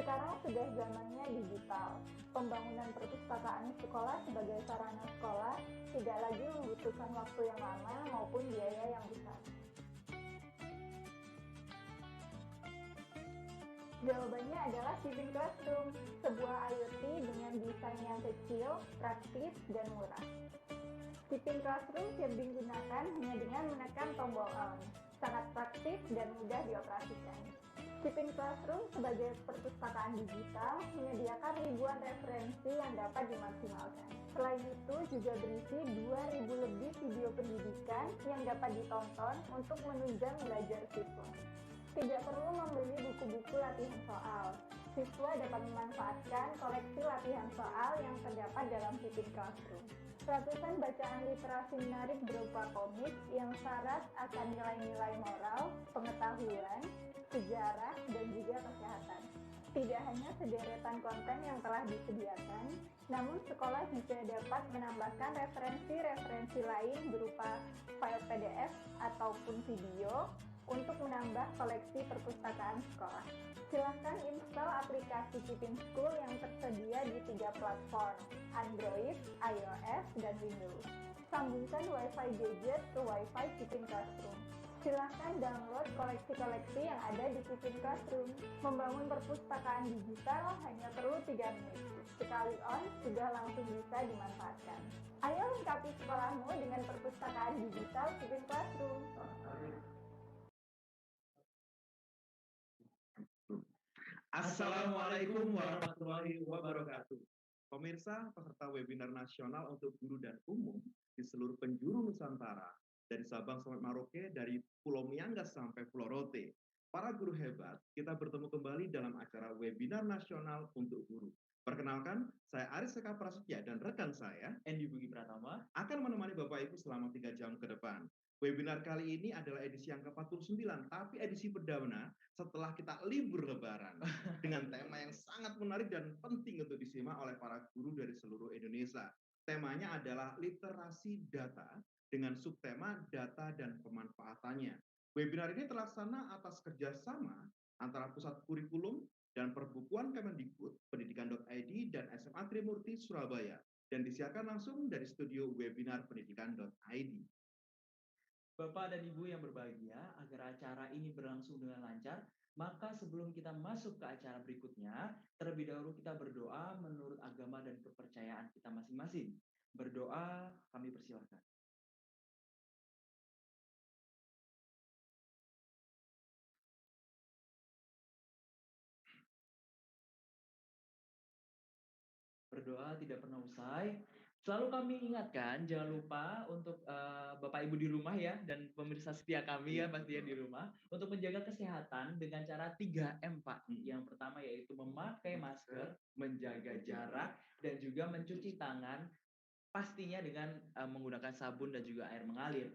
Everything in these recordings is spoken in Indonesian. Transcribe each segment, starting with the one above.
Sekarang sudah zamannya digital. Pembangunan perpustakaan sekolah sebagai sarana sekolah tidak lagi membutuhkan waktu yang lama maupun biaya yang besar. Jawabannya adalah Shipping Classroom, sebuah IoT dengan desain yang kecil, praktis, dan murah. Shipping Classroom siap digunakan hanya dengan menekan tombol on, sangat praktis dan mudah dioperasikan. Shipping Classroom sebagai perpustakaan digital menyediakan ribuan referensi yang dapat dimaksimalkan. Selain itu juga berisi 2.000 lebih video pendidikan yang dapat ditonton untuk menunjang belajar siswa. Tidak perlu membeli buku-buku latihan soal. Siswa dapat memanfaatkan koleksi latihan soal yang terdapat dalam Shipping Classroom. Ratusan bacaan literasi menarik berupa komik yang syarat akan nilai-nilai moral, pengetahuan, sejarah, dan juga kesehatan. Tidak hanya sederetan konten yang telah disediakan, namun sekolah juga dapat menambahkan referensi-referensi lain berupa file PDF ataupun video untuk menambah koleksi perpustakaan sekolah. Silakan install aplikasi Shipping School yang tersedia di 3 platform, Android, iOS, dan Windows. Sambungkan Wi-Fi gadget ke Wi-Fi Shipping Classroom. Silakan download koleksi-koleksi yang ada di Shipping Classroom. Membangun perpustakaan digital hanya perlu 3 menit. Sekali on, sudah langsung bisa dimanfaatkan. Ayo lengkapi sekolahmu dengan perpustakaan digital Shipping Classroom. Assalamualaikum warahmatullahi wabarakatuh. Pemirsa, peserta webinar nasional untuk guru dan umum di seluruh penjuru Nusantara, dari Sabang sampai Merauke, dari Pulau Miangas sampai Pulau Rote. Para guru hebat, kita bertemu kembali dalam acara webinar nasional untuk guru. Perkenalkan, saya Aris Eka Prasetya dan rekan saya, Andy Bugi Pratama, akan menemani Bapak Ibu selama 3 jam ke depan. Webinar kali ini adalah edisi yang ke-49, tapi edisi perdana setelah kita libur lebaran. Dengan tema yang sangat menarik dan penting untuk disimak oleh para guru dari seluruh Indonesia. Temanya adalah literasi data dengan subtema data dan pemanfaatannya. Webinar ini terlaksana atas kerjasama antara Pusat Kurikulum dan Perbukuan Kemendikbud, Pendidikan.id dan SMA Trimurti Surabaya. Dan disiarkan langsung dari studio webinar Pendidikan.id. Bapak dan Ibu yang berbahagia, agar acara ini berlangsung dengan lancar, maka sebelum kita masuk ke acara berikutnya, terlebih dahulu kita berdoa menurut agama dan kepercayaan kita masing-masing. Berdoa, kami persilahkan. Berdoa tidak pernah usai. Selalu kami ingatkan, jangan lupa untuk Bapak Ibu di rumah ya, dan pemirsa setia kami ya pastinya di rumah, untuk menjaga kesehatan dengan cara 3M Pak. Yang pertama yaitu memakai masker, menjaga jarak, dan juga mencuci tangan, pastinya dengan menggunakan sabun dan juga air mengalir.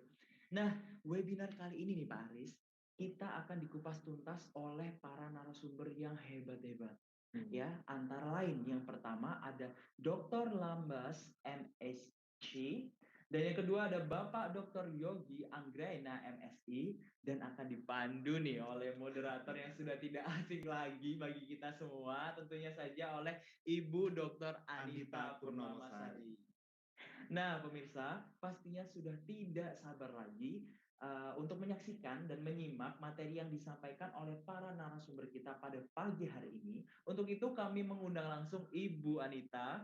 Nah, webinar kali ini nih Pak Aris, kita akan dikupas tuntas oleh para narasumber yang hebat-hebat. Ya, antara lain yang pertama ada Dr. Lambas MSc, dan yang kedua ada Bapak Dr. Yogi Anggraina MSI, dan akan dipandu nih oleh moderator yang sudah tidak asing lagi bagi kita semua, tentunya saja oleh Ibu Dr. Anita Purnamasari. Nah, pemirsa, pastinya sudah tidak sabar lagi untuk menyaksikan dan menyimak materi yang disampaikan oleh para narasumber kita pada pagi hari ini. Untuk itu kami mengundang langsung Ibu Anita.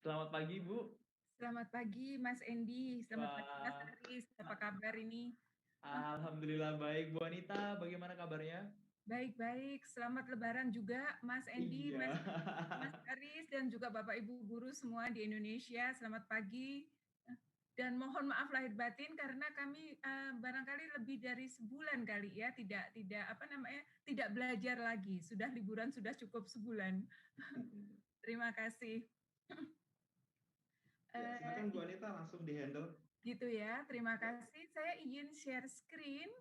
Selamat pagi, Bu. Selamat pagi, Mas Andy. Selamat pagi, Mas Aris. Apa kabar ini? Alhamdulillah baik, Bu Anita. Bagaimana kabarnya? Baik-baik. Selamat Lebaran juga, Mas Andy, Iya. Mas Aris, dan juga Bapak Ibu guru semua di Indonesia. Selamat pagi. Dan mohon maaf lahir batin karena kami barangkali lebih dari sebulan kali ya tidak belajar lagi. Sudah liburan sudah cukup sebulan. Terima kasih. Ya, silakan Bu Anita langsung di-handle. Gitu ya, terima kasih. Saya izin share screen.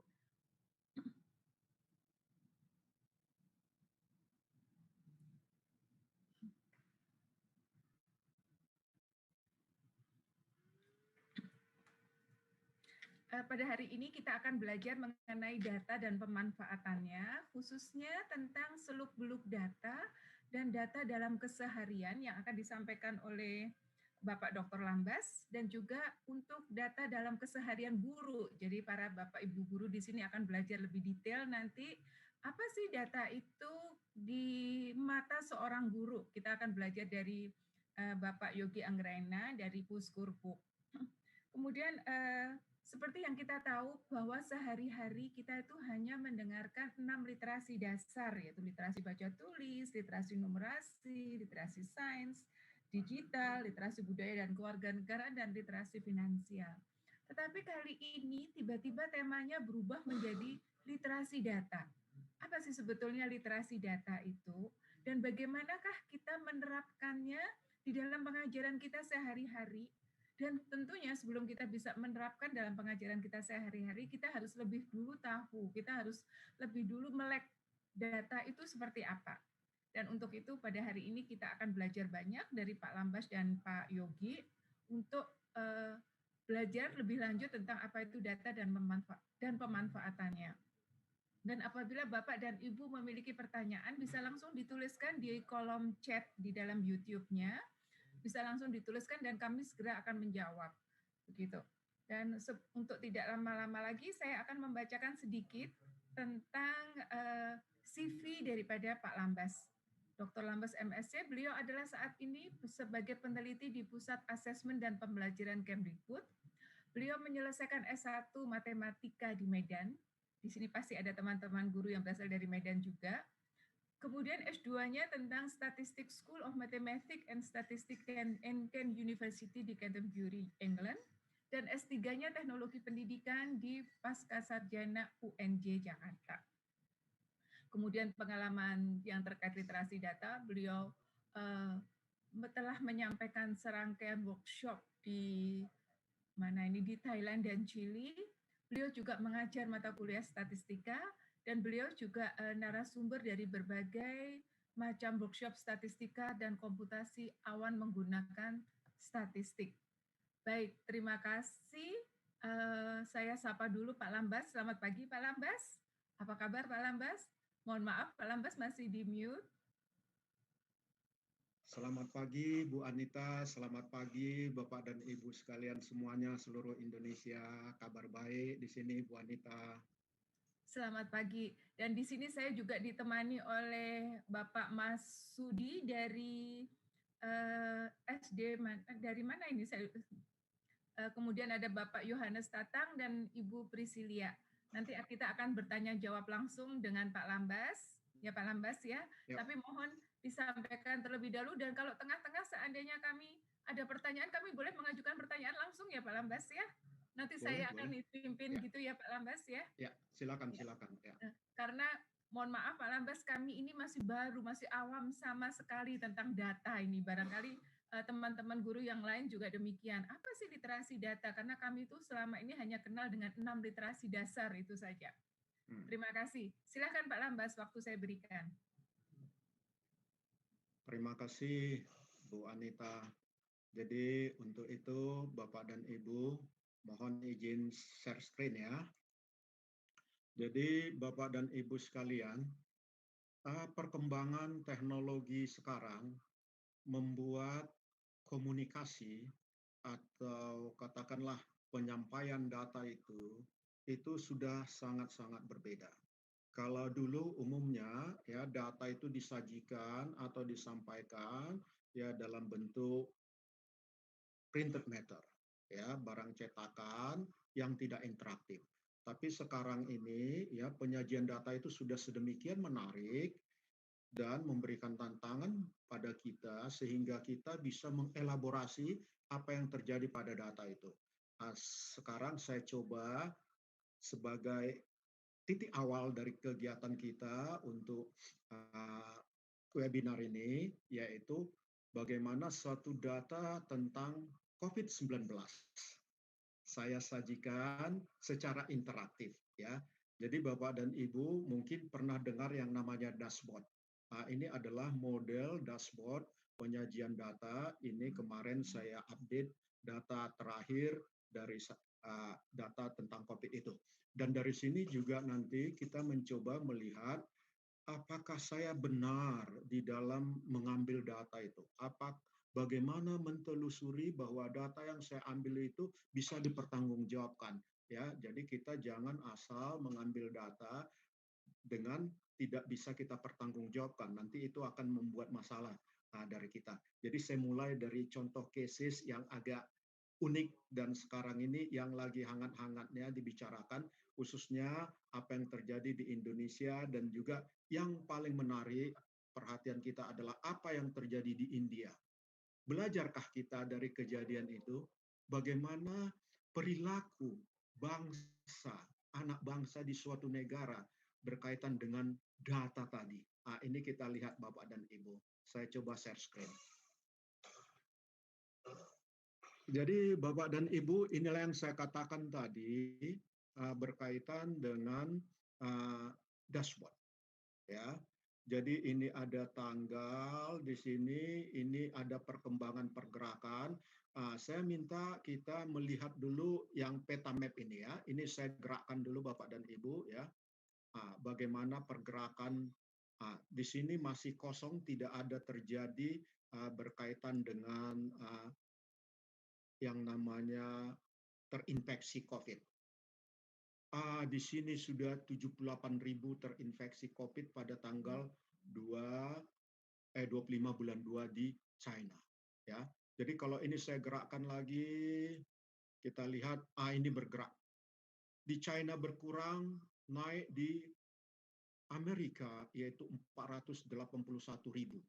pada hari ini kita akan belajar mengenai data dan pemanfaatannya, khususnya tentang seluk-beluk data dan data dalam keseharian yang akan disampaikan oleh Bapak Dr. Lambas, dan juga untuk data dalam keseharian guru. Jadi para Bapak Ibu guru di sini akan belajar lebih detail nanti apa sih data itu di mata seorang guru. Kita akan belajar dari Bapak Yogi Anggraena dari Puskurku. Kemudian seperti yang kita tahu bahwa sehari-hari kita itu hanya mendengarkan 6 literasi dasar, yaitu literasi baca tulis, literasi numerasi, literasi sains, digital, literasi budaya dan kewarganegaraan, dan literasi finansial. Tetapi kali ini tiba-tiba temanya berubah menjadi literasi data. Apa sih sebetulnya literasi data itu? Dan bagaimanakah kita menerapkannya di dalam pengajaran kita sehari-hari? Dan tentunya sebelum kita bisa menerapkan dalam pengajaran kita sehari-hari, kita harus lebih dulu tahu, kita harus lebih dulu melek data itu seperti apa. Dan untuk itu pada hari ini kita akan belajar banyak dari Pak Lambas dan Pak Yogi untuk belajar lebih lanjut tentang apa itu data dan pemanfaatannya. Dan apabila Bapak dan Ibu memiliki pertanyaan, bisa langsung dituliskan di kolom chat di dalam YouTube-nya, bisa langsung dituliskan dan kami segera akan menjawab. Begitu. Dan untuk tidak lama-lama lagi, saya akan membacakan sedikit tentang CV daripada Pak Lambas. Dr. Lambas MSc, beliau adalah saat ini sebagai peneliti di Pusat Asesmen dan Pembelajaran Kemdikbud. Beliau menyelesaikan S1 Matematika di Medan. Di sini pasti ada teman-teman guru yang berasal dari Medan juga. Kemudian S2-nya tentang Statistics School of Mathematics and Statistics and Kent University di Canterbury, England. Dan S3-nya Teknologi Pendidikan di Pascasarjana UNJ Jakarta. Kemudian pengalaman yang terkait literasi data, beliau telah menyampaikan serangkaian workshop di di Thailand dan Chili. Beliau juga mengajar mata kuliah statistika, dan beliau juga narasumber dari berbagai macam workshop statistika dan komputasi awan menggunakan statistik. Baik, terima kasih. Saya sapa dulu Pak Lambas. Selamat pagi Pak Lambas. Apa kabar Pak Lambas? Mohon maaf, Pak Lambas masih di mute. Selamat pagi Bu Anita, selamat pagi Bapak dan Ibu sekalian semuanya seluruh Indonesia. Kabar baik di sini Bu Anita. Selamat pagi. Dan di sini saya juga ditemani oleh Bapak Mas Sudi dari SD, dari mana ini saya? Kemudian ada Bapak Yohanes Tatang dan Ibu Prisilia. Nanti kita akan bertanya jawab langsung dengan Pak Lambas, ya Pak Lambas ya. Yep. Tapi mohon disampaikan terlebih dahulu, dan kalau tengah-tengah seandainya kami ada pertanyaan, kami boleh mengajukan pertanyaan langsung ya Pak Lambas ya. Nanti boleh, saya akan dipimpin ya. Gitu ya Pak Lambas ya. Ya, silakan. Ya. Karena mohon maaf Pak Lambas, kami ini masih baru, masih awam sama sekali tentang data ini. Barangkali teman-teman guru yang lain juga demikian. Apa sih literasi data? Karena kami itu selama ini hanya kenal dengan 6 literasi dasar itu saja. Terima kasih. Silakan Pak Lambas, waktu saya berikan. Terima kasih Bu Anita. Jadi untuk itu Bapak dan Ibu mohon izin share screen ya. Jadi Bapak dan Ibu sekalian, perkembangan teknologi sekarang membuat komunikasi atau katakanlah penyampaian data itu sudah sangat-sangat berbeda. Kalau dulu umumnya ya data itu disajikan atau disampaikan ya dalam bentuk printed matter, ya barang cetakan yang tidak interaktif. Tapi sekarang ini ya penyajian data itu sudah sedemikian menarik dan memberikan tantangan pada kita sehingga kita bisa mengelaborasi apa yang terjadi pada data itu. Nah, sekarang saya coba sebagai titik awal dari kegiatan kita untuk webinar ini, yaitu bagaimana suatu data tentang COVID-19 saya sajikan secara interaktif ya. Jadi Bapak dan Ibu mungkin pernah dengar yang namanya dashboard. Nah, ini adalah model dashboard penyajian data. Ini kemarin saya update data terakhir dari data tentang COVID itu. Dan dari sini juga nanti kita mencoba melihat apakah saya benar di dalam mengambil data itu. Bagaimana mentelusuri bahwa data yang saya ambil itu bisa dipertanggungjawabkan. Ya, jadi kita jangan asal mengambil data dengan tidak bisa kita pertanggungjawabkan. Nanti itu akan membuat masalah dari kita. Jadi saya mulai dari contoh cases yang agak unik dan sekarang ini yang lagi hangat-hangatnya dibicarakan, khususnya apa yang terjadi di Indonesia, dan juga yang paling menarik perhatian kita adalah apa yang terjadi di India. Belajarkah kita dari kejadian itu? Bagaimana perilaku bangsa, anak bangsa di suatu negara berkaitan dengan data tadi. Nah, ini kita lihat Bapak dan Ibu. Saya coba share screen. Jadi Bapak dan Ibu, inilah yang saya katakan tadi berkaitan dengan dashboard. Ya, jadi ini ada tanggal di sini, ini ada perkembangan pergerakan. Saya minta kita melihat dulu yang peta map ini ya. Ini saya gerakkan dulu Bapak dan Ibu ya. Bagaimana pergerakan di sini masih kosong, tidak ada terjadi berkaitan dengan yang namanya terinfeksi COVID. Di sini sudah 78.000 terinfeksi COVID pada tanggal 25 bulan 2 di China. Ya, jadi kalau ini saya gerakkan lagi, kita lihat, ini bergerak. Di China berkurang, naik di Amerika yaitu 481.000.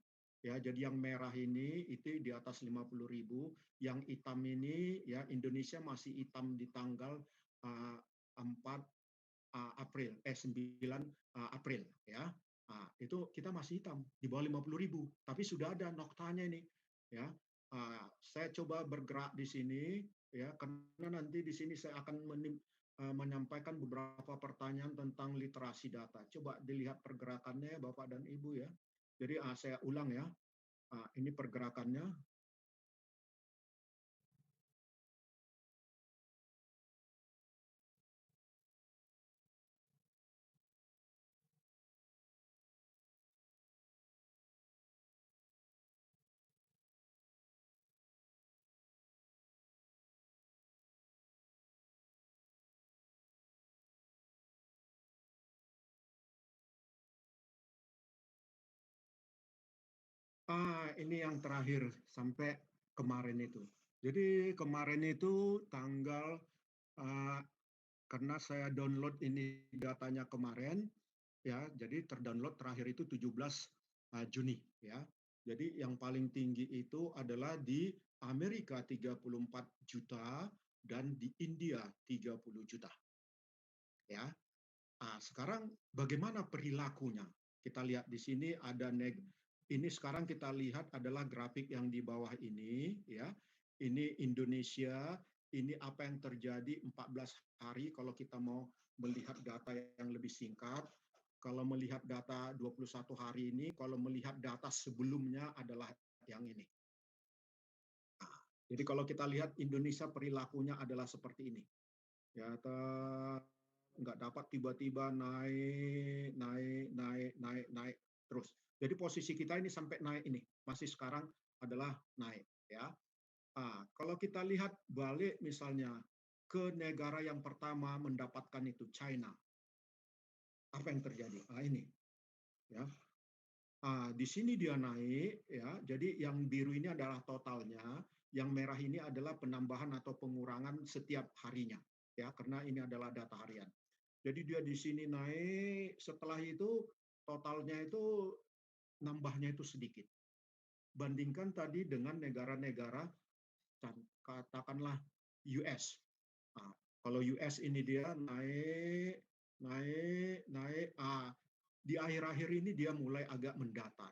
Ya, jadi yang merah ini itu di atas 50.000, yang hitam ini ya Indonesia masih hitam di tanggal 9 April ya. Itu kita masih hitam di bawah 50.000, tapi sudah ada noktanya ini ya. Saya coba bergerak di sini ya, karena nanti di sini saya akan menyampaikan beberapa pertanyaan tentang literasi data. Coba dilihat pergerakannya Bapak dan Ibu ya. Jadi saya ulang ya, ini pergerakannya. Ini yang terakhir sampai kemarin itu. Jadi kemarin itu tanggal, karena saya download ini datanya kemarin, ya, jadi terdownload terakhir itu 17 Juni, ya. Jadi yang paling tinggi itu adalah di Amerika 34 juta dan di India 30 juta. Ya. Sekarang bagaimana perilakunya? Kita lihat di sini ada ini sekarang kita lihat adalah grafik yang di bawah ini ya. Ini Indonesia, ini apa yang terjadi 14 hari kalau kita mau melihat data yang lebih singkat. Kalau melihat data 21 hari ini, kalau melihat data sebelumnya adalah yang ini. Jadi kalau kita lihat Indonesia perilakunya adalah seperti ini. Ya, nggak dapat tiba-tiba naik terus. Jadi posisi kita ini sampai naik ini, masih sekarang adalah naik ya. Kalau kita lihat balik misalnya ke negara yang pertama mendapatkan itu China, apa yang terjadi? Ini ya. Di sini dia naik ya. Jadi yang biru ini adalah totalnya, yang merah ini adalah penambahan atau pengurangan setiap harinya ya, karena ini adalah data harian. Jadi dia di sini naik, setelah itu totalnya itu nambahnya itu sedikit. Bandingkan tadi dengan negara-negara, katakanlah US. Kalau US ini dia naik, di akhir-akhir ini dia mulai agak mendatar.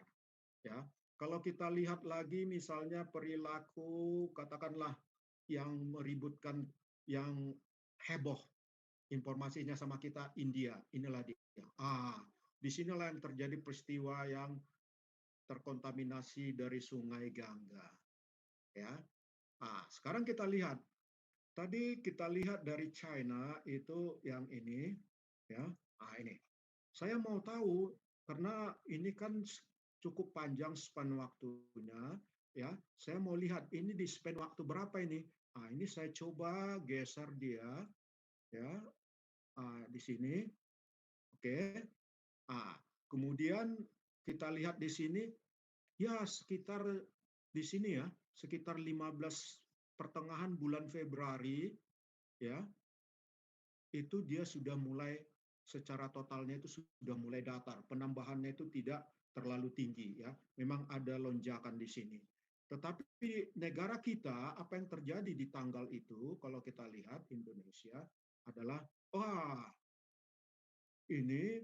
Ya, kalau kita lihat lagi misalnya perilaku, katakanlah yang meributkan, yang heboh informasinya sama kita, India, inilah dia. Disinilah yang terjadi peristiwa yang terkontaminasi dari Sungai Gangga. Ya, sekarang kita lihat tadi kita lihat dari China itu yang ini, ya. Ini. Saya mau tahu karena ini kan cukup panjang span waktunya, ya. Saya mau lihat ini di span waktu berapa ini. Ini saya coba geser dia, ya. Di sini, oke. Kemudian kita lihat di sini, ya sekitar di sini ya, sekitar 15 pertengahan bulan Februari, ya, itu dia sudah mulai secara totalnya itu sudah mulai datar. Penambahannya itu tidak terlalu tinggi ya. Memang ada lonjakan di sini. Tetapi negara kita apa yang terjadi di tanggal itu kalau kita lihat Indonesia adalah ini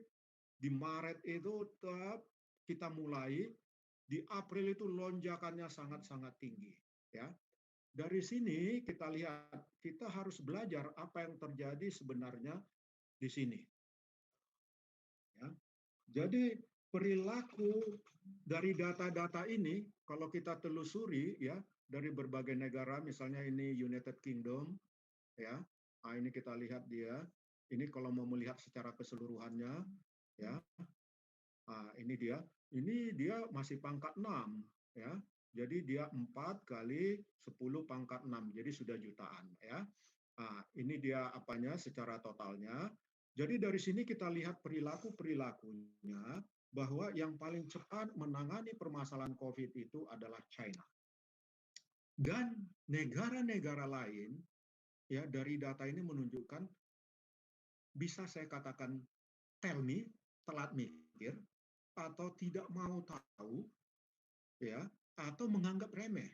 di Maret itu kita mulai, di April itu lonjakannya sangat-sangat tinggi ya. Dari sini kita lihat, kita harus belajar apa yang terjadi sebenarnya di sini. Ya. Jadi perilaku dari data-data ini, kalau kita telusuri ya dari berbagai negara, misalnya ini United Kingdom, ya, ini kita lihat dia. Ini kalau mau melihat secara keseluruhannya, ya, ini dia masih pangkat 6, ya. Jadi dia 4 kali 10 pangkat 6, jadi sudah jutaan ya. Ini dia apanya secara totalnya. Jadi dari sini kita lihat perilaku-perilakunya bahwa yang paling cepat menangani permasalahan COVID itu adalah China. Dan negara-negara lain ya dari data ini menunjukkan bisa saya katakan tell me, telat mikir atau tidak mau tahu ya, atau menganggap remeh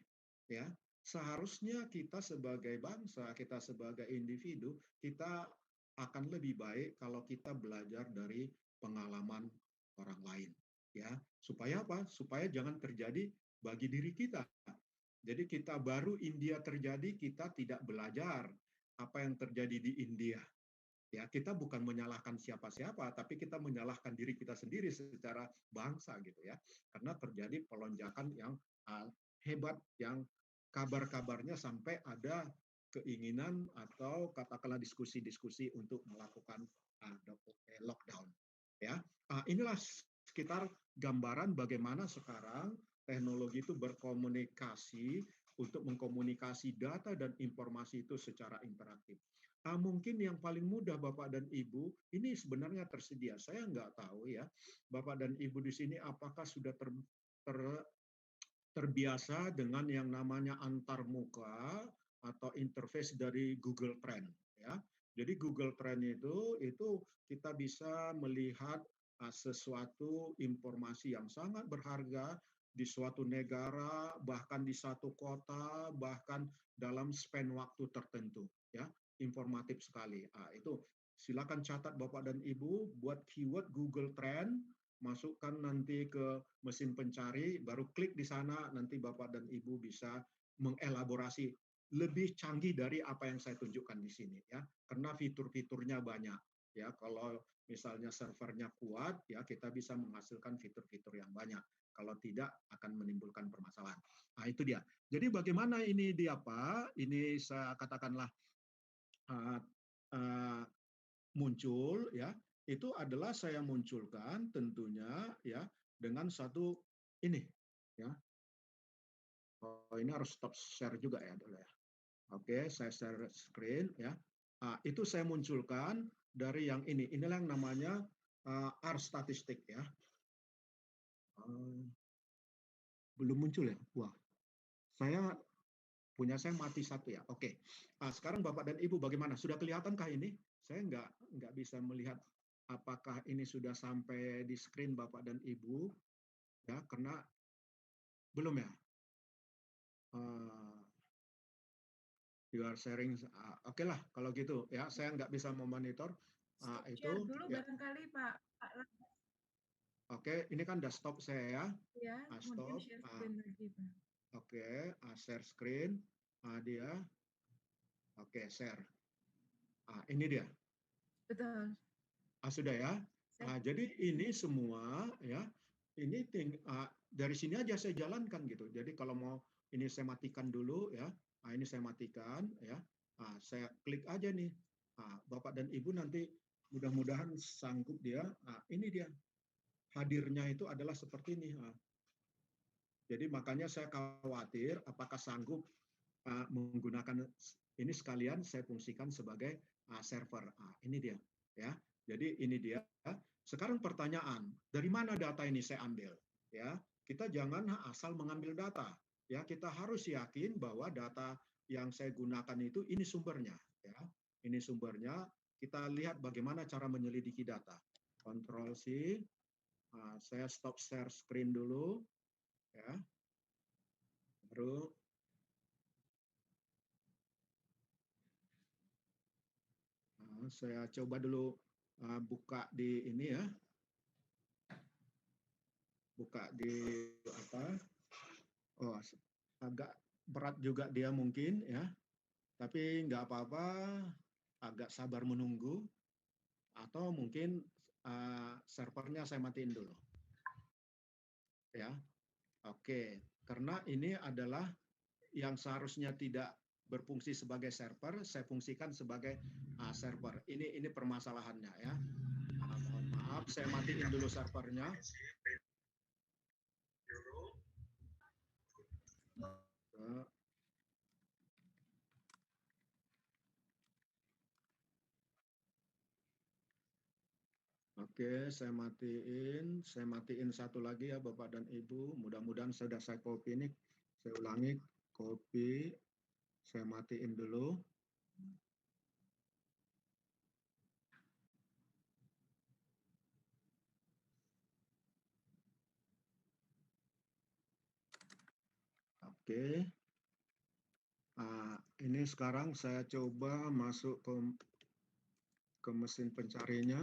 ya. Seharusnya kita sebagai bangsa, kita sebagai individu, kita akan lebih baik kalau kita belajar dari pengalaman orang lain ya. Supaya apa? Supaya jangan terjadi bagi diri kita. Jadi kita baru India terjadi, kita tidak belajar apa yang terjadi di India. Ya, kita bukan menyalahkan siapa-siapa, tapi kita menyalahkan diri kita sendiri secara bangsa gitu ya. Karena terjadi pelonjakan yang hebat, yang kabar-kabarnya sampai ada keinginan atau katakanlah diskusi-diskusi untuk melakukan lockdown. Ya, inilah sekitar gambaran bagaimana sekarang teknologi itu berkomunikasi untuk mengkomunikasi data dan informasi itu secara interaktif. Mungkin yang paling mudah Bapak dan Ibu, ini sebenarnya tersedia. Saya nggak tahu ya, Bapak dan Ibu di sini apakah sudah terbiasa dengan yang namanya antarmuka atau interface dari Google Trend. Ya. Jadi Google Trend itu kita bisa melihat sesuatu informasi yang sangat berharga di suatu negara, bahkan di satu kota, bahkan dalam span waktu tertentu. Ya, informatif sekali. Itu silakan catat Bapak dan Ibu, buat keyword Google Trend, masukkan nanti ke mesin pencari, baru klik di sana, nanti Bapak dan Ibu bisa mengelaborasi lebih canggih dari apa yang saya tunjukkan di sini ya, karena fitur-fiturnya banyak ya. Kalau misalnya servernya kuat ya, kita bisa menghasilkan fitur-fitur yang banyak. Kalau tidak akan menimbulkan permasalahan. Itu dia. Jadi bagaimana ini dia Pak? Ini saya katakanlah muncul ya, itu adalah saya munculkan tentunya ya dengan satu ini ya. Ini harus stop share juga ya dulu ya. Oke, saya share screen ya. Itu saya munculkan dari yang ini. Inilah yang namanya R statistik ya. Belum muncul ya? Wah, saya mati satu ya. Oke. Sekarang Bapak dan Ibu bagaimana? Sudah kelihatankah ini? Saya nggak bisa melihat apakah ini sudah sampai di screen Bapak dan Ibu ya, karena belum ya. You are sharing. Oke lah kalau gitu ya. Saya nggak bisa memonitor itu. Dulu ya. Barangkali Pak. Oke, ini kan udah stop saya ya. Ya, Stop. share screen lagi Pak. Oke, share screen. Dia. Oke, share. Ini dia. Betul. Sudah ya. Jadi ini semua ya. Ini dari sini aja saya jalankan gitu. Jadi kalau mau ini saya matikan dulu ya. Ini saya matikan ya. Saya klik aja nih. Bapak dan Ibu nanti mudah-mudahan sanggup dia. Ini dia. Hadirnya itu adalah seperti ini. Jadi makanya saya khawatir apakah sanggup menggunakan ini sekalian saya fungsikan sebagai server. Ini dia. Ya. Jadi ini dia. Sekarang pertanyaan, dari mana data ini saya ambil? Ya, kita jangan asal mengambil data. Ya, kita harus yakin bahwa data yang saya gunakan itu ini sumbernya. Ya, ini sumbernya. Kita lihat bagaimana cara menyelidiki data. Ctrl C. Saya stop share screen dulu. Ya, baru saya coba dulu buka di ini ya. Buka di apa? Oh, agak berat juga dia mungkin ya. Tapi nggak apa-apa, agak sabar menunggu. Atau mungkin servernya saya matiin dulu. Ya, oke. Karena ini adalah yang seharusnya tidak berfungsi sebagai server, saya fungsikan sebagai server. Ini permasalahannya ya. Mohon maaf, saya matiin dulu servernya. Oke, saya matiin satu lagi ya Bapak dan Ibu. Mudah-mudahan sudah saya copy ini. Saya ulangi, copy, saya matiin dulu. Oke. Ini sekarang saya coba masuk ke mesin pencarinya.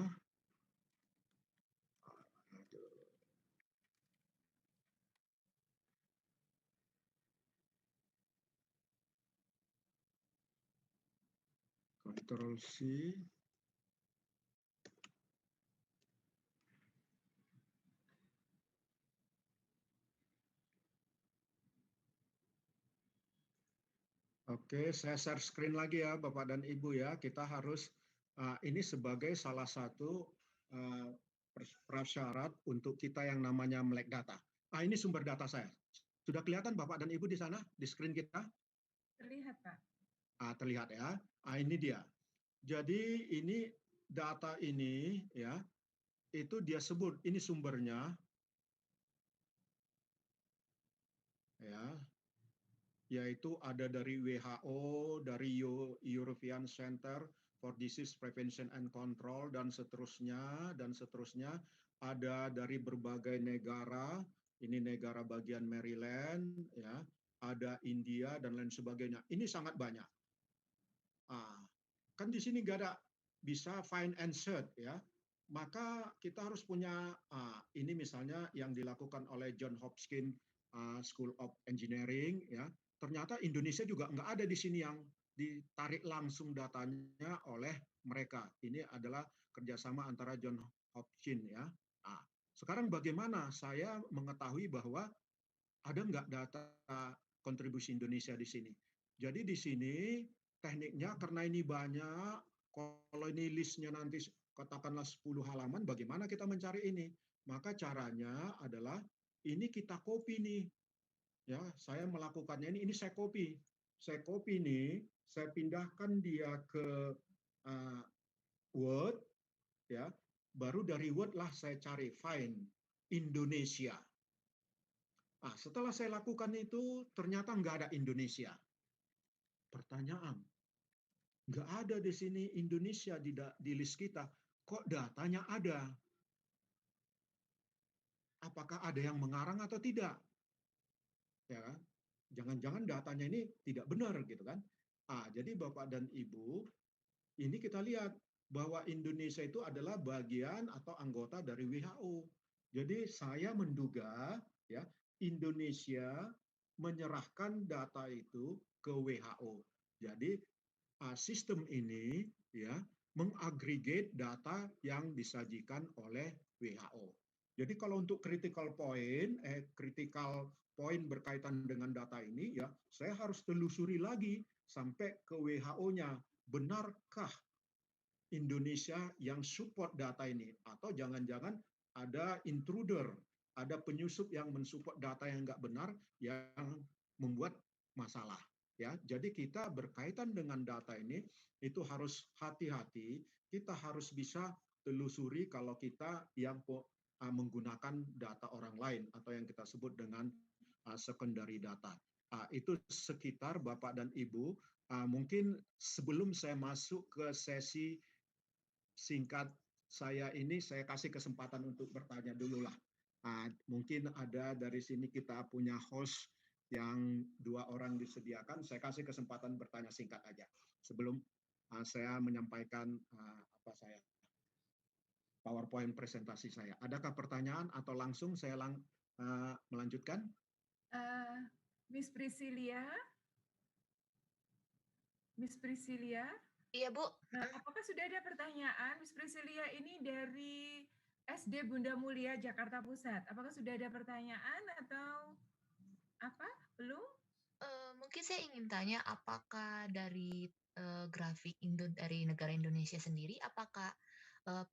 Ctrl C. Oke, saya share screen lagi ya Bapak dan Ibu ya. Kita harus ini sebagai salah satu prasyarat untuk kita yang namanya melek data. Ini sumber data saya. Sudah kelihatan Bapak dan Ibu di sana di screen kita? Terlihat, Pak. Terlihat ya. Ini dia. Jadi ini data ini ya, itu dia sebut ini sumbernya ya, yaitu ada dari WHO, dari European Center for Disease Prevention and Control dan seterusnya, ada dari berbagai negara. Ini negara bagian Maryland ya, ada India dan lain sebagainya. Ini sangat banyak. Kan di sini nggak ada bisa find and search ya. Maka kita harus punya ini misalnya yang dilakukan oleh John Hopkins School of Engineering ya. Ternyata Indonesia juga nggak ada di sini yang ditarik langsung datanya oleh mereka. Ini adalah kerjasama antara John Hopkins ya. Sekarang bagaimana saya mengetahui bahwa ada nggak data kontribusi Indonesia di sini? Jadi di sini tekniknya karena ini banyak, kalau ini listnya nanti katakanlah 10 halaman, bagaimana kita mencari ini? Maka caranya adalah ini kita copy nih. Ya, saya melakukannya ini saya copy. Saya copy nih, saya pindahkan dia ke Word ya. Baru dari Word lah saya cari find Indonesia. Setelah saya lakukan itu ternyata nggak ada Indonesia. Pertanyaan, nggak ada di sini Indonesia di list kita. Kok datanya ada? Apakah ada yang mengarang atau tidak? Ya kan? Jangan-jangan datanya ini tidak benar gitu kan? Jadi Bapak dan Ibu, ini kita lihat bahwa Indonesia itu adalah bagian atau anggota dari WHO. Jadi saya menduga ya Indonesia menyerahkan data itu ke WHO. Jadi sistem ini ya mengagregate data yang disajikan oleh WHO. Jadi kalau untuk critical point, critical poin berkaitan dengan data ini, ya saya harus telusuri lagi sampai ke WHO-nya. Benarkah Indonesia yang support data ini? Atau jangan-jangan ada intruder, ada penyusup yang mensupport data yang nggak benar, yang membuat masalah. Ya, jadi kita berkaitan dengan data ini itu harus hati-hati. Kita harus bisa telusuri kalau kita yang menggunakan data orang lain atau yang kita sebut dengan secondary data. Itu sekitar Bapak dan Ibu. Mungkin sebelum saya masuk ke sesi singkat saya ini, saya kasih kesempatan untuk bertanya dulu lah. Mungkin ada dari sini kita punya host yang 2 orang disediakan. Saya kasih kesempatan bertanya singkat aja sebelum saya menyampaikan PowerPoint presentasi saya. Adakah pertanyaan atau langsung saya melanjutkan? Miss Priscilia? Miss Priscilia? Iya, Bu. Apakah sudah ada pertanyaan? Miss Priscilia ini dari SD Bunda Mulia, Jakarta Pusat. Apakah sudah ada pertanyaan atau apa? Belum? Mungkin saya ingin tanya, apakah dari grafik dari negara Indonesia sendiri, apakah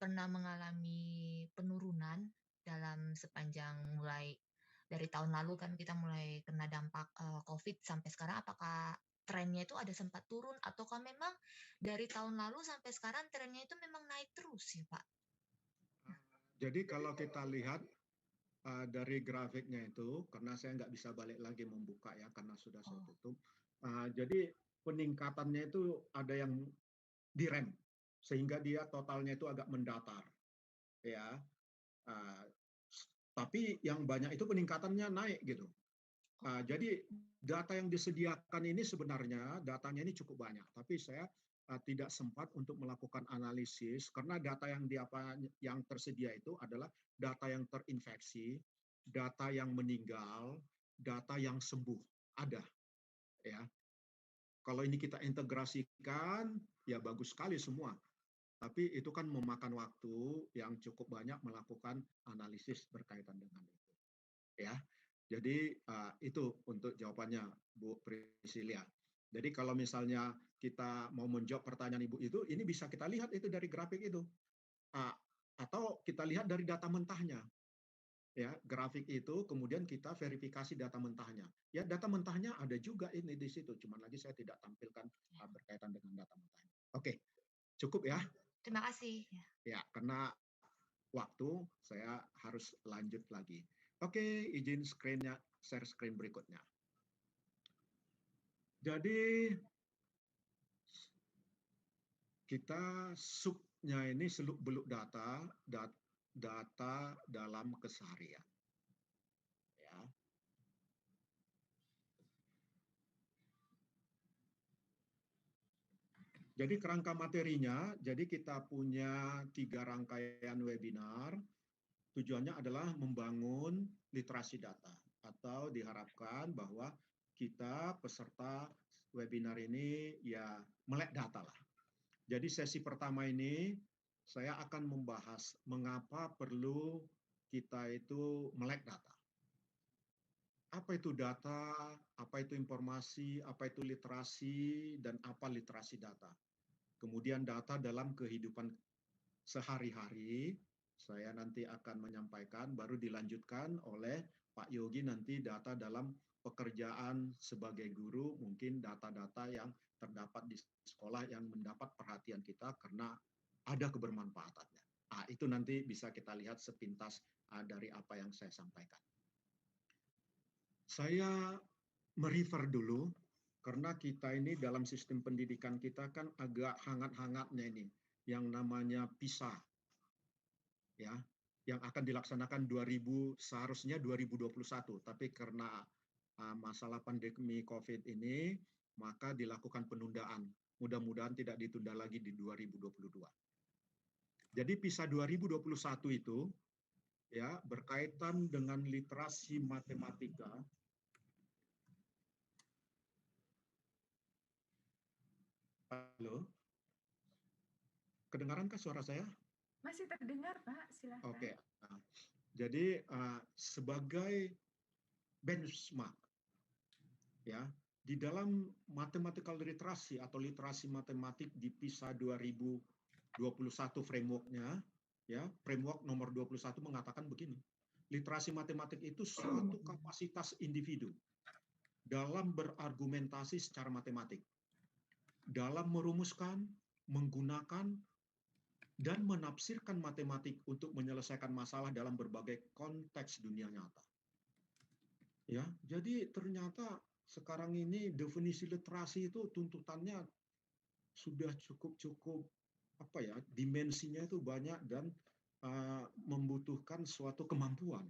pernah mengalami penurunan dalam sepanjang mulai dari tahun lalu kan kita mulai kena dampak COVID sampai sekarang, apakah trennya itu ada sempat turun ataukah memang dari tahun lalu sampai sekarang trennya itu memang naik terus ya, Pak? Jadi kalau kita lihat dari grafiknya itu, karena saya nggak bisa balik lagi membuka ya, karena sudah saya tutup. Jadi peningkatannya itu ada yang direm, sehingga dia totalnya itu agak mendatar, ya. Tapi yang banyak itu peningkatannya naik gitu. Jadi data yang disediakan ini sebenarnya datanya ini cukup banyak, tapi saya tidak sempat untuk melakukan analisis karena data yang tersedia itu adalah data yang terinfeksi, data yang meninggal, data yang sembuh ada, ya. Kalau ini kita integrasikan, ya bagus sekali semua. Tapi itu kan memakan waktu yang cukup banyak melakukan analisis berkaitan dengan itu, ya. Jadi itu untuk jawabannya, Bu Priscilia. Jadi kalau misalnya kita mau menjawab pertanyaan Ibu itu, ini bisa kita lihat itu dari grafik itu. Atau kita lihat dari data mentahnya. Ya, grafik itu kemudian kita verifikasi data mentahnya. Ya, data mentahnya ada juga ini di situ, cuman lagi saya tidak tampilkan berkaitan dengan data mentahnya. Oke, cukup ya. Terima kasih. Ya, karena waktu saya harus lanjut lagi. Oke, izin share screen berikutnya. Jadi kita subnya ini seluk-beluk data dalam keseharian. Ya. Jadi kerangka materinya, jadi kita punya 3 rangkaian webinar. Tujuannya adalah membangun literasi data, atau diharapkan bahwa kita peserta webinar ini ya melek data lah. Jadi sesi pertama ini saya akan membahas mengapa perlu kita itu melek data. Apa itu data, apa itu informasi, apa itu literasi, dan apa literasi data. Kemudian data dalam kehidupan sehari-hari, saya nanti akan menyampaikan, baru dilanjutkan oleh Pak Yogi nanti data dalam pekerjaan sebagai guru, mungkin data-data yang terdapat di sekolah yang mendapat perhatian kita karena ada kebermanfaatannya. Itu nanti bisa kita lihat sepintas dari apa yang saya sampaikan. Saya merefer dulu, karena kita ini dalam sistem pendidikan kita kan agak hangat-hangatnya ini, yang namanya PISA, ya, yang akan dilaksanakan seharusnya 2021, tapi karena masalah pandemi COVID ini, maka dilakukan penundaan. Mudah-mudahan tidak ditunda lagi di 2022. Jadi PISA 2021 itu ya berkaitan dengan literasi matematika. Halo? Kedengaran suara saya? Masih terdengar, Pak. Silakan. Oke. Jadi sebagai benchmark. Ya, di dalam mathematical literacy atau literasi matematik di PISA 2021 framework-nya, ya, framework nomor 21 mengatakan begini. Literasi matematik itu suatu kapasitas individu dalam berargumentasi secara matematik, dalam merumuskan, menggunakan, dan menafsirkan matematik untuk menyelesaikan masalah dalam berbagai konteks dunia nyata. Ya, jadi ternyata sekarang ini definisi literasi itu tuntutannya sudah cukup apa ya, dimensinya itu banyak dan membutuhkan suatu kemampuan.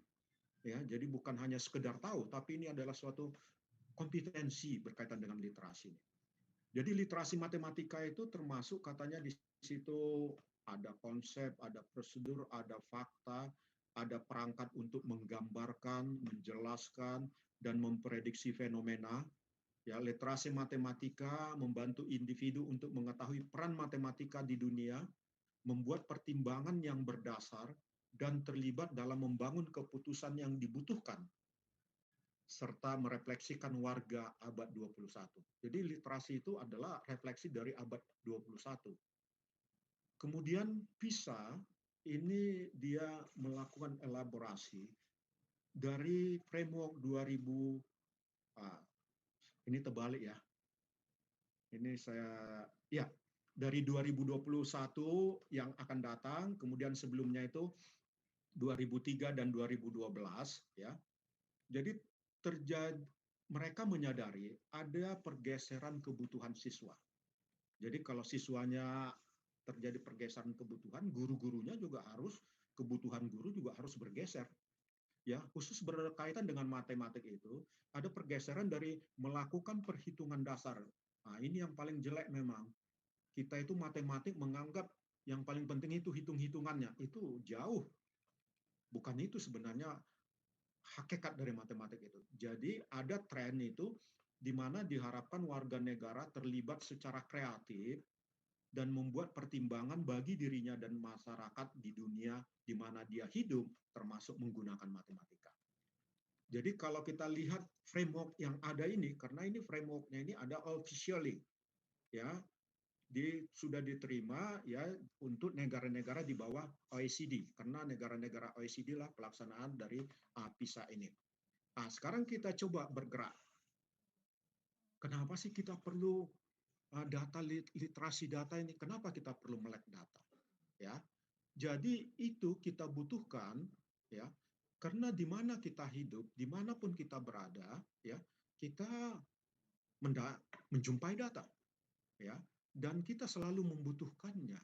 Ya, jadi bukan hanya sekedar tahu, tapi ini adalah suatu kompetensi berkaitan dengan literasi. Jadi literasi matematika itu termasuk katanya di situ ada konsep, ada prosedur, ada fakta, ada perangkat untuk menggambarkan, menjelaskan, dan memprediksi fenomena. Ya, literasi matematika membantu individu untuk mengetahui peran matematika di dunia, membuat pertimbangan yang berdasar, dan terlibat dalam membangun keputusan yang dibutuhkan, serta merefleksikan warga abad 21. Jadi literasi itu adalah refleksi dari abad 21. Kemudian PISA ini dia melakukan elaborasi dari framework 2000, ini terbalik ya. Ini saya, ya, dari 2021 yang akan datang, kemudian sebelumnya itu 2003 dan 2012, ya. Jadi mereka menyadari ada pergeseran kebutuhan siswa. Jadi kalau siswanya terjadi pergeseran kebutuhan, guru-gurunya juga harus, kebutuhan guru juga harus bergeser. Ya, khusus berkaitan dengan matematik itu, ada pergeseran dari melakukan perhitungan dasar. Nah, ini yang paling jelek memang. Kita itu matematik menganggap yang paling penting itu hitung-hitungannya. Itu jauh. Bukan itu sebenarnya hakikat dari matematik itu. Jadi ada tren itu di mana diharapkan warga negara terlibat secara kreatif dan membuat pertimbangan bagi dirinya dan masyarakat di dunia di mana dia hidup, termasuk menggunakan matematika. Jadi kalau kita lihat framework yang ada ini, karena ini frameworknya ini ada officially, ya, sudah diterima ya untuk negara-negara di bawah OECD, karena negara-negara OECD lah pelaksanaan dari PISA ini. Nah, sekarang kita coba bergerak. Kenapa sih kita perlu data literasi data ini? Kenapa kita perlu melek data? Ya, jadi itu kita butuhkan, ya, karena di mana kita hidup, dimanapun kita berada, ya, kita menjumpai data, ya, dan kita selalu membutuhkannya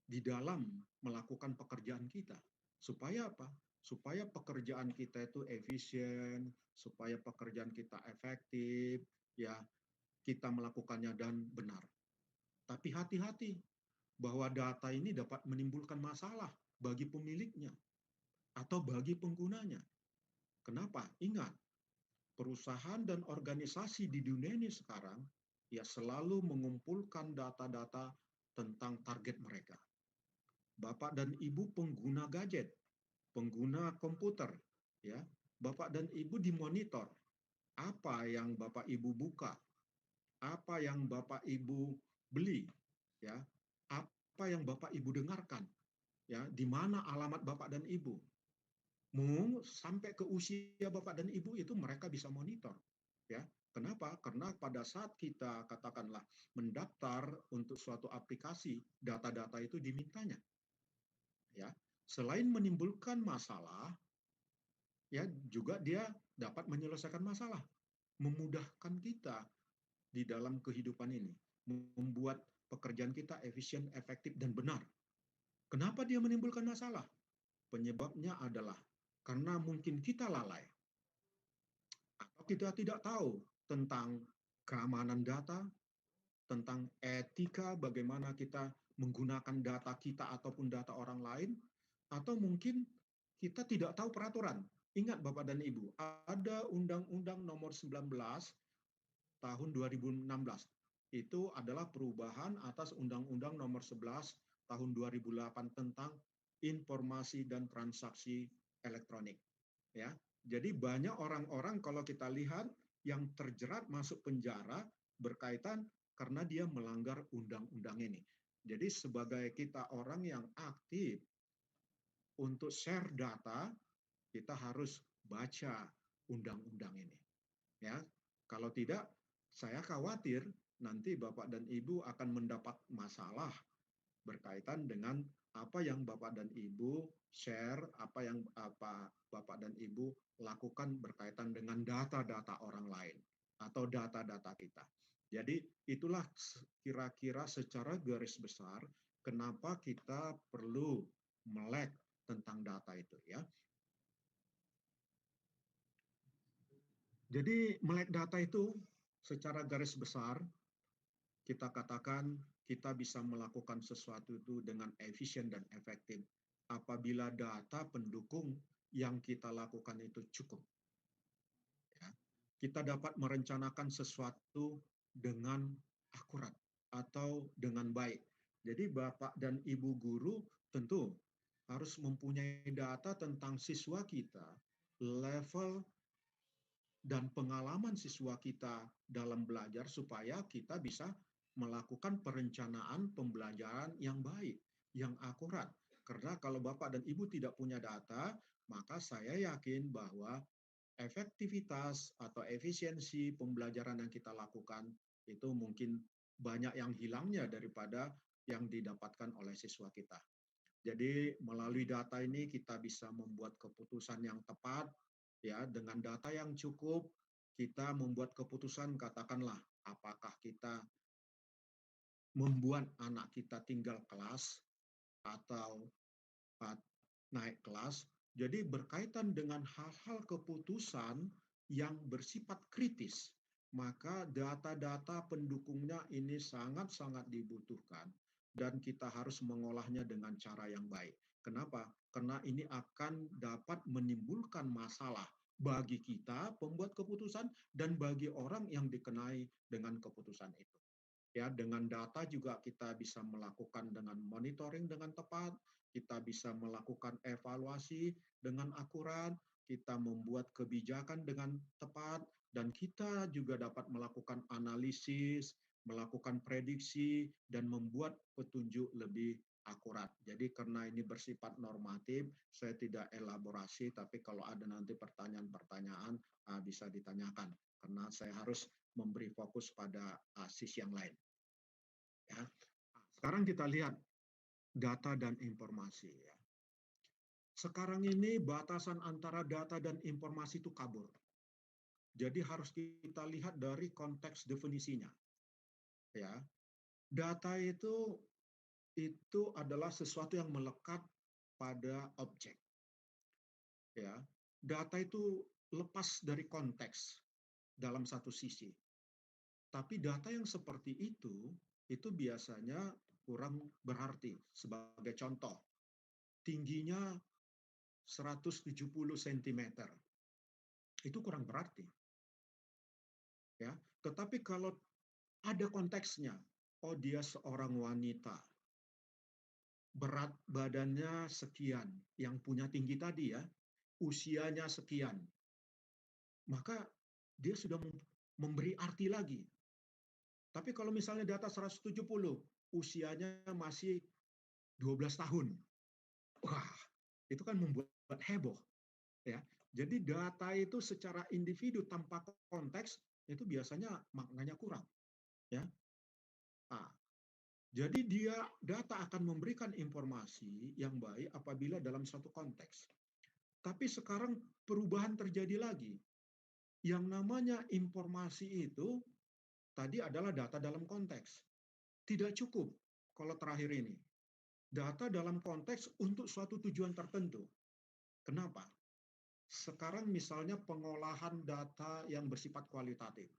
di dalam melakukan pekerjaan kita. Supaya apa? Supaya pekerjaan kita itu efisien, supaya pekerjaan kita efektif, ya, kita melakukannya dan benar. Tapi hati-hati, bahwa data ini dapat menimbulkan masalah bagi pemiliknya atau bagi penggunanya. Kenapa? Ingat, perusahaan dan organisasi di dunia ini sekarang ya selalu mengumpulkan data-data tentang target mereka. Bapak dan Ibu pengguna gadget, pengguna komputer, ya. Bapak dan Ibu dimonitor. Apa yang Bapak Ibu buka? Apa yang Bapak Ibu beli? Ya. Apa yang Bapak Ibu dengarkan, ya, di mana alamat Bapak dan Ibu. Sampai ke usia Bapak dan Ibu itu mereka bisa monitor, ya. Kenapa? Karena pada saat kita katakanlah mendaftar untuk suatu aplikasi, data-data itu dimintanya. Ya, selain menimbulkan masalah, ya juga dia dapat menyelesaikan masalah, memudahkan kita di dalam kehidupan ini, membuat pekerjaan kita efisien, efektif, dan benar. Kenapa dia menimbulkan masalah? Penyebabnya adalah karena mungkin kita lalai, atau kita tidak tahu tentang keamanan data, tentang etika, bagaimana kita menggunakan data kita ataupun data orang lain, atau mungkin kita tidak tahu peraturan. Ingat Bapak dan Ibu, ada Undang-Undang Nomor 19 tahun 2016. Itu adalah perubahan atas Undang-Undang Nomor 11 tahun 2008 tentang informasi dan transaksi elektronik. Ya, Jadi banyak orang-orang kalau kita lihat yang terjerat masuk penjara berkaitan karena dia melanggar undang-undang ini. Jadi sebagai kita orang yang aktif untuk share data, kita harus baca undang-undang ini. Ya, kalau tidak, saya khawatir nanti Bapak dan Ibu akan mendapat masalah berkaitan dengan apa yang Bapak dan Ibu share, apa Bapak dan Ibu lakukan berkaitan dengan data-data orang lain atau data-data kita. Jadi itulah kira-kira secara garis besar kenapa kita perlu melek tentang data itu ya. Jadi melek data itu secara garis besar kita katakan kita bisa melakukan sesuatu itu dengan efisien dan efektif apabila data pendukung yang kita lakukan itu cukup. Ya. Kita dapat merencanakan sesuatu dengan akurat atau dengan baik. Jadi Bapak dan Ibu guru tentu harus mempunyai data tentang siswa kita, level dan pengalaman siswa kita dalam belajar supaya kita bisa melakukan perencanaan pembelajaran yang baik, yang akurat. Karena kalau Bapak dan Ibu tidak punya data, maka saya yakin bahwa efektivitas atau efisiensi pembelajaran yang kita lakukan itu mungkin banyak yang hilangnya daripada yang didapatkan oleh siswa kita. Jadi melalui data ini kita bisa membuat keputusan yang tepat, ya dengan data yang cukup kita membuat keputusan katakanlah apakah kita membuat anak kita tinggal kelas atau naik kelas. Jadi berkaitan dengan hal-hal keputusan yang bersifat kritis, maka data-data pendukungnya ini sangat-sangat dibutuhkan dan kita harus mengolahnya dengan cara yang baik. Kenapa? Karena ini akan dapat menimbulkan masalah bagi kita pembuat keputusan dan bagi orang yang dikenai dengan keputusan itu. Ya, dengan data juga kita bisa melakukan dengan monitoring dengan tepat, kita bisa melakukan evaluasi dengan akurat, kita membuat kebijakan dengan tepat, dan kita juga dapat melakukan analisis, melakukan prediksi, dan membuat petunjuk lebih akurat. Jadi karena ini bersifat normatif, saya tidak elaborasi, tapi kalau ada nanti pertanyaan-pertanyaan bisa ditanyakan, karena saya harus memberi fokus pada sisi yang lain. Ya. Sekarang kita lihat data dan informasi. Ya. Sekarang ini batasan antara data dan informasi itu kabur. Jadi harus kita lihat dari konteks definisinya. Ya, data itu adalah sesuatu yang melekat pada objek. Ya, data itu lepas dari konteks dalam satu sisi. Tapi data yang seperti itu biasanya kurang berarti. Sebagai contoh, tingginya 170 cm. Itu kurang berarti. Ya, tetapi kalau ada konteksnya, oh dia seorang wanita, berat badannya sekian, yang punya tinggi tadi ya, usianya sekian, maka dia sudah memberi arti lagi. Tapi kalau misalnya data 170, usianya masih 12 tahun. Wah, itu kan membuat heboh. Ya. Jadi data itu secara individu tanpa konteks itu biasanya maknanya kurang. Ya. Nah, jadi data akan memberikan informasi yang baik apabila dalam suatu konteks. Tapi sekarang perubahan terjadi lagi. Yang namanya informasi itu tadi adalah data dalam konteks. Tidak cukup kalau terakhir ini. Data dalam konteks untuk suatu tujuan tertentu. Kenapa? Sekarang misalnya pengolahan data yang bersifat kualitatif.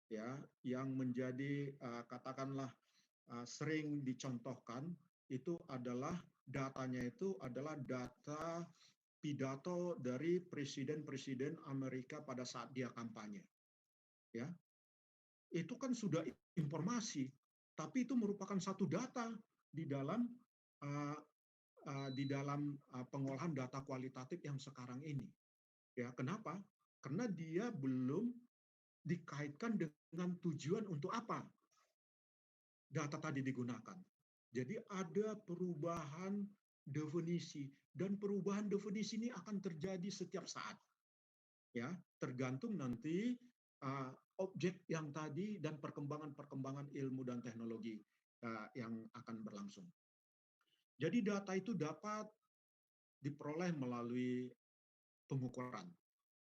Ya, yang menjadi katakanlah sering dicontohkan itu adalah datanya itu adalah data pidato dari presiden-presiden Amerika pada saat dia kampanye. Ya, itu kan sudah informasi, tapi itu merupakan satu data di dalam pengolahan data kualitatif yang sekarang ini. Ya, kenapa? Karena dia belum dikaitkan dengan tujuan untuk apa data tadi digunakan. Jadi ada perubahan definisi, dan perubahan definisi ini akan terjadi setiap saat. Ya, tergantung nanti objek yang tadi dan perkembangan-perkembangan ilmu dan teknologi yang akan berlangsung. Jadi data itu dapat diperoleh melalui pengukuran.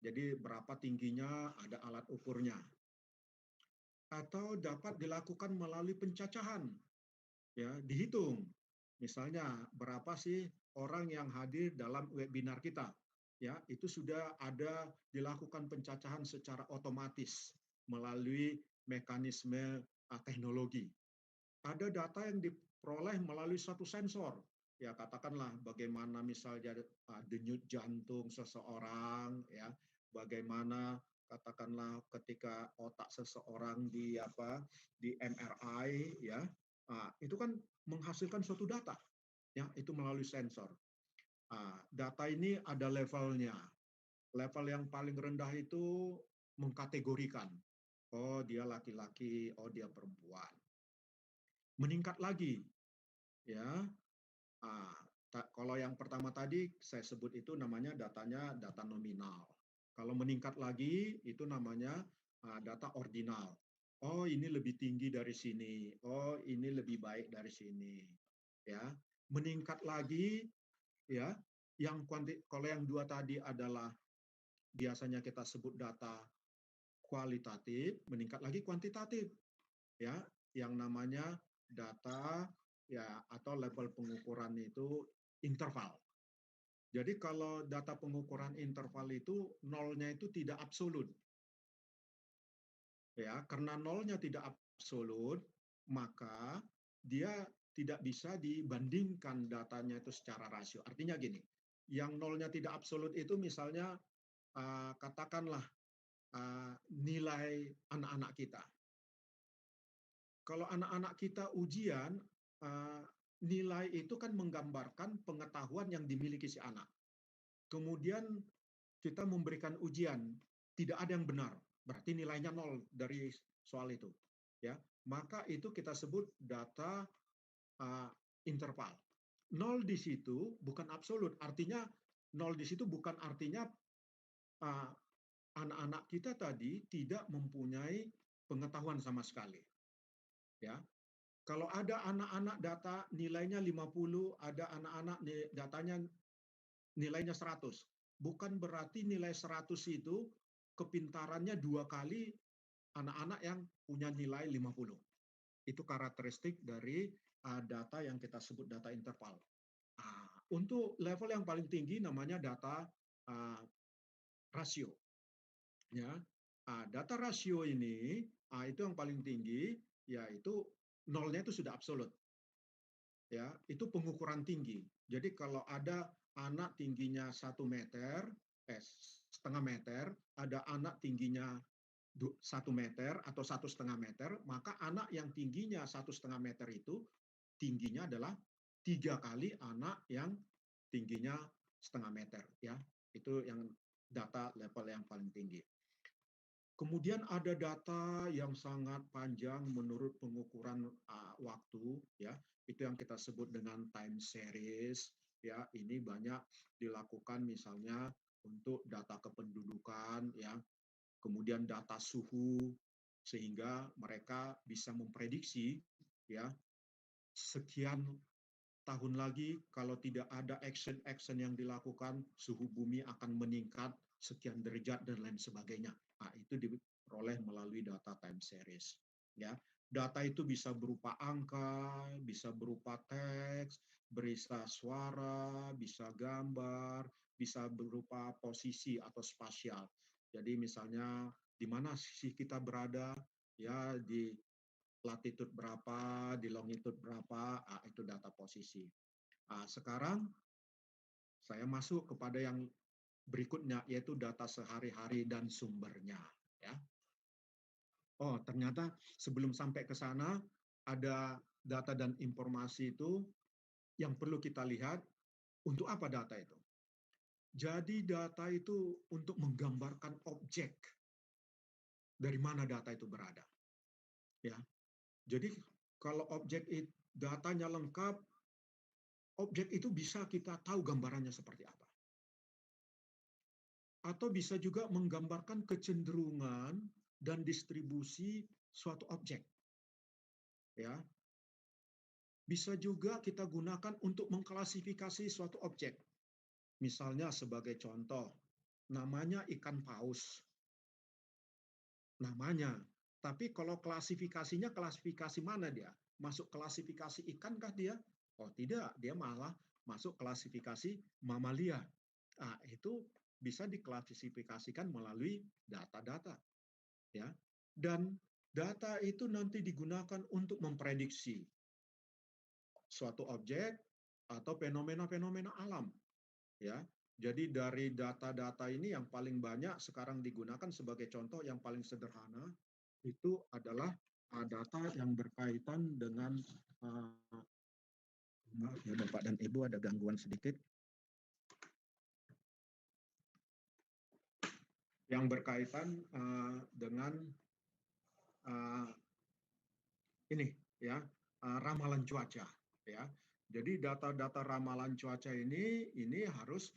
Jadi berapa tingginya, ada alat ukurnya. Atau dapat dilakukan melalui pencacahan. Ya, dihitung. Misalnya berapa sih orang yang hadir dalam webinar kita? Ya, itu sudah ada dilakukan pencacahan secara otomatis melalui mekanisme teknologi. Ada data yang diperoleh melalui satu sensor. Ya, katakanlah bagaimana misalnya denyut jantung seseorang, ya, bagaimana katakanlah ketika otak seseorang di MRI, ya, itu kan menghasilkan suatu data, ya, itu melalui sensor. Data ini ada levelnya. Level yang paling rendah itu mengkategorikan. Oh, dia laki-laki, oh dia perempuan. Meningkat lagi, ya. Kalau yang pertama tadi saya sebut itu namanya datanya data nominal. Kalau meningkat lagi itu namanya data ordinal. Oh, ini lebih tinggi dari sini. Oh, ini lebih baik dari sini. Ya, meningkat lagi, ya. Kalau yang dua tadi adalah biasanya kita sebut data kualitatif, meningkat lagi kuantitatif. Ya, yang namanya data, ya, atau level pengukuran itu interval. Jadi kalau data pengukuran interval itu nolnya itu tidak absolut. Ya, karena nolnya tidak absolut, maka dia tidak bisa dibandingkan datanya itu secara rasio. Artinya gini, yang nolnya tidak absolut itu misalnya katakanlah nilai anak-anak kita. Kalau anak-anak kita ujian, nilai itu kan menggambarkan pengetahuan yang dimiliki si anak. Kemudian kita memberikan ujian, tidak ada yang benar, berarti nilainya nol dari soal itu. Ya, maka itu kita sebut data interval. Nol di situ bukan absolut, artinya nol di situ bukan artinya anak-anak kita tadi tidak mempunyai pengetahuan sama sekali. Ya, kalau ada anak-anak data nilainya 50, ada anak-anak datanya nilainya 100. Bukan berarti nilai 100 itu kepintarannya 2 kali anak-anak yang punya nilai 50. Itu karakteristik dari data yang kita sebut data interval. Untuk level yang paling tinggi namanya data rasio. Ya, data rasio ini itu yang paling tinggi, yaitu nolnya itu sudah absolut. Ya, itu pengukuran tinggi. Jadi kalau ada anak tingginya 1 meter, setengah meter, ada anak tingginya 1 meter atau 1,5 meter, maka anak yang tingginya 1,5 meter itu tingginya adalah 3 kali anak yang tingginya setengah meter. Ya, itu yang data level yang paling tinggi. Kemudian ada data yang sangat panjang menurut pengukuran waktu, ya, itu yang kita sebut dengan time series. Ya, ini banyak dilakukan misalnya untuk data kependudukan, ya, kemudian data suhu, sehingga mereka bisa memprediksi, ya, sekian tahun lagi kalau tidak ada action yang dilakukan, suhu bumi akan meningkat sekian derajat dan lain sebagainya. Itu diperoleh melalui data time series. Ya, data itu bisa berupa angka, bisa berupa teks, bisa suara, bisa gambar, bisa berupa posisi atau spasial. Jadi misalnya di mana sih kita berada, ya, di latitude berapa, di longitude berapa, itu data posisi. Sekarang saya masuk kepada yang berikutnya, yaitu data sehari-hari dan sumbernya. Ya. Oh, ternyata sebelum sampai ke sana, ada data dan informasi itu yang perlu kita lihat, untuk apa data itu. Jadi data itu untuk menggambarkan objek dari mana data itu berada. Ya, jadi kalau datanya lengkap, objek itu bisa kita tahu gambarannya seperti apa. Atau bisa juga menggambarkan kecenderungan dan distribusi suatu objek. Ya, bisa juga kita gunakan untuk mengklasifikasi suatu objek. Misalnya sebagai contoh, namanya ikan paus. Namanya. Tapi kalau klasifikasinya, klasifikasi mana dia? Masuk klasifikasi ikan kah dia? Oh tidak, dia malah masuk klasifikasi mamalia. Nah, itu bisa diklasifikasikan melalui data-data. Ya. Dan data itu nanti digunakan untuk memprediksi suatu objek atau fenomena-fenomena alam. Ya. Jadi dari data-data ini yang paling banyak sekarang digunakan sebagai contoh yang paling sederhana itu adalah data yang berkaitan dengan maaf ya Bapak dan Ibu ada gangguan sedikit. Yang berkaitan dengan ini ya, ramalan cuaca ya. Jadi data-data ramalan cuaca ini harus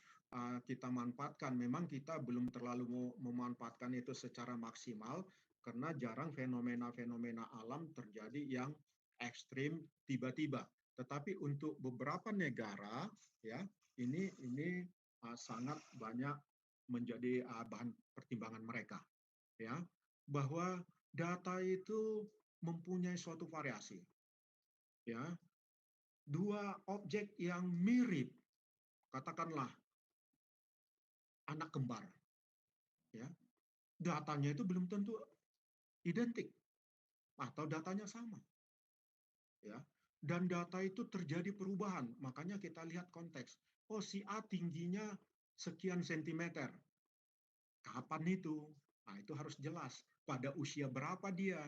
kita manfaatkan. Memang kita belum terlalu memanfaatkan itu secara maksimal karena jarang fenomena-fenomena alam terjadi yang ekstrim tiba-tiba. Tetapi untuk beberapa negara ya, ini sangat banyak menjadi bahan pertimbangan mereka ya, bahwa data itu mempunyai suatu variasi. Ya, dua objek yang mirip, katakanlah anak kembar, ya, datanya itu belum tentu identik atau datanya sama, ya. Dan data itu terjadi perubahan, makanya kita lihat konteks. Oh, si A tingginya sekian sentimeter. Kapan itu? Nah, itu harus jelas. Pada usia berapa dia?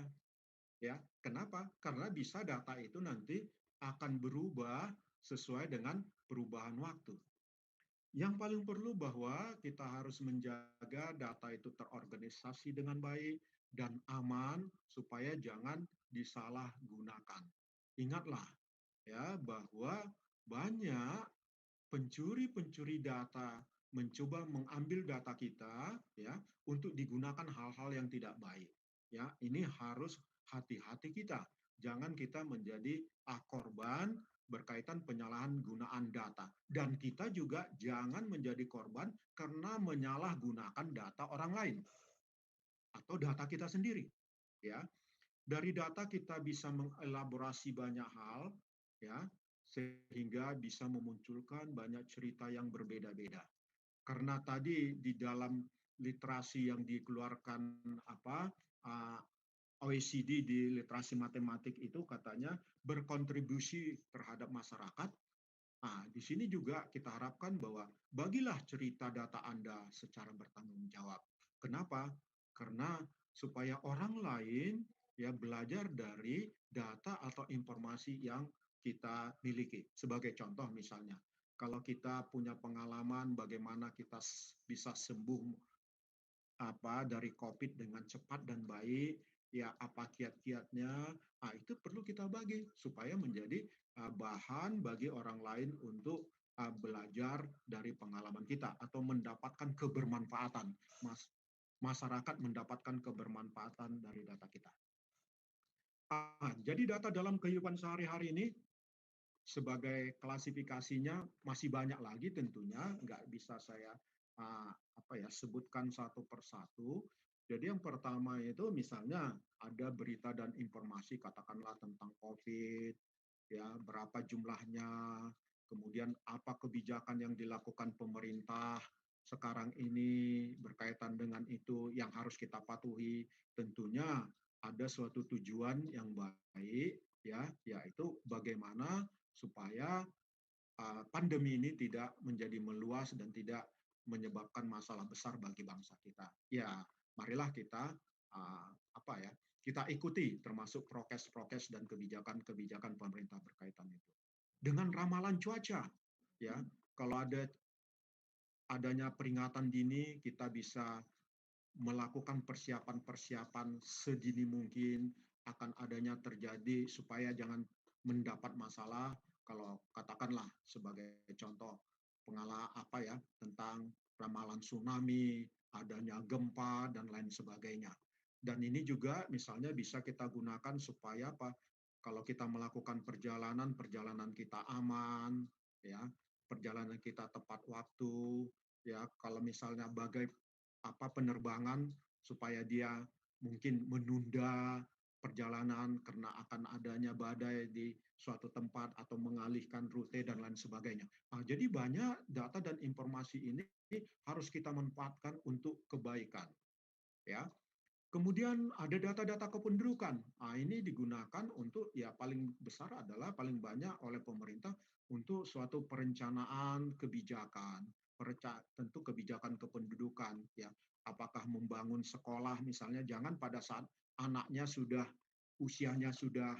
Ya, kenapa? Karena bisa data itu nanti akan berubah sesuai dengan perubahan waktu. Yang paling perlu bahwa kita harus menjaga data itu terorganisasi dengan baik dan aman supaya jangan disalahgunakan. Ingatlah ya bahwa banyak pencuri-pencuri data mencoba mengambil data kita ya untuk digunakan hal-hal yang tidak baik. Ya, ini harus hati-hati kita. Jangan kita menjadi korban berkaitan penyalahgunaan data. Dan kita juga jangan menjadi korban karena menyalahgunakan data orang lain atau data kita sendiri. Ya, dari data kita bisa mengelaborasi banyak hal, ya, sehingga bisa memunculkan banyak cerita yang berbeda-beda. Karena tadi di dalam literasi yang dikeluarkan OECD di literasi matematik itu katanya berkontribusi terhadap masyarakat. Nah, di sini juga kita harapkan bahwa bagilah cerita data Anda secara bertanggung jawab. Kenapa? Karena supaya orang lain ya belajar dari data atau informasi yang kita miliki. Sebagai contoh misalnya, kalau kita punya pengalaman bagaimana kita bisa sembuh dari COVID dengan cepat dan baik, ya apa kiat-kiatnya, nah itu perlu kita bagi supaya menjadi bahan bagi orang lain untuk belajar dari pengalaman kita atau mendapatkan kebermanfaatan. Masyarakat mendapatkan kebermanfaatan dari data kita. Jadi data dalam kehidupan sehari-hari ini sebagai klasifikasinya masih banyak lagi tentunya, nggak bisa saya sebutkan satu persatu. Jadi yang pertama itu misalnya ada berita dan informasi katakanlah tentang COVID, ya berapa jumlahnya, kemudian apa kebijakan yang dilakukan pemerintah sekarang ini berkaitan dengan itu yang harus kita patuhi. Tentunya ada suatu tujuan yang baik, ya, yaitu bagaimana supaya pandemi ini tidak menjadi meluas dan tidak menyebabkan masalah besar bagi bangsa kita. Ya, marilah kita kita ikuti termasuk prokes-prokes dan kebijakan-kebijakan pemerintah berkaitan itu. Dengan ramalan cuaca, ya, kalau ada adanya peringatan dini, kita bisa melakukan persiapan-persiapan sedini mungkin akan adanya terjadi supaya jangan mendapat masalah. Kalau katakanlah sebagai contoh tentang ramalan tsunami, adanya gempa dan lain sebagainya. Dan ini juga misalnya bisa kita gunakan supaya apa? Kalau kita melakukan perjalanan kita aman, ya, perjalanan kita tepat waktu, ya. Kalau misalnya penerbangan supaya dia mungkin menunda perjalanan karena akan adanya badai di suatu tempat atau mengalihkan rute dan lain sebagainya. Nah, jadi banyak data dan informasi ini harus kita manfaatkan untuk kebaikan, ya. Kemudian ada data-data kependudukan. Nah, ini digunakan untuk paling besar adalah paling banyak oleh pemerintah untuk suatu perencanaan kebijakan, tentu kebijakan kependudukan, ya. Apakah membangun sekolah misalnya, jangan pada saat anaknya usianya sudah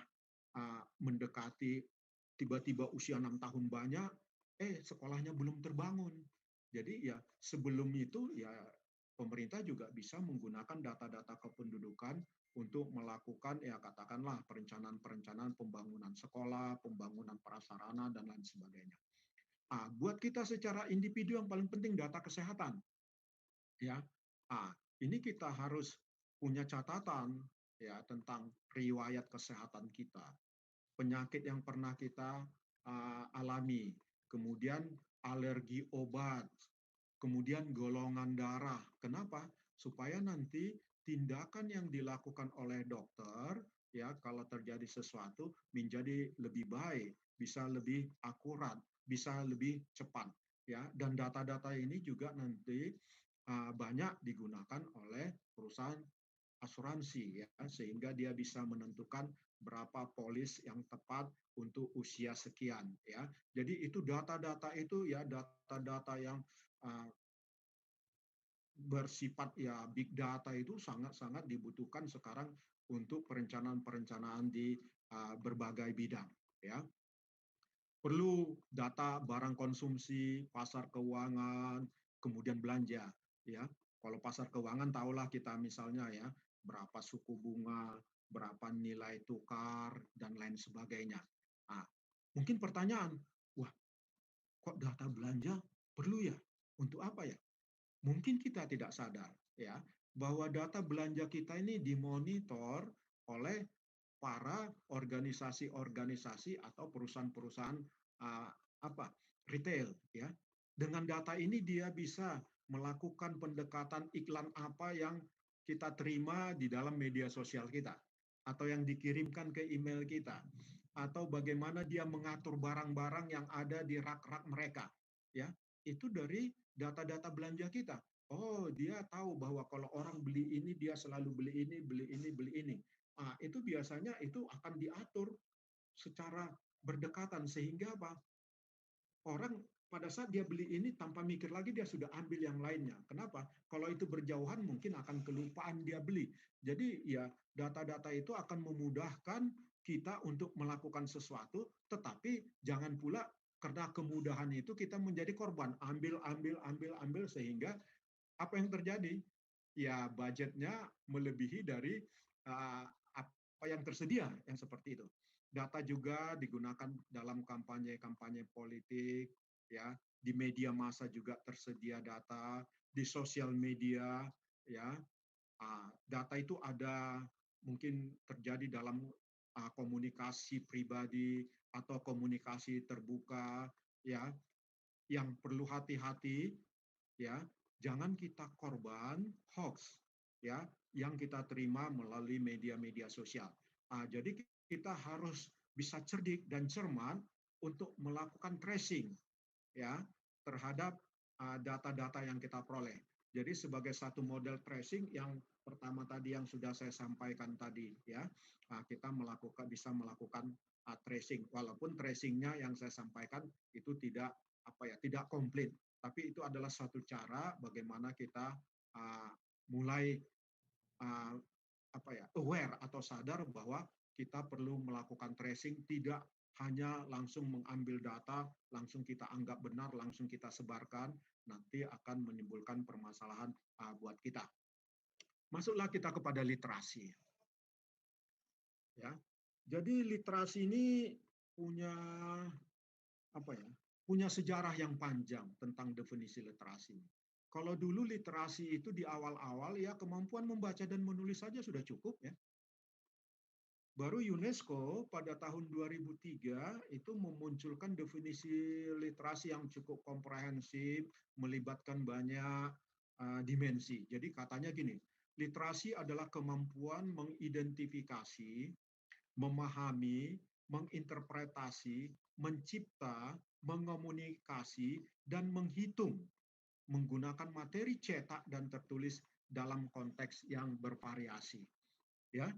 mendekati tiba-tiba usia 6 tahun banyak, sekolahnya belum terbangun. Jadi sebelum itu pemerintah juga bisa menggunakan data-data kependudukan untuk melakukan katakanlah perencanaan pembangunan sekolah, pembangunan prasarana dan lain sebagainya. Buat kita secara individu yang paling penting data kesehatan, ya. Ini kita harus punya catatan ya tentang riwayat kesehatan kita, penyakit yang pernah kita alami, kemudian alergi obat, kemudian golongan darah. Kenapa? Supaya nanti tindakan yang dilakukan oleh dokter, ya, kalau terjadi sesuatu menjadi lebih baik, bisa lebih akurat, bisa lebih cepat, ya. Dan data-data ini juga nanti banyak digunakan oleh perusahaan asuransi, ya, sehingga dia bisa menentukan berapa polis yang tepat untuk usia sekian, ya. Jadi itu data-data itu data-data yang bersifat big data itu sangat-sangat dibutuhkan sekarang untuk perencanaan-perencanaan di berbagai bidang, ya. Perlu data barang konsumsi, pasar keuangan, kemudian belanja, ya. Kalau pasar keuangan tahulah kita misalnya ya, berapa suku bunga, berapa nilai tukar dan lain sebagainya. Mungkin pertanyaan, wah, kok data belanja perlu ya? Untuk apa ya? Mungkin kita tidak sadar ya bahwa data belanja kita ini dimonitor oleh para organisasi-organisasi atau perusahaan-perusahaan retail, ya. Dengan data ini dia bisa melakukan pendekatan iklan apa yang kita terima di dalam media sosial kita atau yang dikirimkan ke email kita atau bagaimana dia mengatur barang-barang yang ada di rak-rak mereka, ya. Itu dari data-data belanja kita. Oh, dia tahu bahwa kalau orang beli ini, dia selalu beli ini, beli ini, beli ini. Itu biasanya itu akan diatur secara berdekatan sehingga apa? Orang pada saat dia beli ini tanpa mikir lagi dia sudah ambil yang lainnya. Kenapa? Kalau itu berjauhan mungkin akan kelupaan dia beli. Jadi data-data itu akan memudahkan kita untuk melakukan sesuatu, tetapi jangan pula karena kemudahan itu kita menjadi korban. Ambil sehingga apa yang terjadi? Ya budgetnya melebihi dari apa yang tersedia, yang seperti itu. Data juga digunakan dalam kampanye-kampanye politik, ya. Di media massa juga tersedia data, di sosial media, ya. Data itu ada mungkin terjadi dalam komunikasi pribadi atau komunikasi terbuka, ya. Yang perlu hati-hati, ya. Jangan kita korban hoax, ya, yang kita terima melalui media-media sosial. Jadi kita harus bisa cerdik dan cermat untuk melakukan tracing, ya, terhadap data-data yang kita peroleh. Jadi sebagai satu model tracing yang pertama tadi yang sudah saya sampaikan tadi, ya, kita bisa melakukan tracing, walaupun tracingnya yang saya sampaikan itu tidak komplit, tapi itu adalah suatu cara bagaimana kita mulai aware atau sadar bahwa kita perlu melakukan tracing, tidak hanya langsung mengambil data, langsung kita anggap benar, langsung kita sebarkan, nanti akan menimbulkan permasalahan buat kita. Masuklah kita kepada literasi. Ya, jadi literasi ini punya apa ya? Punya sejarah yang panjang tentang definisi literasi. Kalau dulu literasi itu di awal-awal ya kemampuan membaca dan menulis saja sudah cukup ya. Baru UNESCO pada tahun 2003 itu memunculkan definisi literasi yang cukup komprehensif, melibatkan banyak dimensi. Jadi katanya gini, literasi adalah kemampuan mengidentifikasi, memahami, menginterpretasi, mencipta, mengomunikasi, dan menghitung menggunakan materi cetak dan tertulis dalam konteks yang bervariasi. Ya,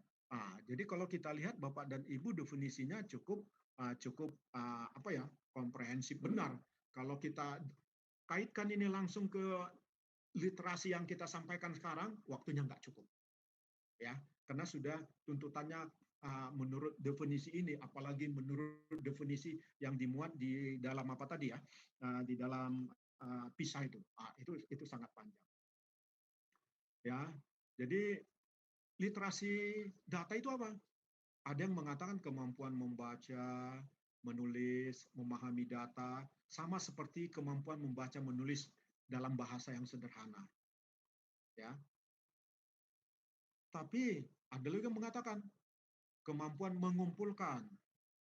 jadi kalau kita lihat Bapak dan Ibu definisinya cukup komprehensif benar. Kalau kita kaitkan ini langsung ke literasi yang kita sampaikan sekarang, waktunya nggak cukup. Ya, karena sudah tuntutannya menurut definisi ini, apalagi menurut definisi yang dimuat di dalam apa tadi ya, di dalam PISA itu sangat panjang. Ya, jadi literasi data itu apa? Ada yang mengatakan kemampuan membaca, menulis, memahami data, sama seperti kemampuan membaca menulis dalam bahasa yang sederhana. Ya. Tapi ada juga yang mengatakan kemampuan mengumpulkan.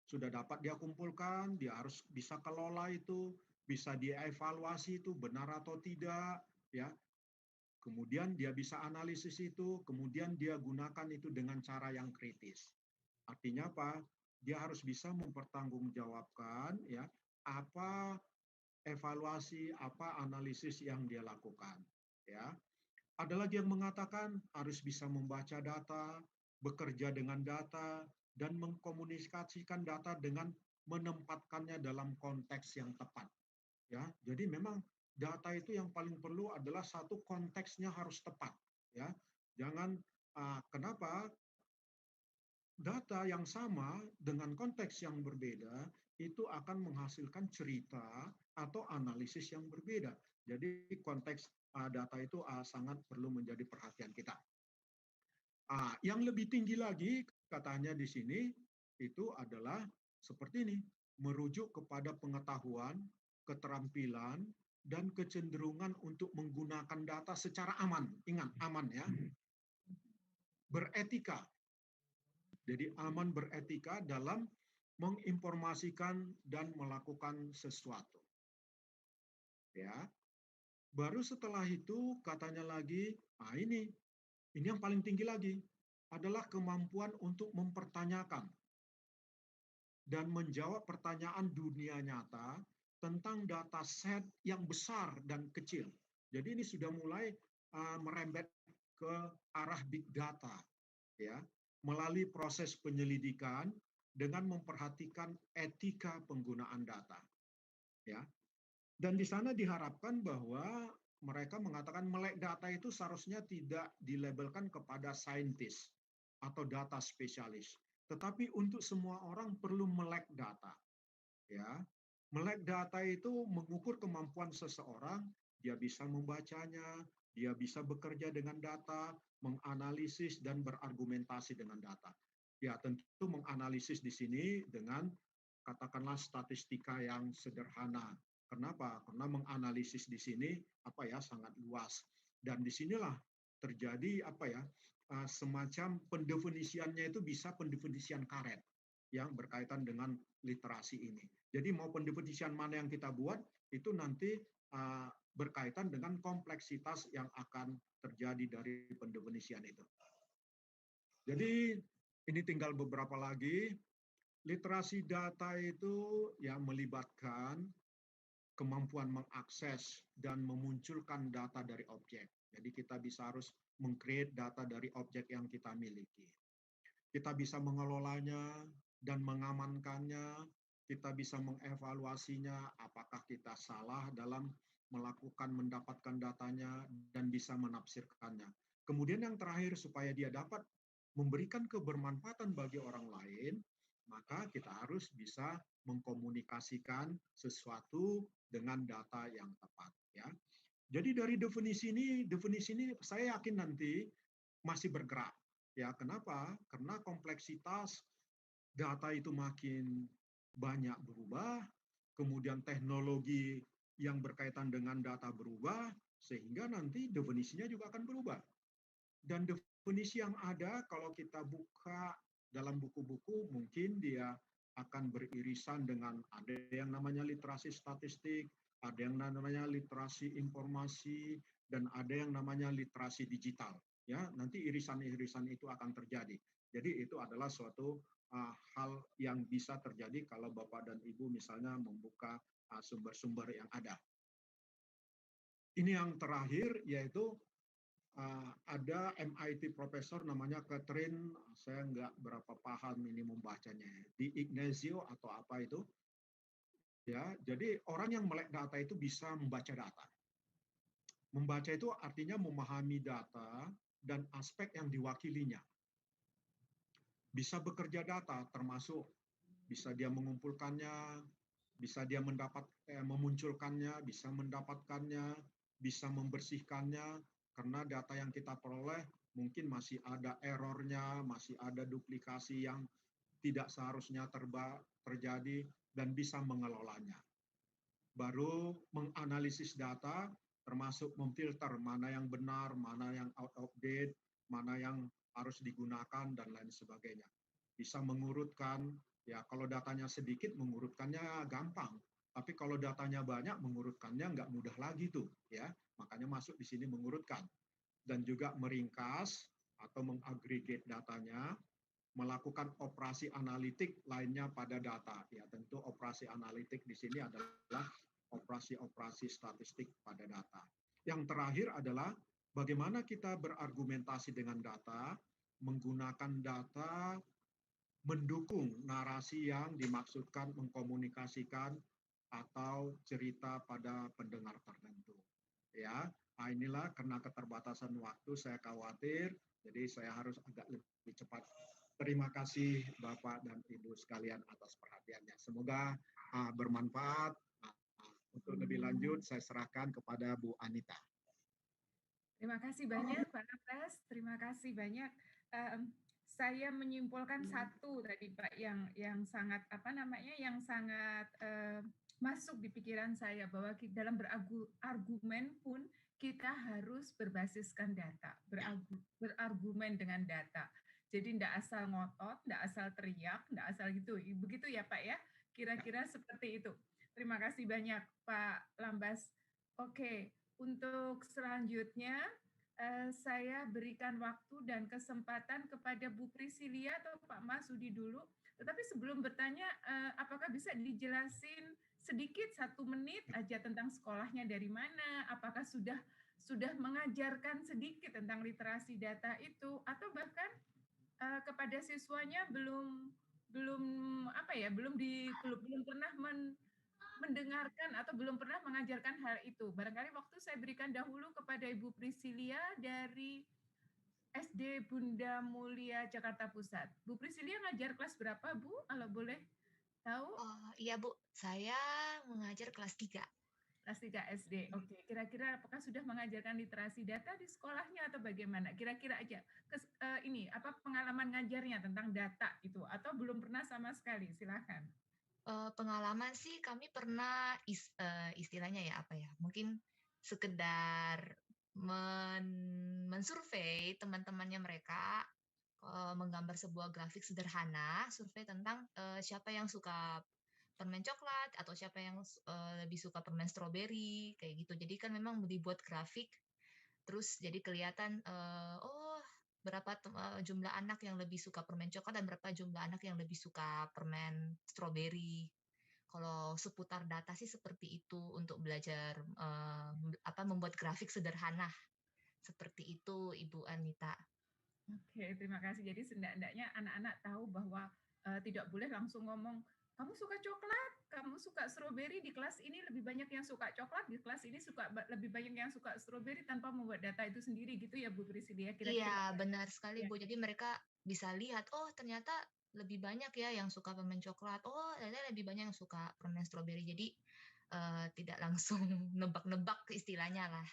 Sudah dapat dia kumpulkan, dia harus bisa kelola itu, bisa dievaluasi itu benar atau tidak, ya. Kemudian dia bisa analisis itu, kemudian dia gunakan itu dengan cara yang kritis. Artinya apa? Dia harus bisa mempertanggungjawabkan ya apa evaluasi, apa analisis yang dia lakukan. Ya. Ada lagi yang mengatakan harus bisa membaca data, bekerja dengan data, dan mengkomunikasikan data dengan menempatkannya dalam konteks yang tepat. Ya, jadi memang data itu yang paling perlu adalah satu konteksnya harus tepat. Ya, jangan kenapa data yang sama dengan konteks yang berbeda itu akan menghasilkan cerita atau analisis yang berbeda. Jadi konteks data itu sangat perlu menjadi perhatian kita. Yang lebih tinggi lagi katanya di sini itu adalah seperti ini, merujuk kepada pengetahuan, keterampilan, dan kecenderungan untuk menggunakan data secara aman. Ingat, aman ya. Beretika. Jadi aman beretika dalam menginformasikan dan melakukan sesuatu. Ya. Baru setelah itu katanya lagi, ini yang paling tinggi lagi adalah kemampuan untuk mempertanyakan dan menjawab pertanyaan dunia nyata tentang data set yang besar dan kecil. Jadi ini sudah mulai merembet ke arah big data, ya, melalui proses penyelidikan dengan memperhatikan etika penggunaan data, ya. Dan di sana diharapkan bahwa mereka mengatakan melek data itu seharusnya tidak dilabelkan kepada saintis atau data spesialis, tetapi untuk semua orang perlu melek data. Ya, melek data itu mengukur kemampuan seseorang, dia bisa membacanya, dia bisa bekerja dengan data, menganalisis dan berargumentasi dengan data. Ya, tentu menganalisis di sini dengan katakanlah statistika yang sederhana. Kenapa? Karena menganalisis di sini sangat luas. Dan disinilah terjadi semacam pendefinisiannya itu bisa pendefinisian karet yang berkaitan dengan literasi ini. Jadi mau pendefinisian mana yang kita buat itu nanti berkaitan dengan kompleksitas yang akan terjadi dari pendefinisian itu. Jadi ini tinggal beberapa lagi. Literasi data itu yang melibatkan kemampuan mengakses dan memunculkan data dari objek. Jadi kita bisa harus meng-create data dari objek yang kita miliki. Kita bisa mengelolanya dan mengamankannya, kita bisa mengevaluasinya, apakah kita salah dalam mendapatkan datanya dan bisa menafsirkannya. Kemudian yang terakhir supaya dia dapat memberikan kebermanfaatan bagi orang lain, maka kita harus bisa mengkomunikasikan sesuatu dengan data yang tepat, ya. Jadi dari definisi ini saya yakin nanti masih bergerak. Ya, kenapa? Karena kompleksitas data itu makin banyak berubah, kemudian teknologi yang berkaitan dengan data berubah, sehingga nanti definisinya juga akan berubah. Dan definisi yang ada kalau kita buka dalam buku-buku, mungkin dia akan beririsan dengan ada yang namanya literasi statistik, ada yang namanya literasi informasi, dan ada yang namanya literasi digital. Ya, nanti irisan-irisan itu akan terjadi. Jadi itu adalah suatu hal yang bisa terjadi kalau Bapak dan Ibu misalnya membuka sumber-sumber yang ada. Ini yang terakhir, yaitu ada MIT profesor namanya Catherine, saya nggak berapa paham ini membacanya, di Ignazio atau apa itu. Ya, jadi orang yang melek data itu bisa membaca data. Membaca itu artinya memahami data dan aspek yang diwakilinya. Bisa bekerja data, termasuk bisa dia mengumpulkannya, bisa dia memunculkannya, bisa mendapatkannya, bisa membersihkannya, karena data yang kita peroleh mungkin masih ada errornya, masih ada duplikasi yang tidak seharusnya terjadi, dan bisa mengelolanya. Baru menganalisis data, termasuk memfilter mana yang benar, mana yang out of date, mana yang harus digunakan, dan lain sebagainya. Bisa mengurutkan, ya kalau datanya sedikit mengurutkannya gampang, tapi kalau datanya banyak mengurutkannya nggak mudah lagi tuh, ya. Makanya masuk di sini mengurutkan. Dan juga meringkas atau mengagregat datanya, melakukan operasi analitik lainnya pada data. Ya, tentu operasi analitik di sini adalah operasi-operasi statistik pada data. Yang terakhir adalah bagaimana kita berargumentasi dengan data, menggunakan data mendukung narasi yang dimaksudkan mengkomunikasikan atau cerita pada pendengar tertentu. Ya, inilah karena keterbatasan waktu saya khawatir, jadi saya harus agak lebih cepat. Terima kasih Bapak dan Ibu sekalian atas perhatiannya. Semoga bermanfaat. Untuk lebih lanjut saya serahkan kepada Bu Anita. Terima kasih banyak Pak Lambas, terima kasih banyak. Saya menyimpulkan satu tadi Pak yang sangat yang sangat masuk di pikiran saya, bahwa dalam berargumen pun kita harus berbasiskan data, berargumen dengan data. Jadi tidak asal ngotot, tidak asal teriak, tidak asal gitu. Begitu ya Pak ya? Kira-kira seperti itu. Terima kasih banyak Pak Lambas. Oke, untuk selanjutnya saya berikan waktu dan kesempatan kepada Bu Prisilia atau Pak Masudi dulu. Tetapi sebelum bertanya, apakah bisa dijelasin sedikit 1 menit aja tentang sekolahnya dari mana? Apakah sudah mengajarkan sedikit tentang literasi data itu, atau bahkan kepada siswanya belum pernah mendengarkan atau belum pernah mengajarkan hal itu. Barangkali waktu saya berikan dahulu kepada Ibu Prisilia dari SD Bunda Mulia Jakarta Pusat. Bu Prisilia ngajar kelas berapa Bu? Kalau boleh tahu? Oh, iya Bu, saya mengajar kelas 3. Kelas 3 SD. Oke, kira-kira apakah sudah mengajarkan literasi data di sekolahnya atau bagaimana? Kira-kira aja pengalaman ngajarnya tentang data itu, atau belum pernah sama sekali? Silakan. Pengalaman sih kami pernah istilahnya ya mungkin sekedar mensurvei teman-temannya mereka, menggambar sebuah grafik sederhana, survei tentang siapa yang suka permen coklat atau siapa yang lebih suka permen stroberi kayak gitu. Jadi kan memang dibuat grafik, terus jadi kelihatan berapa jumlah anak yang lebih suka permen coklat dan berapa jumlah anak yang lebih suka permen stroberi. Kalau seputar data sih seperti itu untuk belajar membuat grafik sederhana. Seperti itu Ibu Anita. Oke, terima kasih. Jadi setidaknya anak-anak tahu bahwa tidak boleh langsung ngomong, kamu suka coklat, kamu suka stroberi, di kelas ini lebih banyak yang suka coklat, di kelas ini lebih banyak yang suka stroberi, tanpa membuat data itu sendiri gitu ya Bu Prisilia. Iya, benar sekali Bu. Jadi mereka bisa lihat, oh ternyata lebih banyak ya yang suka permen coklat. Oh, ternyata lebih banyak yang suka permen stroberi. Jadi tidak langsung nebak-nebak istilahnya lah.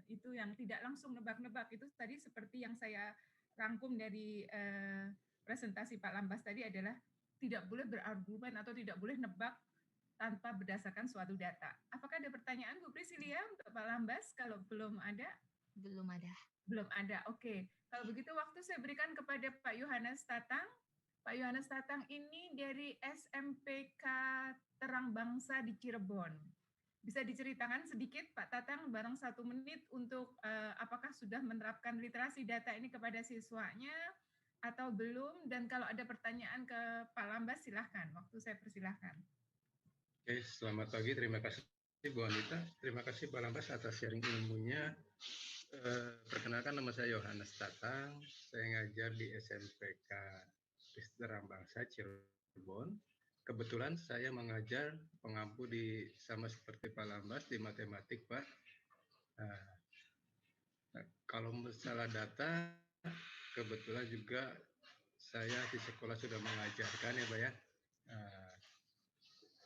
Itu yang tidak langsung nebak-nebak, itu tadi seperti yang saya rangkum dari presentasi Pak Lambas tadi adalah tidak boleh berargumen atau tidak boleh nebak tanpa berdasarkan suatu data. Apakah ada pertanyaan Bu Priscilia untuk Pak Lambas? Kalau belum ada? Belum ada. Belum ada, oke. Kalau begitu waktu saya berikan kepada Pak Yohanes Tatang. Pak Yohanes Tatang ini dari SMPK Terang Bangsa di Cirebon. Bisa diceritakan sedikit Pak Tatang, barang 1 menit untuk apakah sudah menerapkan literasi data ini kepada siswanya atau belum? Dan kalau ada pertanyaan ke Pak Lambas, silahkan. Waktu saya persilahkan. Oke, selamat pagi. Terima kasih Bu Anita. Terima kasih Pak Lambas atas sharing ilmunya. Perkenalkan, nama saya Yohanes Tatang. Saya ngajar di SMPK Terang Bangsa Cirebon. Kebetulan saya mengajar pengampu sama seperti Pak Lambas di matematik, Pak. Kalau masalah data, kebetulan juga saya di sekolah sudah mengajarkan ya, Pak ya.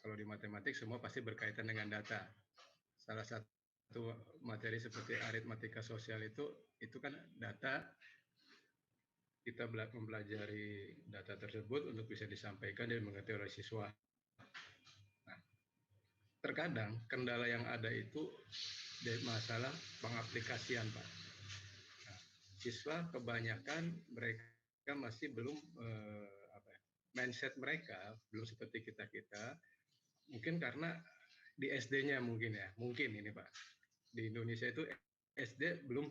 Kalau di matematik semua pasti berkaitan dengan data. Salah satu materi seperti aritmatika sosial itu kan data. Kita mempelajari data tersebut untuk bisa disampaikan dan mengerti oleh siswa. Nah, terkadang kendala yang ada itu dari masalah pengaplikasian, Pak. Nah, siswa kebanyakan mereka masih belum mindset mereka belum seperti kita. Mungkin karena di SD-nya mungkin ini Pak. Di Indonesia itu SD belum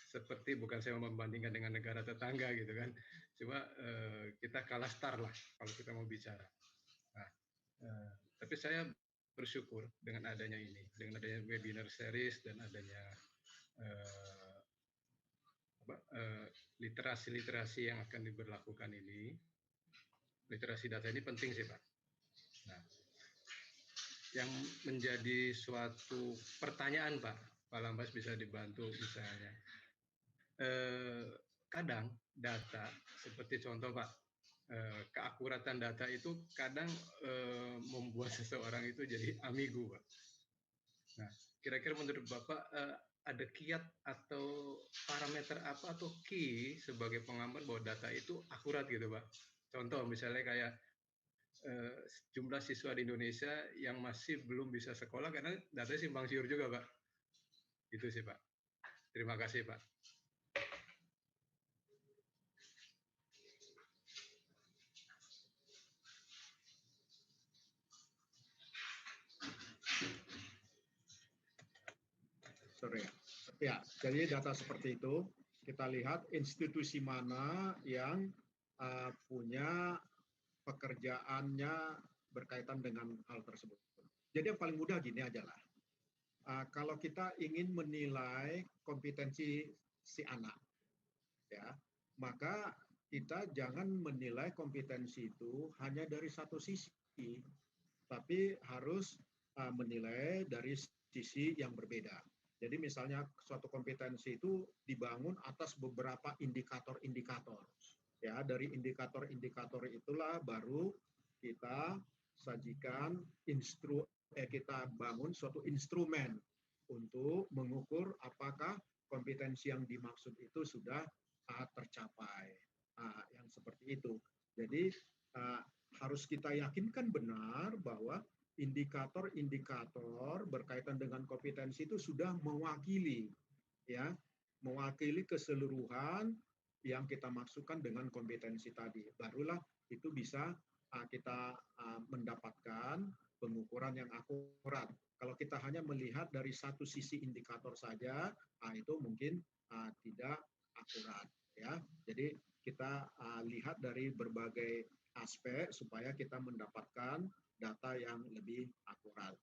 seperti, bukan saya membandingkan dengan negara tetangga gitu kan, cuma kita kalah start lah kalau kita mau bicara. Nah, tapi saya bersyukur dengan adanya webinar series dan adanya literasi yang akan diberlakukan ini. Literasi data ini penting sih Pak. Nah, yang menjadi suatu pertanyaan Pak Lambas bisa dibantu misalnya. Kadang data seperti contoh Pak, keakuratan data itu kadang membuat seseorang itu jadi ambigu Pak. Nah, kira-kira menurut Bapak ada kiat atau parameter apa atau key sebagai pengaman bahwa data itu akurat gitu Pak? Contoh misalnya kayak jumlah siswa di Indonesia yang masih belum bisa sekolah karena datanya simpang siur juga Pak. Itu sih Pak. Terima kasih Pak. Sorry. Ya, jadi data seperti itu kita lihat institusi mana yang punya pekerjaannya berkaitan dengan hal tersebut. Jadi yang paling mudah gini aja lah. Kalau kita ingin menilai kompetensi si anak, ya, maka kita jangan menilai kompetensi itu hanya dari satu sisi, tapi harus menilai dari sisi yang berbeda. Jadi misalnya suatu kompetensi itu dibangun atas beberapa indikator-indikator. Ya, dari indikator-indikator itulah baru kita sajikan kita bangun suatu instrumen untuk mengukur apakah kompetensi yang dimaksud itu sudah tercapai. Yang seperti itu. Jadi harus kita yakinkan benar bahwa indikator-indikator berkaitan dengan kompetensi itu sudah mewakili keseluruhan yang kita maksudkan dengan kompetensi tadi. Barulah itu bisa kita mendapatkan pengukuran yang akurat. Kalau kita hanya melihat dari satu sisi indikator saja, itu mungkin tidak akurat ya. Jadi kita lihat dari berbagai aspek supaya kita mendapatkan data yang lebih akurat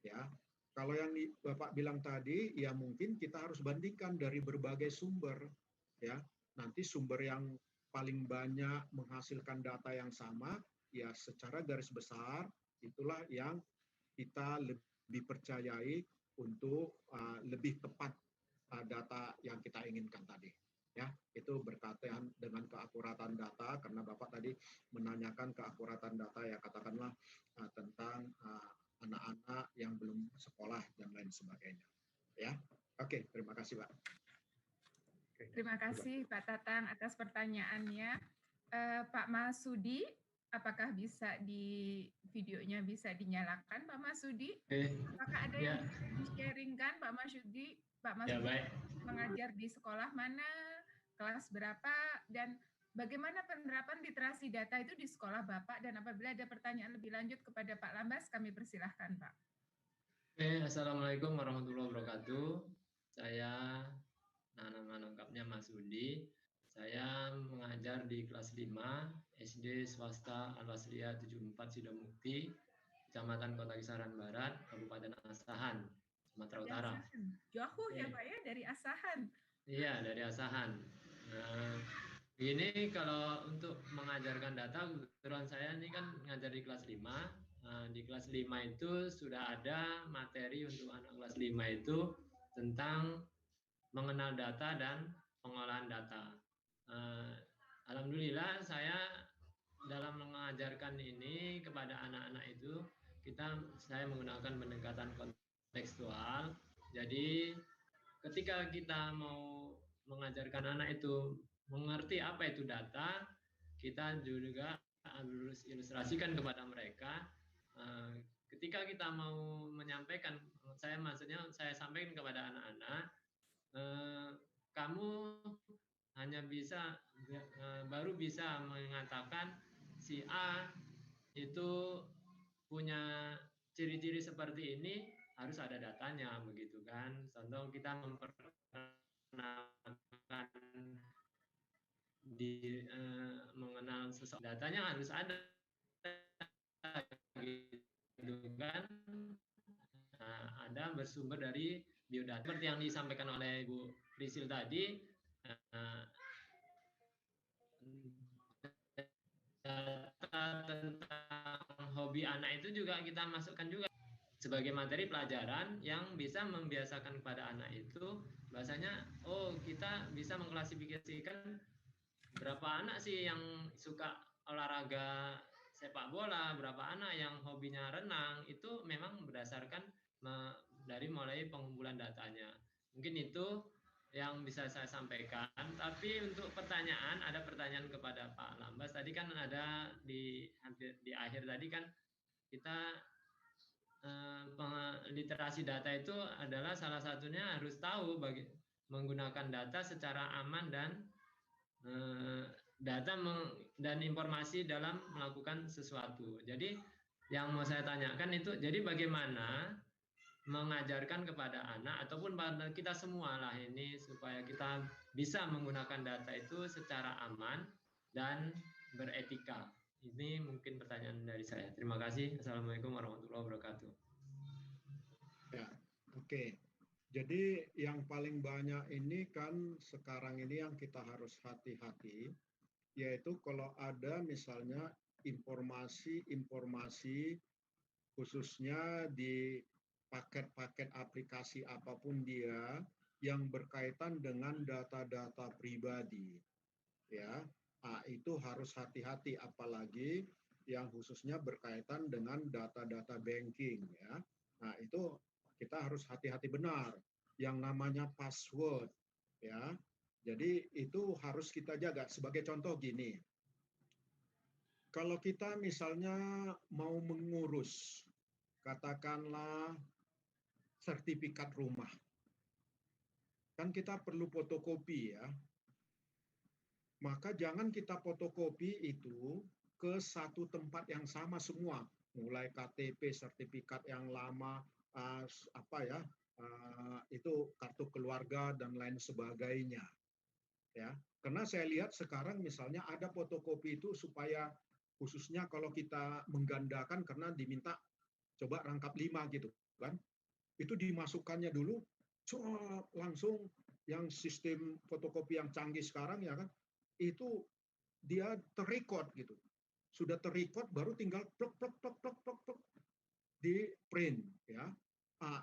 ya. Kalau yang Bapak bilang tadi ya mungkin kita harus bandingkan dari berbagai sumber ya. Nanti sumber yang paling banyak menghasilkan data yang sama ya secara garis besar itulah yang kita lebih percayai untuk lebih tepat data yang kita inginkan tadi. ya. Itu berkaitan dengan keakuratan data, karena Bapak tadi menanyakan keakuratan data ya, katakanlah tentang anak-anak yang belum sekolah dan lain sebagainya. Ya, oke, terima kasih Pak. Terima kasih Pak Tatang atas pertanyaannya. Pak Masudi, apakah bisa videonya bisa dinyalakan Pak Masudi? Apakah ada yang bisa di-sharingkan Pak Masudi? Pak Masudi mengajar di sekolah mana, kelas berapa, dan bagaimana penerapan literasi data itu di sekolah Bapak, dan apabila ada pertanyaan lebih lanjut kepada Pak Lambas, kami persilahkan Pak. Assalamualaikum warahmatullahi wabarakatuh. Saya nama lengkapnya Masudi. Saya mengajar di kelas 5 SD swasta Al-Wasliyah 74 Sidomukti, Kecamatan Kota Kisaran Barat, Kabupaten Asahan, Sumatera Utara. Jauh ya Pak ya dari Asahan. Iya, dari Asahan. Nah, ini kalau untuk mengajarkan data, kebetulan saya ini kan ngajar di kelas 5. Di kelas 5 itu sudah ada materi untuk anak kelas 5 itu tentang mengenal data dan pengolahan data. Alhamdulillah saya dalam mengajarkan ini kepada anak-anak itu, saya menggunakan pendekatan kontekstual. Jadi ketika kita mau mengajarkan anak itu mengerti apa itu data, kita juga harus ilustrasikan kepada mereka. Ketika kita mau menyampaikan, saya sampaikan kepada anak-anak, kamu hanya baru bisa mengatakan si A itu punya ciri-ciri seperti ini, harus ada datanya, begitu kan. Contoh kita memperkenalkan mengenal sesuatu, datanya harus ada, gitu kan. Ada bersumber dari biodata seperti yang disampaikan oleh Bu Prisil tadi. Data tentang hobi anak itu juga kita masukkan juga sebagai materi pelajaran yang bisa membiasakan kepada anak itu bahasanya, oh kita bisa mengklasifikasikan berapa anak sih yang suka olahraga sepak bola, berapa anak yang hobinya renang. Itu memang berdasarkan dari mulai pengumpulan datanya. Mungkin itu yang bisa saya sampaikan. Tapi untuk ada pertanyaan kepada Pak Lambas tadi kan ada di akhir tadi kan kita literasi data itu adalah salah satunya harus tahu menggunakan data secara aman dan data dan informasi dalam melakukan sesuatu. Jadi yang mau saya tanyakan itu, jadi bagaimana mengajarkan kepada anak ataupun pada kita semua lah ini supaya kita bisa menggunakan data itu secara aman dan beretika. Ini mungkin pertanyaan dari saya. Terima kasih. Assalamualaikum warahmatullahi wabarakatuh. Ya, oke. Jadi yang paling banyak ini kan sekarang ini yang kita harus hati-hati, yaitu kalau ada misalnya informasi khususnya di paket-paket aplikasi apapun dia yang berkaitan dengan data-data pribadi, ya, itu harus hati-hati, apalagi yang khususnya berkaitan dengan data-data banking, ya. Nah, itu kita harus hati-hati benar. Yang namanya password, ya. Jadi itu harus kita jaga. Sebagai contoh gini, kalau kita misalnya mau mengurus, katakanlah sertifikat rumah, kan kita perlu fotokopi ya. Maka jangan kita fotokopi itu ke satu tempat yang sama semua, mulai KTP, sertifikat yang lama, itu kartu keluarga dan lain sebagainya. Ya, karena saya lihat sekarang misalnya ada fotokopi itu supaya khususnya kalau kita menggandakan karena diminta coba rangkap 5 gitu kan. Itu dimasukkannya dulu langsung yang sistem fotokopi yang canggih sekarang ya kan, itu dia terrecord gitu. Sudah terrecord baru tinggal plok di print ya.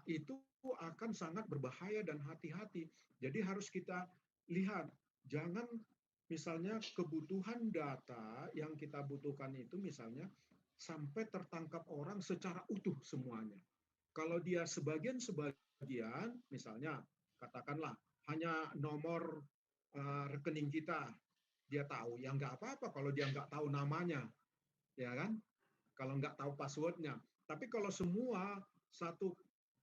Itu akan sangat berbahaya dan hati-hati. Jadi harus kita lihat jangan misalnya kebutuhan data yang kita butuhkan itu misalnya sampai tertangkap orang secara utuh semuanya. Kalau dia sebagian, misalnya katakanlah hanya nomor rekening kita, dia tahu, ya nggak apa-apa kalau dia nggak tahu namanya, ya kan? Kalau nggak tahu passwordnya. Tapi kalau semua satu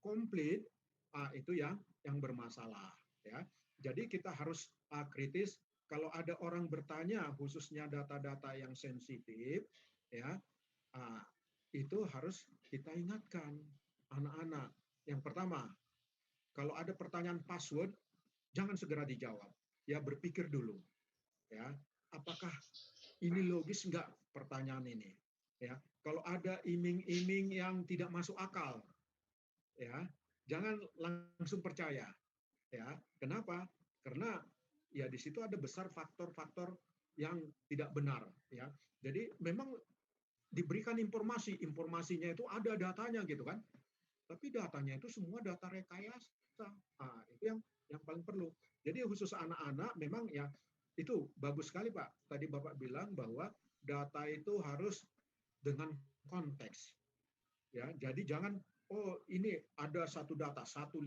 komplit, itu yang bermasalah, ya. Jadi kita harus kritis. Kalau ada orang bertanya, khususnya data-data yang sensitif, ya, itu harus kita ingatkan anak-anak. Yang pertama, kalau ada pertanyaan password, jangan segera dijawab. Ya, berpikir dulu. Ya, apakah ini logis nggak pertanyaan ini? Ya, kalau ada iming-iming yang tidak masuk akal, ya, jangan langsung percaya. Ya, kenapa? Karena ya di situ ada besar faktor-faktor yang tidak benar. Ya, jadi memang diberikan informasinya itu ada datanya gitu kan? Tapi datanya itu semua data rekayasa. Itu yang paling perlu. Jadi khusus anak-anak memang ya itu bagus sekali Pak. Tadi Bapak bilang bahwa data itu harus dengan konteks. Ya, jadi jangan ini ada satu data 157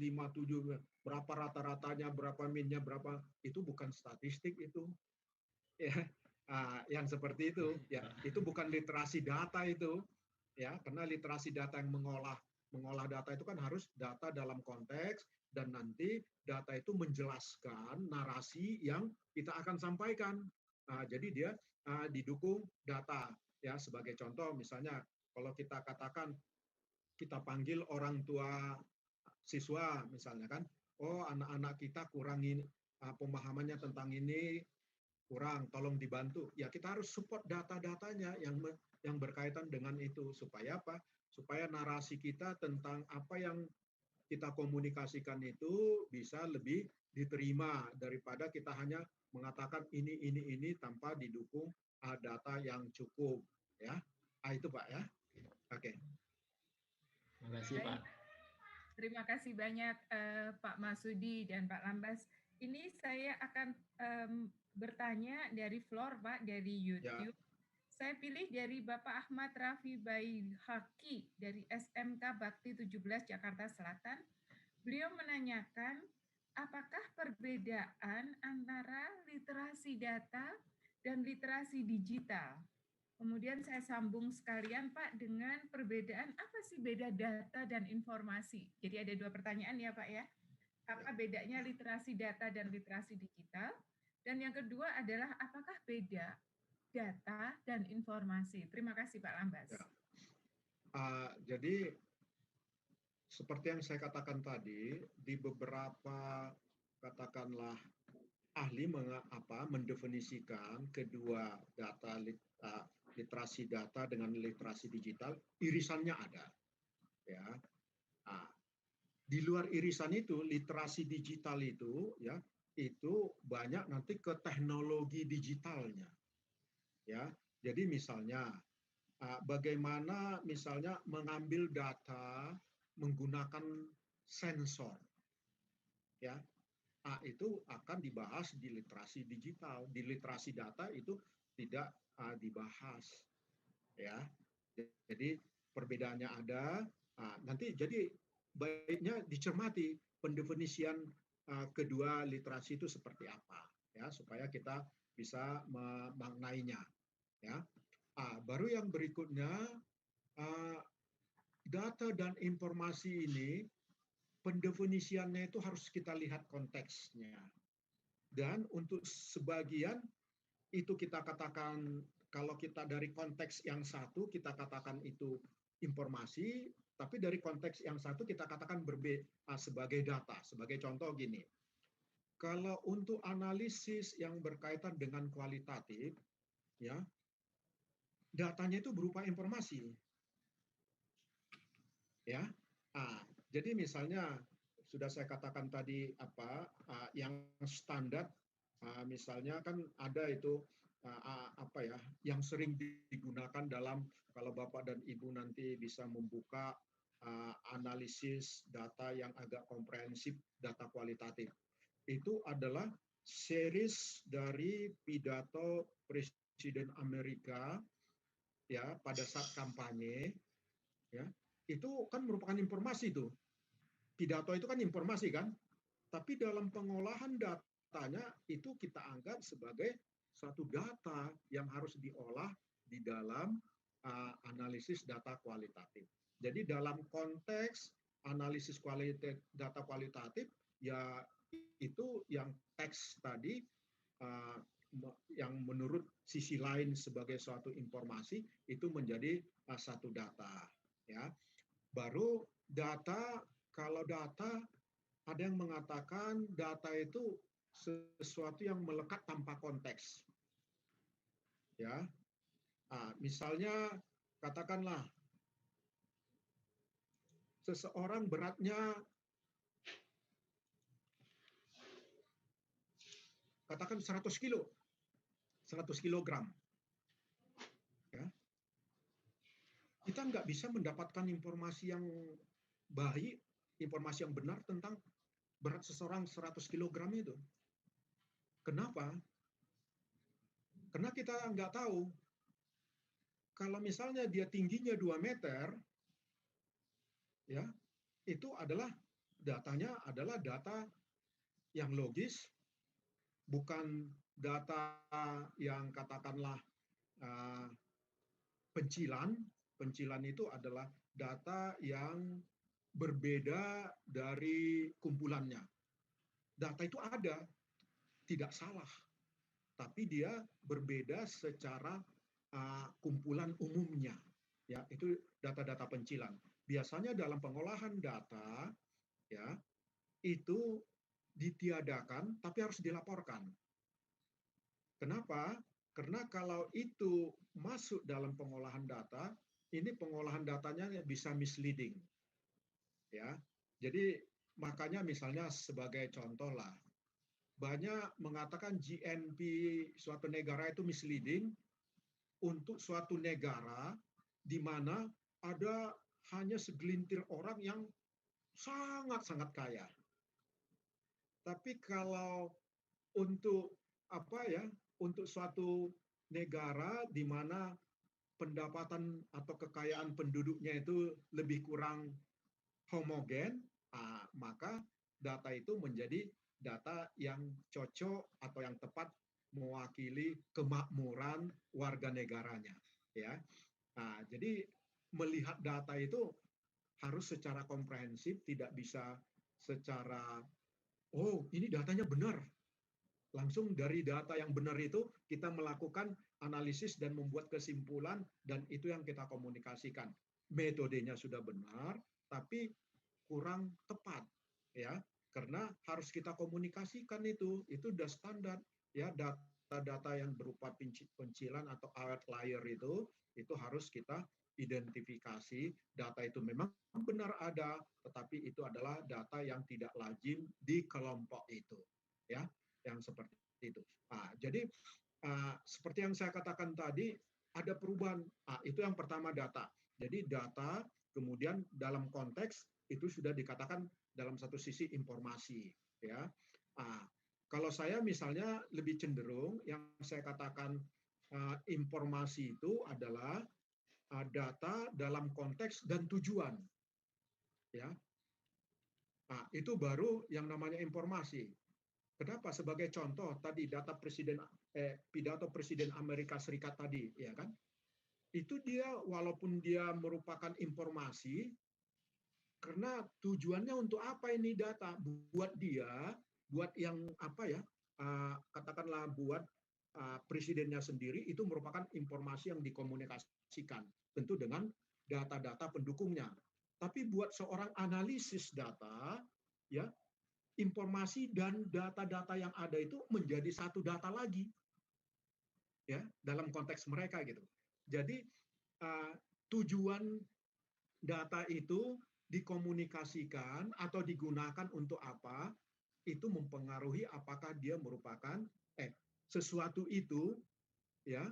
berapa rata-ratanya, berapa minnya, berapa, itu bukan statistik itu. Ya, yang seperti itu ya, itu bukan literasi data itu. Ya, karena literasi data yang mengolah data itu kan harus data dalam konteks, dan nanti data itu menjelaskan narasi yang kita akan sampaikan. Jadi dia didukung data. Ya, sebagai contoh misalnya kalau kita katakan kita panggil orang tua siswa misalnya kan, oh anak-anak kita kurang ini pemahamannya tentang ini kurang, tolong dibantu. Ya kita harus support data-datanya yang berkaitan dengan itu supaya apa? Supaya narasi kita tentang apa yang kita komunikasikan itu bisa lebih diterima daripada kita hanya mengatakan ini tanpa didukung data yang cukup, ya. Itu Pak ya. Oke. Terima kasih Pak. Terima kasih banyak Pak Masudi dan Pak Lambas. Ini saya akan bertanya dari floor Pak, dari YouTube. Ya. Saya pilih dari Bapak Ahmad Rafi Baihaqi dari SMK Bakti 17 Jakarta Selatan. Beliau menanyakan, apakah perbedaan antara literasi data dan literasi digital? Kemudian saya sambung sekalian Pak dengan perbedaan apa sih beda data dan informasi. Jadi ada dua pertanyaan ya Pak ya. Apa bedanya literasi data dan literasi digital? Dan yang kedua adalah apakah beda data dan informasi? Terima kasih Pak Lambas. Ya. Jadi seperti yang saya katakan tadi, di beberapa katakanlah ahli mendefinisikan kedua data literasi data dengan literasi digital, irisannya ada. Ya. Di luar irisan itu, literasi digital itu, ya, itu banyak nanti ke teknologi digitalnya. Ya, jadi misalnya bagaimana misalnya mengambil data menggunakan sensor, ya, itu akan dibahas di literasi digital. Di literasi data itu tidak dibahas, ya. Jadi perbedaannya ada. Nanti jadi baiknya dicermati pendefinisian kedua literasi itu seperti apa, ya, supaya kita bisa memaknainya, ya. Baru yang berikutnya, data dan informasi ini pendefinisiannya itu harus kita lihat konteksnya. Dan untuk sebagian itu kita katakan, kalau kita dari konteks yang satu kita katakan itu informasi, tapi dari konteks yang satu kita katakan sebagai data. Sebagai contoh gini, kalau untuk analisis yang berkaitan dengan kualitatif, ya, datanya itu berupa informasi, ya. Jadi misalnya sudah saya katakan tadi yang standar, misalnya kan ada itu yang sering digunakan dalam, kalau Bapak dan Ibu nanti bisa membuka analisis data yang agak komprehensif, data kualitatif, itu adalah series dari pidato Presiden Amerika ya pada saat kampanye, ya itu kan merupakan informasi itu. Pidato itu kan informasi kan, tapi dalam pengolahan datanya itu kita anggap sebagai suatu data yang harus diolah di dalam analisis data kualitatif. Jadi dalam konteks analisis data kualitatif, ya itu yang teks tadi yang menurut sisi lain sebagai suatu informasi itu menjadi satu data, ya. Baru data, kalau data ada yang mengatakan data itu sesuatu yang melekat tanpa konteks, ya. Misalnya katakanlah seseorang beratnya katakan 100 kilo, 100 kilogram. Ya. Kita nggak bisa mendapatkan informasi yang baik, informasi yang benar tentang berat seseorang 100 kilogram itu. Kenapa? Karena kita nggak tahu. Kalau misalnya dia tingginya 2 meter, ya, itu adalah datanya adalah data yang logis, bukan data yang katakanlah pencilan. Pencilan itu adalah data yang berbeda dari kumpulannya. Data itu ada, tidak salah, tapi dia berbeda secara kumpulan umumnya. Ya, itu data-data pencilan. Biasanya dalam pengolahan data, ya, itu ditiadakan, tapi harus dilaporkan. Kenapa? Karena kalau itu masuk dalam pengolahan data, ini pengolahan datanya bisa misleading. Ya, jadi makanya misalnya sebagai contoh lah, banyak mengatakan GNP suatu negara itu misleading untuk suatu negara di mana ada hanya segelintir orang yang sangat-sangat kaya. Tapi kalau untuk untuk suatu negara di mana pendapatan atau kekayaan penduduknya itu lebih kurang homogen, maka data itu menjadi data yang cocok atau yang tepat mewakili kemakmuran warga negaranya, ya. Jadi melihat data itu harus secara komprehensif, tidak bisa secara ini datanya benar. Langsung dari data yang benar itu kita melakukan analisis dan membuat kesimpulan, dan itu yang kita komunikasikan. Metodenya sudah benar, tapi kurang tepat, ya. Karena harus kita komunikasikan itu sudah standar, ya. Data-data yang berupa pencilan atau outlier itu harus kita identifikasi. Data itu memang benar ada, tetapi itu adalah data yang tidak lazim di kelompok itu, ya, yang seperti itu. Jadi seperti yang saya katakan tadi, ada perubahan. Itu yang pertama, data. Jadi data kemudian dalam konteks itu sudah dikatakan dalam satu sisi informasi, ya. Kalau saya misalnya lebih cenderung yang saya katakan informasi itu adalah data dalam konteks dan tujuan, ya. Itu baru yang namanya informasi. Kenapa? Sebagai contoh tadi data pidato Presiden Amerika Serikat tadi, ya kan? Itu dia walaupun dia merupakan informasi, karena tujuannya untuk apa ini data? Buat dia, buat yang katakanlah buat presidennya sendiri, itu merupakan informasi yang dikomunikasikan, tentu dengan data-data pendukungnya. Tapi buat seorang analisis data, ya, informasi dan data-data yang ada itu menjadi satu data lagi, ya, dalam konteks mereka gitu. Jadi tujuan data itu dikomunikasikan atau digunakan untuk apa, itu mempengaruhi apakah dia merupakan sesuatu itu, ya,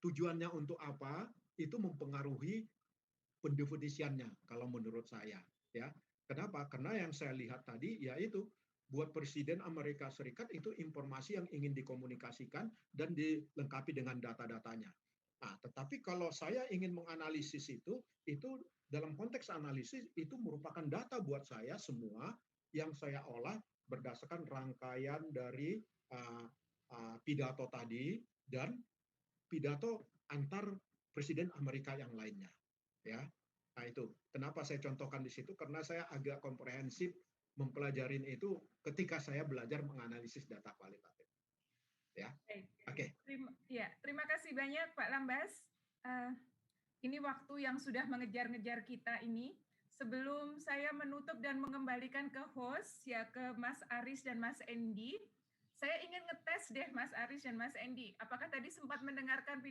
tujuannya untuk apa, itu mempengaruhi pendefinisiannya kalau menurut saya, ya. Kenapa? Karena yang saya lihat tadi yaitu buat Presiden Amerika Serikat itu informasi yang ingin dikomunikasikan dan dilengkapi dengan data-datanya. Nah, tetapi kalau saya ingin menganalisis itu dalam konteks analisis itu merupakan data buat saya semua yang saya olah berdasarkan rangkaian dari pidato tadi dan pidato antar presiden Amerika yang lainnya, ya. Nah, itu kenapa saya contohkan di situ, karena saya agak komprehensif mempelajari itu ketika saya belajar menganalisis data kualitatif. Ya, oke. Terima kasih banyak Pak Lambas. Ini waktu yang sudah mengejar-ngejar kita ini. Sebelum saya menutup dan mengembalikan ke host, ya ke Mas Aris dan Mas Endi, saya ingin ngetes deh Mas Aris dan Mas Endi. Apakah tadi sempat mendengarkan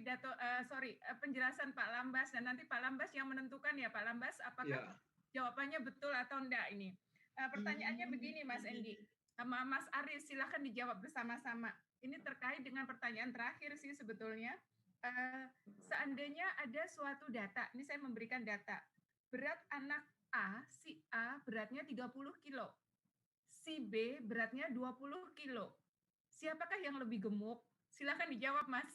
penjelasan Pak Lambas, dan nanti Pak Lambas yang menentukan ya Pak Lambas, apakah jawabannya betul atau enggak ini. Pertanyaannya begini Mas Endi, sama Mas Aris, silahkan dijawab bersama-sama. Ini terkait dengan pertanyaan terakhir sih sebetulnya. Seandainya ada suatu data, ini saya memberikan data, berat anak A, si A beratnya 30 kilo, si B beratnya 20 kilo. Siapakah yang lebih gemuk? Silakan dijawab, Mas.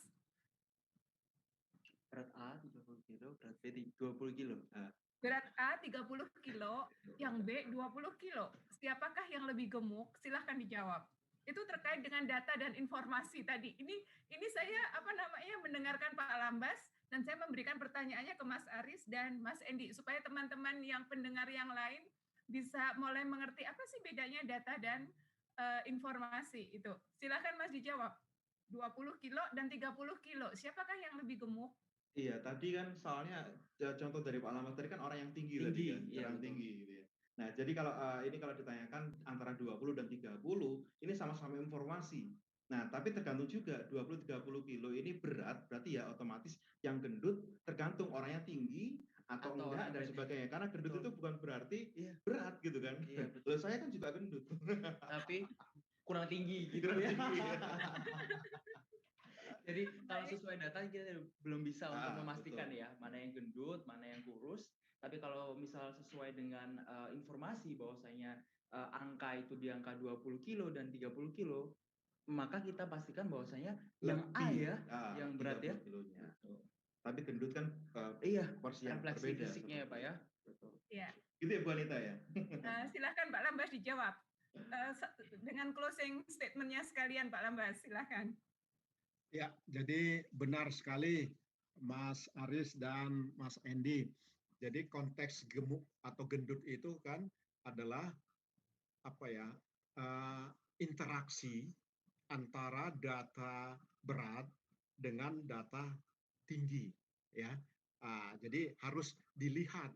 Berat A 30 kilo, berat B 20 kilo. Berat A 30 kilo, yang B 20 kilo. Siapakah yang lebih gemuk? Silakan dijawab. Itu terkait dengan data dan informasi tadi. Ini saya mendengarkan Pak Lambas, dan saya memberikan pertanyaannya ke Mas Aris dan Mas Endi supaya teman-teman yang pendengar yang lain bisa mulai mengerti apa sih bedanya data dan informasi itu. Silakan Mas dijawab. 20 kilo dan 30 kilo. Siapakah yang lebih gemuk? Iya, tadi kan soalnya contoh dari Pak Lambas tadi kan orang yang tinggi tadi kan, orang tinggi gitu ya. Nah, jadi kalau kalau ditanyakan antara 20 dan 30, ini sama-sama informasi. Nah, tapi tergantung juga 20-30 kilo ini berat, berarti ya otomatis yang gendut tergantung orangnya tinggi atau enggak dan sebagainya. Karena gendut itu bukan berarti berat gitu kan. Iya, betul. Saya kan juga gendut. Tapi kurang tinggi gitu ya. Jadi kalau sesuai data kita belum bisa untuk memastikan ya mana yang gendut, mana yang kurus. Tapi kalau misal sesuai dengan informasi bahwasanya angka itu di angka 20 kilo dan 30 kilo, maka kita pastikan bahwasanya yang A ya, yang berat ya. Kilonya. Tapi gendut kan porsi yang refleksi berbeda fisiknya ya Pak ya. Betul. Iya. Gitu ya Bu Anita ya. Silakan Pak Lambas dijawab. Dengan closing statement-nya sekalian Pak Lambas, silakan. Ya, jadi benar sekali Mas Aris dan Mas Endi. Jadi konteks gemuk atau gendut itu kan adalah interaksi antara data berat dengan data tinggi, ya. Jadi harus dilihat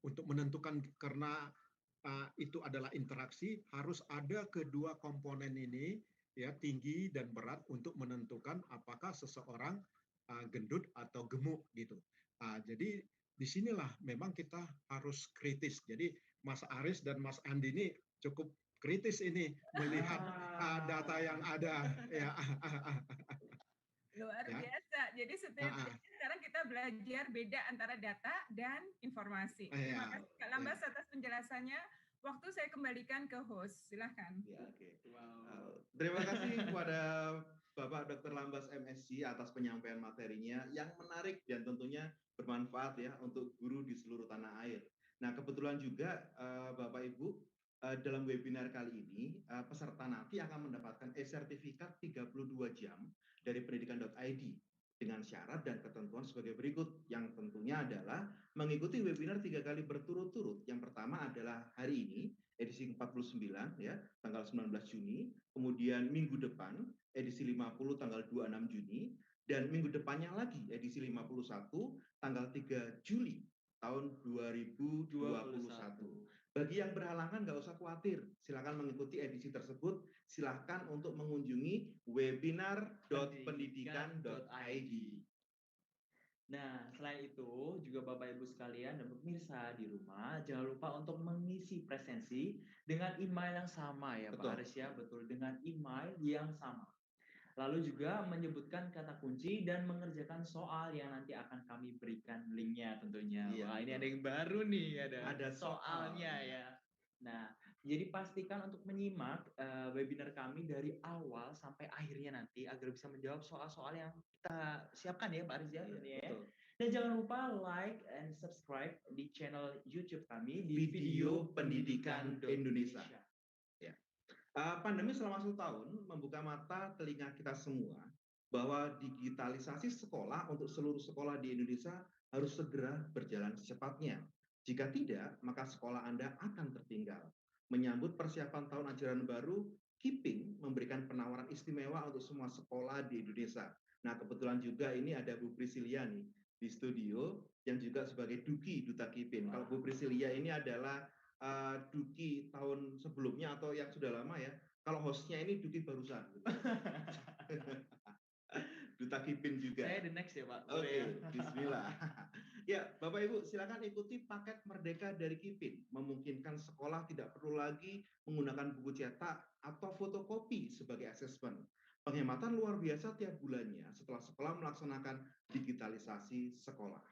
untuk menentukan, karena itu adalah interaksi, harus ada kedua komponen ini, ya, tinggi dan berat, untuk menentukan apakah seseorang gendut atau gemuk gitu. Jadi disinilah memang kita harus kritis. Jadi Mas Aris dan Mas Andi ini cukup kritis ini melihat data yang ada. Ya. Luar biasa. Jadi sekarang kita belajar beda antara data dan informasi. Terima kasih Kak Lambas atas penjelasannya. Waktu saya kembalikan ke host. Silahkan. Ya, oke. Wow. Terima kasih kepada Bapak Dr. Lambas MSc atas penyampaian materinya yang menarik dan tentunya bermanfaat ya untuk guru di seluruh tanah air. Nah, kebetulan juga Bapak Ibu dalam webinar kali ini peserta nanti akan mendapatkan e-sertifikat 32 jam dari pendidikan.id dengan syarat dan ketentuan sebagai berikut, yang tentunya adalah mengikuti webinar 3 kali berturut-turut. Yang pertama adalah hari ini edisi 49 ya, tanggal 19 Juni, kemudian minggu depan edisi 50 tanggal 26 Juni, dan minggu depannya lagi edisi 51 tanggal 3 Juli tahun 2021. Bagi yang berhalangan nggak usah khawatir, silakan mengikuti edisi tersebut. Silakan untuk mengunjungi webinar.pendidikan.id. Nah, selain itu juga Bapak Ibu sekalian dan pemirsa di rumah, jangan lupa untuk mengisi presensi dengan email yang sama ya Pak Aris ya, betul, dengan email yang sama. Lalu juga menyebutkan kata kunci dan mengerjakan soal yang nanti akan kami berikan linknya tentunya. Wah, ini ada yang baru nih, ada soalnya ya. Nah, Jadi pastikan untuk menyimak webinar kami dari awal sampai akhirnya nanti agar bisa menjawab soal-soal yang kita siapkan ya Pak Aris ya. Iya, betul. Dan jangan lupa like and subscribe di channel YouTube kami di Video Pendidikan Indonesia. Ya. Pandemi selama 1 tahun membuka mata telinga kita semua bahwa digitalisasi sekolah untuk seluruh sekolah di Indonesia harus segera berjalan secepatnya. Jika tidak, maka sekolah Anda akan tertinggal. Menyambut persiapan tahun ajaran baru, KIPIN memberikan penawaran istimewa untuk semua sekolah di Indonesia. Nah, kebetulan juga ini ada Bu Priscilia nih di studio yang juga sebagai Duki Duta KIPIN. Kalau Bu Priscilia ini adalah Duki tahun sebelumnya atau yang sudah lama ya. Kalau hostnya ini Duki barusan. Duta KIPIN juga. Saya the next ya Pak. Oke, bismillah. Ya, Bapak Ibu, silakan ikuti paket Merdeka dari KIPIN. Memungkinkan sekolah tidak perlu lagi menggunakan buku cetak atau fotokopi sebagai asesmen. Penghematan luar biasa tiap bulannya setelah sekolah melaksanakan digitalisasi sekolah.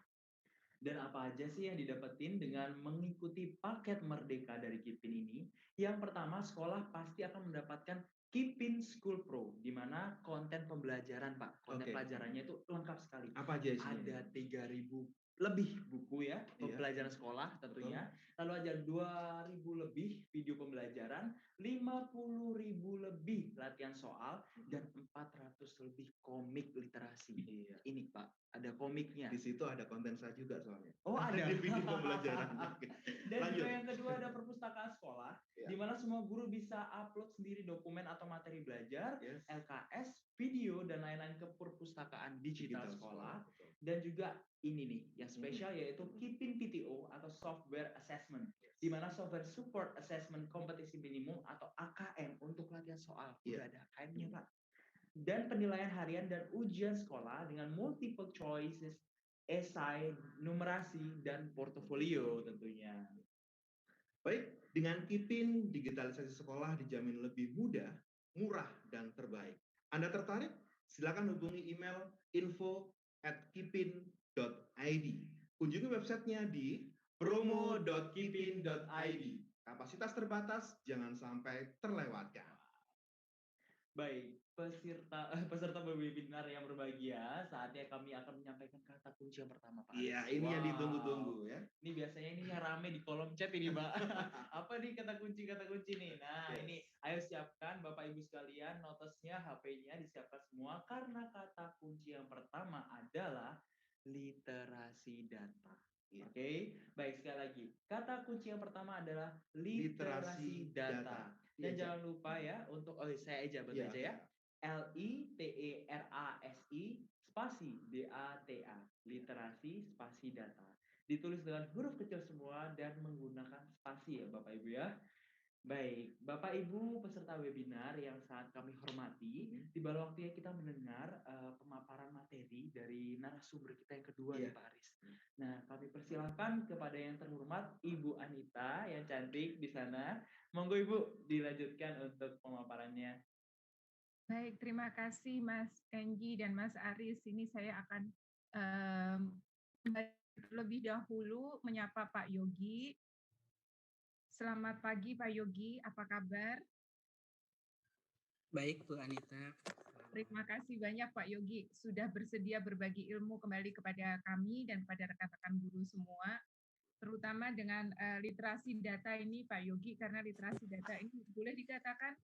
Dan apa aja sih yang didapetin dengan mengikuti paket Merdeka dari KIPIN ini? Yang pertama, sekolah pasti akan mendapatkan KIPIN School Pro, di mana konten pembelajaran, Pak. Konten pelajarannya itu lengkap sekali. Apa aja isinya? Ada 3.000 lebih buku ya, pembelajaran sekolah tentunya. Lalu ada 2.000 lebih video pembelajaran, 50.000 lebih latihan soal, dan 400 lebih komik literasi. Ini Pak, ada komiknya. Di situ ada konten saya juga soalnya. Oh, ada di video pembelajaran. Dan juga yang kedua ada perpustakaan sekolah, di mana semua guru bisa upload sendiri dokumen atau materi belajar, LKS, video, dan lain-lain ke perpustakaan digital sekolah. Dan juga ini nih, yang spesial yaitu KIPIN PTO atau Software Assessment, di mana Software Support Assessment Kompetisi Minimum atau AKM untuk latihan soal. Udah ada AKM-nya Pak. Dan penilaian harian dan ujian sekolah dengan multiple choices, esai, numerasi, dan portofolio tentunya. Baik, dengan KIPIN, digitalisasi sekolah dijamin lebih mudah, murah, dan terbaik. Anda tertarik? Silakan hubungi email info@kipin.id. Kunjungi websitenya di promo.kipin.id. Kapasitas terbatas, jangan sampai terlewatkan. Baik, peserta webinar yang berbahagia, saatnya kami akan menyampaikan kata kunci yang pertama, Pak. Iya, ini yang ditunggu-tunggu ya. Ini biasanya ini yang rame di kolom chat ini, Pak. Apa nih kata kunci nih? Nah, ini ayo siapkan Bapak Ibu sekalian, notesnya, HP-nya disiapkan semua karena kata kunci yang pertama adalah literasi data. Oke, baik, sekali lagi. Kata kunci yang pertama adalah literasi data. Dan jangan lupa ya untuk saya aja ya. LITERASI spasi DATA, literasi spasi data. Ditulis dengan huruf kecil semua dan menggunakan spasi ya Bapak Ibu ya. Baik, Bapak Ibu peserta webinar yang sangat kami hormati, tiba waktunya kita mendengar pemaparan materi dari narasumber kita yang kedua nih Pak Aris. Nah, kami persilahkan kepada yang terhormat Ibu Anita yang cantik di sana. Monggo Ibu dilanjutkan untuk pemaparannya. Baik, terima kasih Mas Enji dan Mas Aris. Ini saya akan lebih dahulu menyapa Pak Yogi. Selamat pagi Pak Yogi, apa kabar? Baik Bu Anita. Terima kasih banyak Pak Yogi sudah bersedia berbagi ilmu kembali kepada kami dan kepada rekan-rekan guru semua, terutama dengan literasi data ini Pak Yogi, karena literasi data ini boleh dikatakan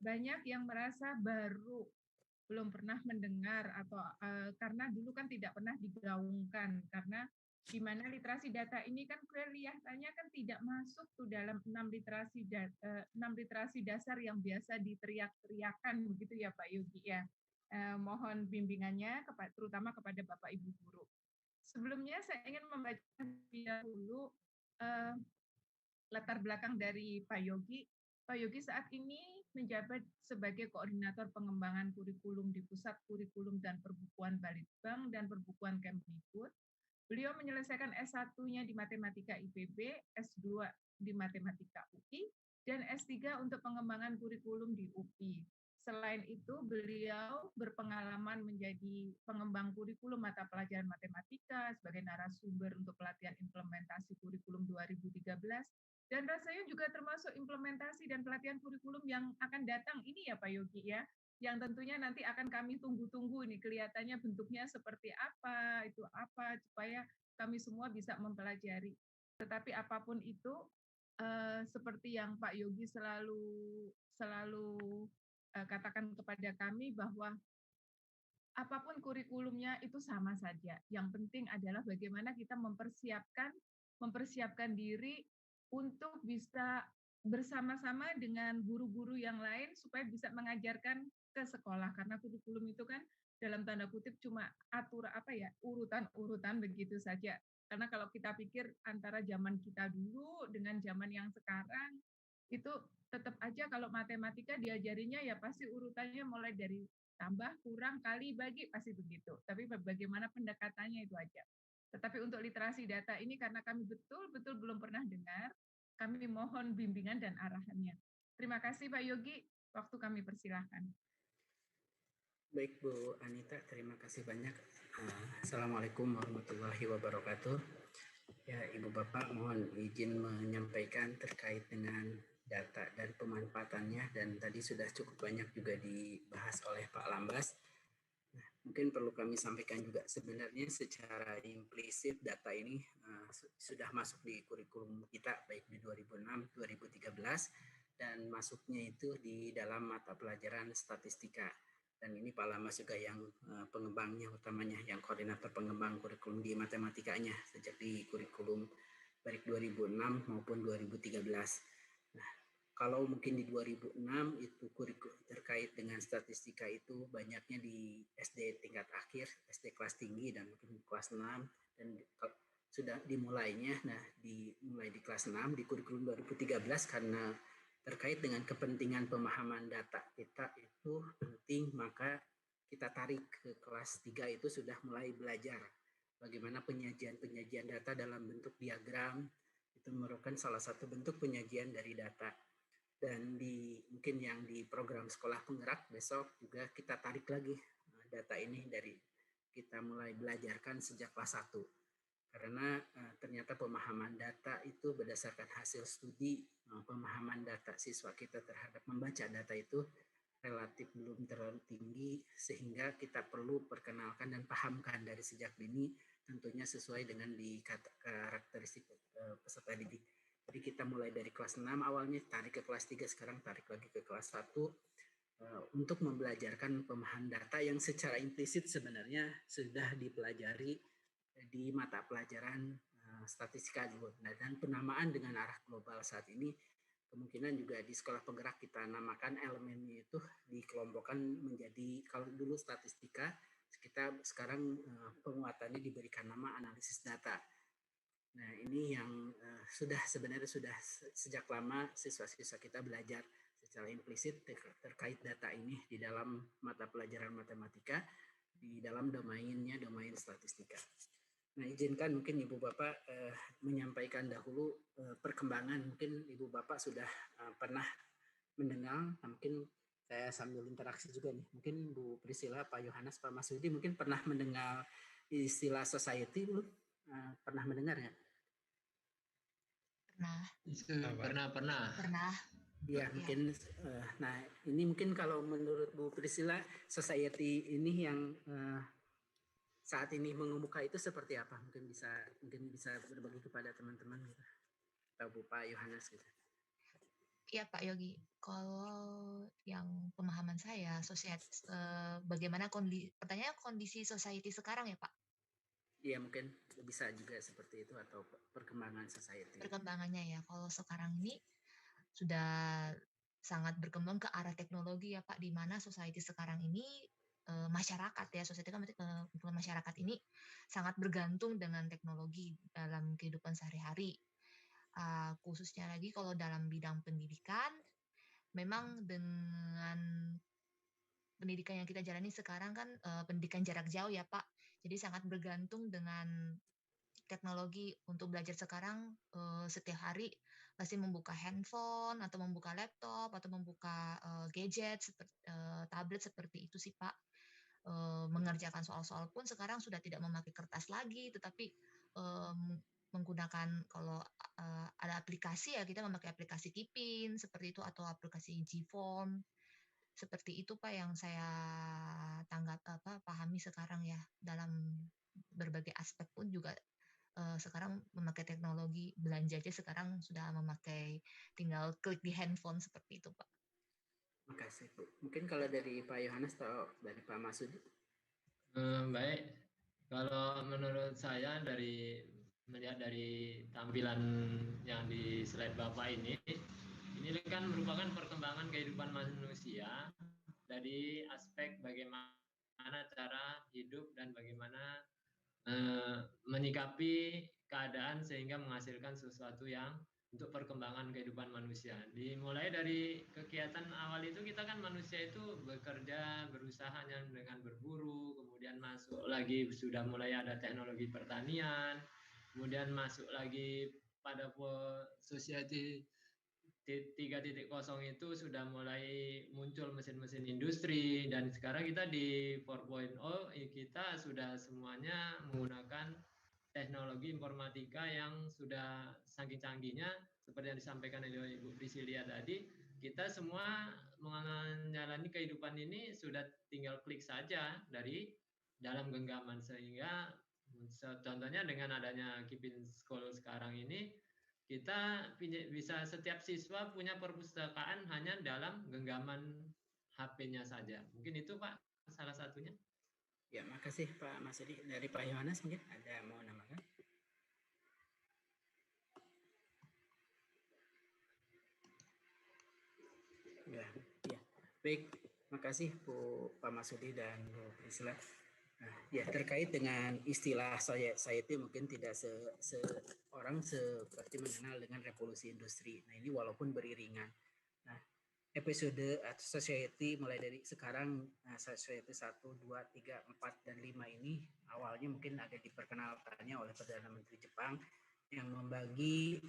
banyak yang merasa baru, belum pernah mendengar atau karena dulu kan tidak pernah digaungkan, karena di mana literasi data ini kan kelihatannya kan tidak masuk tuh dalam 6 literasi dasar yang biasa diteriak-teriakan begitu ya Pak Yogi ya. Mohon bimbingannya terutama kepada Bapak Ibu guru. Sebelumnya saya ingin membaca dulu latar belakang dari Pak Yogi. Pak Yogi saat ini menjabat sebagai koordinator pengembangan kurikulum di Pusat Kurikulum dan Perbukuan Balitbank dan Perbukuan Kemdikbud. Beliau menyelesaikan S1-nya di Matematika IPB, S2 di Matematika UI, dan S3 untuk pengembangan kurikulum di UPI. Selain itu, beliau berpengalaman menjadi pengembang kurikulum mata pelajaran matematika sebagai narasumber untuk pelatihan implementasi kurikulum 2013 Dan rasanya juga termasuk implementasi dan pelatihan kurikulum yang akan datang ini ya Pak Yogi ya, yang tentunya nanti akan kami tunggu-tunggu ini kelihatannya bentuknya seperti apa, itu apa, supaya kami semua bisa mempelajari. Tetapi apapun itu, seperti yang Pak Yogi selalu selalu katakan kepada kami bahwa apapun kurikulumnya itu sama saja. Yang penting adalah bagaimana kita mempersiapkan diri untuk bisa bersama-sama dengan guru-guru yang lain supaya bisa mengajarkan ke sekolah, karena kurikulum itu kan dalam tanda kutip cuma urutan-urutan begitu saja. Karena kalau kita pikir antara zaman kita dulu dengan zaman yang sekarang itu tetap aja kalau matematika diajarinya ya pasti urutannya mulai dari tambah, kurang, kali, bagi, pasti begitu. Tapi bagaimana pendekatannya itu aja. Tetapi untuk literasi data ini karena kami betul-betul belum pernah dengar, kami mohon bimbingan dan arahannya. Terima kasih Pak Yogi, waktu kami persilahkan. Baik Bu Anita, terima kasih banyak. Assalamualaikum warahmatullahi wabarakatuh. Ya Ibu Bapak, mohon izin menyampaikan terkait dengan data dan pemanfaatannya, dan tadi sudah cukup banyak juga dibahas oleh Pak Lambas. Nah, mungkin perlu kami sampaikan juga sebenarnya secara implisit data ini sudah masuk di kurikulum kita baik di 2006, 2013 dan masuknya itu di dalam mata pelajaran statistika. Dan ini Pak Lambas juga yang pengembangnya utamanya, yang koordinator pengembang kurikulum di matematikanya sejak di kurikulum baik 2006 maupun 2013. Nah, kalau mungkin di 2006 itu kurikulum terkait dengan statistika itu banyaknya di SD tingkat akhir, SD kelas tinggi dan mungkin kelas 6 dan sudah dimulainya. Nah, dimulai di kelas 6 di kurikulum 2013 karena terkait dengan kepentingan pemahaman data kita itu penting, maka kita tarik ke kelas 3 itu sudah mulai belajar bagaimana penyajian data dalam bentuk diagram. Itu merupakan salah satu bentuk penyajian dari data. Dan mungkin yang di program sekolah penggerak besok juga kita tarik lagi data ini dari kita mulai belajarkan sejak kelas 1. Karena ternyata pemahaman data itu berdasarkan hasil studi, pemahaman data siswa kita terhadap membaca data itu relatif belum terlalu tinggi, sehingga kita perlu perkenalkan dan pahamkan dari sejak dini, tentunya sesuai dengan karakteristik peserta didik. Jadi kita mulai dari kelas 6 awalnya, tarik ke kelas 3, sekarang tarik lagi ke kelas 1, untuk membelajarkan pemahaman data yang secara implisit sebenarnya sudah dipelajari di mata pelajaran statistika juga. Dan penamaan dengan arah global saat ini kemungkinan juga di sekolah penggerak kita namakan elemennya itu dikelompokkan menjadi, kalau dulu statistika, kita sekarang penguatannya diberikan nama analisis data. Nah, ini yang sebenarnya sudah sejak lama siswa-siswa kita belajar secara implisit terkait data ini di dalam mata pelajaran matematika, di dalam domain statistika. Nah, izinkan mungkin Ibu Bapak menyampaikan dahulu perkembangan. Mungkin Ibu Bapak sudah pernah mendengar, mungkin saya sambil interaksi juga nih. Mungkin Bu Priscilla, Pak Yohanes, Pak Masudi mungkin pernah mendengar istilah society belum? Pernah mendengar ya? Pernah. Ya, mungkin. Nah, ini mungkin kalau menurut Bu Priscilla, society ini yang saat ini mengemuka itu seperti apa? Mungkin bisa berbagi kepada teman-teman gitu. Atau Pak Yohanes gitu. Iya Pak Yogi, kalau yang pemahaman saya, bagaimana pertanyaan kondisi society sekarang ya Pak? Iya, mungkin bisa juga seperti itu, atau perkembangan society. Perkembangannya ya, kalau sekarang ini sudah sangat berkembang ke arah teknologi ya Pak, di mana society sekarang ini masyarakat ya, society kan berarti masyarakat ini sangat bergantung dengan teknologi dalam kehidupan sehari-hari. Khususnya lagi kalau dalam bidang pendidikan, memang dengan pendidikan yang kita jalani sekarang kan pendidikan jarak jauh ya Pak, jadi sangat bergantung dengan teknologi. Untuk belajar sekarang setiap hari pasti membuka handphone atau membuka laptop atau membuka gadget seperti tablet, seperti itu sih Pak. Mengerjakan soal-soal pun sekarang sudah tidak memakai kertas lagi, tetapi menggunakan kalau ada aplikasi ya kita memakai aplikasi Kipin seperti itu atau aplikasi Gform seperti itu Pak yang saya pahami sekarang ya dalam berbagai aspek pun juga sekarang memakai teknologi belanja aja sekarang sudah memakai tinggal klik di handphone seperti itu Pak. Makasih Bu. Mungkin kalau dari Pak Yohanes atau dari Pak Masudi? Baik, kalau menurut saya melihat dari tampilan yang di slide Bapak ini kan merupakan perkembangan kehidupan manusia dari aspek bagaimana cara hidup dan bagaimana menyikapi keadaan sehingga menghasilkan sesuatu yang untuk perkembangan kehidupan manusia. Dimulai dari kegiatan awal itu kita kan manusia itu bekerja, berusaha dengan berburu, kemudian masuk lagi sudah mulai ada teknologi pertanian, kemudian masuk lagi pada society 3.0 itu sudah mulai muncul mesin-mesin industri dan sekarang kita di 4.0 kita sudah semuanya menggunakan teknologi informatika yang sudah saking canggihnya seperti yang disampaikan oleh Ibu Priscilia tadi, kita semua menjalani kehidupan ini sudah tinggal klik saja dari dalam genggaman sehingga contohnya dengan adanya Kipin School sekarang ini kita bisa setiap siswa punya perpustakaan hanya dalam genggaman HP-nya saja. Mungkin itu Pak salah satunya. Ya, makasih Pak Masudi. Dari Pak Yohanes mungkin ada mau nambahkan? Ya. Baik, makasih Bu Pak Masudi dan Bu Priscilla. Nah, ya terkait dengan istilah society mungkin tidak orang seperti mengenal dengan revolusi industri. Nah ini walaupun beriringan. Nah episode society mulai dari sekarang society 1, 2, 3, 4, dan 5 ini awalnya mungkin ada diperkenalkannya oleh Perdana Menteri Jepang yang membagi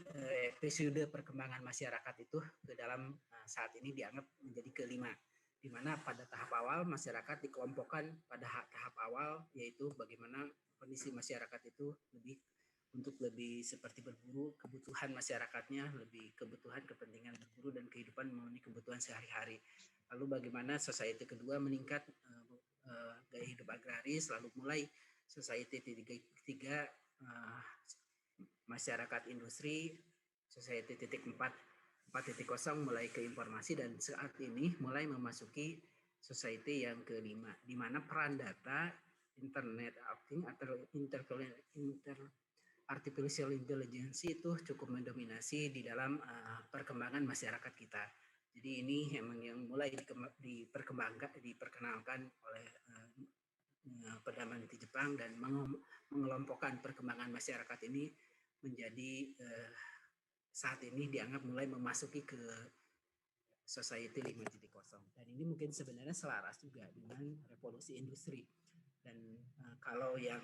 episode perkembangan masyarakat itu ke dalam saat ini dianggap menjadi kelima, di mana pada tahap awal masyarakat dikelompokkan pada tahap awal yaitu bagaimana kondisi masyarakat itu lebih seperti berburu, kebutuhan masyarakatnya lebih kebutuhan kepentingan berburu dan kehidupan memenuhi kebutuhan sehari-hari. Lalu bagaimana society kedua meningkat gaya hidup agraris, lalu mulai society tiga masyarakat industri, society 4.0 mulai ke informasi dan saat ini mulai memasuki society yang kelima, di mana peran data, internet of things atau artificial intelligence itu cukup mendominasi di dalam perkembangan masyarakat kita. Jadi ini memang yang mulai diperkenalkan oleh Perdana Menteri Jepang dan mengelompokkan perkembangan masyarakat ini menjadi saat ini dianggap mulai memasuki ke society 5.0 dan ini mungkin sebenarnya selaras juga dengan revolusi industri dan kalau yang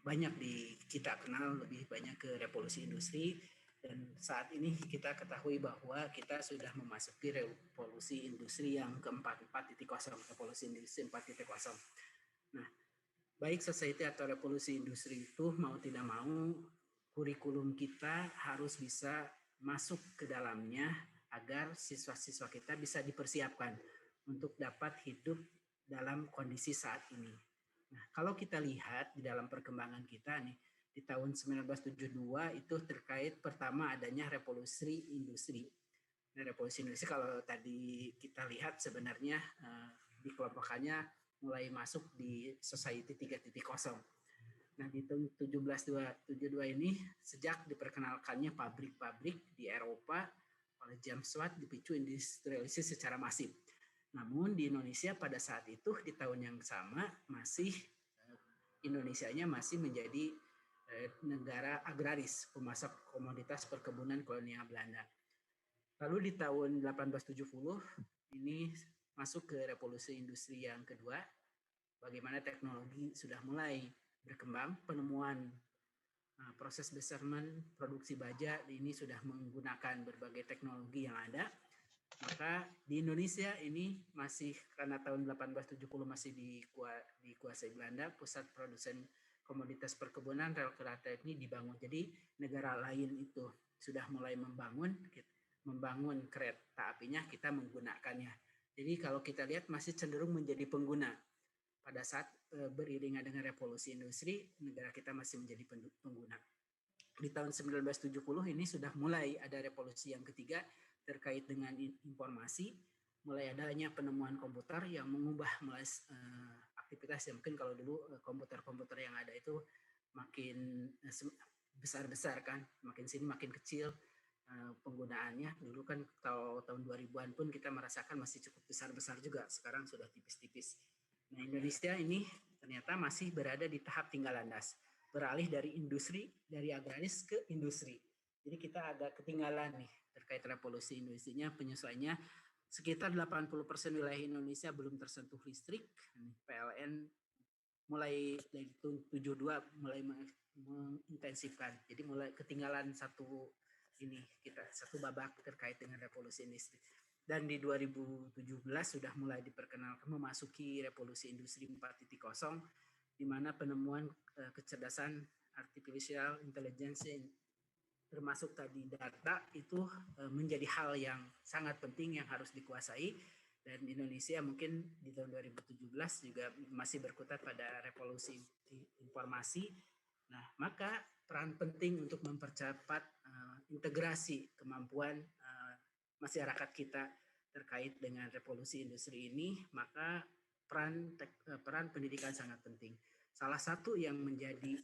banyak kita kenal lebih banyak ke revolusi industri dan saat ini kita ketahui bahwa kita sudah memasuki revolusi industri yang keempat 4.0, revolusi industri 4.0. Nah, baik society atau revolusi industri itu mau tidak mau kurikulum kita harus bisa masuk ke dalamnya agar siswa-siswa kita bisa dipersiapkan untuk dapat hidup dalam kondisi saat ini. Nah, kalau kita lihat di dalam perkembangan kita nih, di tahun 1972 itu terkait pertama adanya revolusi industri. Nah, revolusi industri kalau tadi kita lihat sebenarnya dikelompokkannya mulai masuk di society 3.0. Nah, di tahun 1772 ini sejak diperkenalkannya pabrik-pabrik di Eropa oleh James Watt dipicu industrialisasi secara masif. Namun di Indonesia pada saat itu di tahun yang sama Indonesianya masih menjadi negara agraris, pemasok komoditas perkebunan kolonial Belanda. Lalu di tahun 1870 ini masuk ke revolusi industri yang kedua, bagaimana teknologi sudah mulai berkembang, penemuan proses beserment, produksi baja ini sudah menggunakan berbagai teknologi yang ada. Maka di Indonesia ini masih karena tahun 1870 masih dikuasai Belanda, pusat produsen komoditas perkebunan rel kereta ini dibangun. Jadi negara lain itu sudah mulai membangun kereta apinya, kita menggunakannya. Jadi kalau kita lihat masih cenderung menjadi pengguna. Pada saat beriringan dengan revolusi industri, negara kita masih menjadi pengguna. Di tahun 1970 ini sudah mulai ada revolusi yang ketiga terkait dengan informasi, mulai adanya penemuan komputer yang mengubah mulai aktivitas yang mungkin kalau dulu komputer-komputer yang ada itu makin besar-besar kan, makin sini makin kecil penggunaannya. Dulu kan kalau tahun 2000-an pun kita merasakan masih cukup besar-besar juga, sekarang sudah tipis-tipis. Nah, Indonesia ini ternyata masih berada di tahap tinggal landas, beralih dari industri, dari agraris ke industri. Jadi kita agak ketinggalan nih terkait revolusi industrinya, penyesuaiannya. Sekitar 80% wilayah Indonesia belum tersentuh listrik. PLN mulai dari 72 mulai mengintensifkan. Jadi mulai ketinggalan satu babak terkait dengan revolusi industri. Dan di 2017 sudah mulai diperkenalkan memasuki revolusi industri 4.0, di mana penemuan kecerdasan artificial intelligence termasuk tadi data itu menjadi hal yang sangat penting yang harus dikuasai, dan Indonesia mungkin di tahun 2017 juga masih berkutat pada revolusi informasi. Nah, maka peran penting untuk mempercepat integrasi kemampuan masyarakat kita terkait dengan revolusi industri ini, maka peran pendidikan sangat penting. Salah satu yang menjadi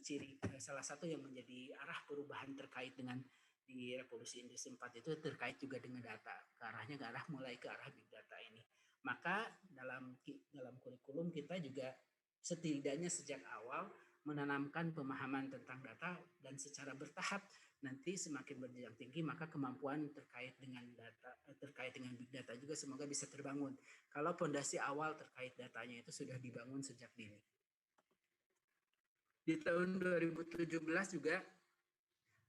arah perubahan terkait dengan di revolusi industri 4 itu terkait juga dengan data. Mulai ke arah big data ini. Maka dalam kurikulum kita juga setidaknya sejak awal menanamkan pemahaman tentang data, dan secara bertahap nanti semakin berjenjang tinggi maka kemampuan terkait dengan big data juga semoga bisa terbangun. Kalau fondasi awal terkait datanya itu sudah dibangun sejak dini. Di tahun 2017 juga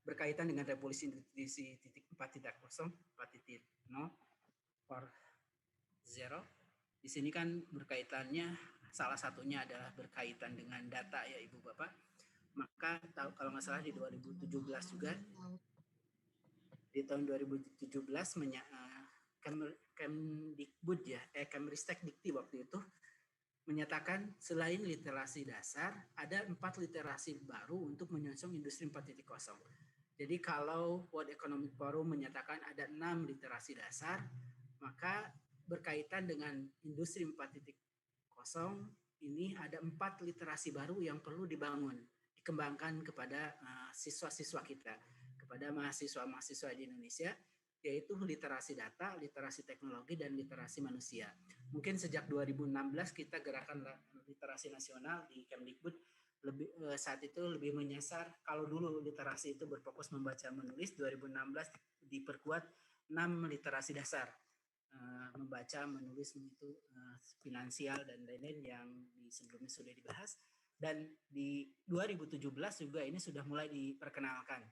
berkaitan dengan revolusi industri 4.0, 4.0, di sini kan berkaitannya salah satunya adalah berkaitan dengan data ya Ibu Bapak. Maka kalau nggak salah di 2017 juga, di tahun 2017 Kemdikbud ya, Kemristek Dikti waktu itu menyatakan selain literasi dasar, ada 4 literasi baru untuk menyongsong industri 4.0. Jadi kalau World Economic Forum menyatakan ada 6 literasi dasar, maka berkaitan dengan industri 4.0 ini ada 4 literasi baru yang perlu dibangun, dikembangkan kepada siswa-siswa kita, kepada mahasiswa-mahasiswa di Indonesia, yaitu literasi data, literasi teknologi, dan literasi manusia. Mungkin sejak 2016 kita gerakan literasi nasional di Kemdikbud saat itu lebih menyasar, kalau dulu literasi itu berfokus membaca menulis, 2016 diperkuat 6 literasi dasar, membaca menulis itu finansial dan lain-lain yang sebelumnya sudah dibahas, dan di 2017 juga ini sudah mulai diperkenalkan.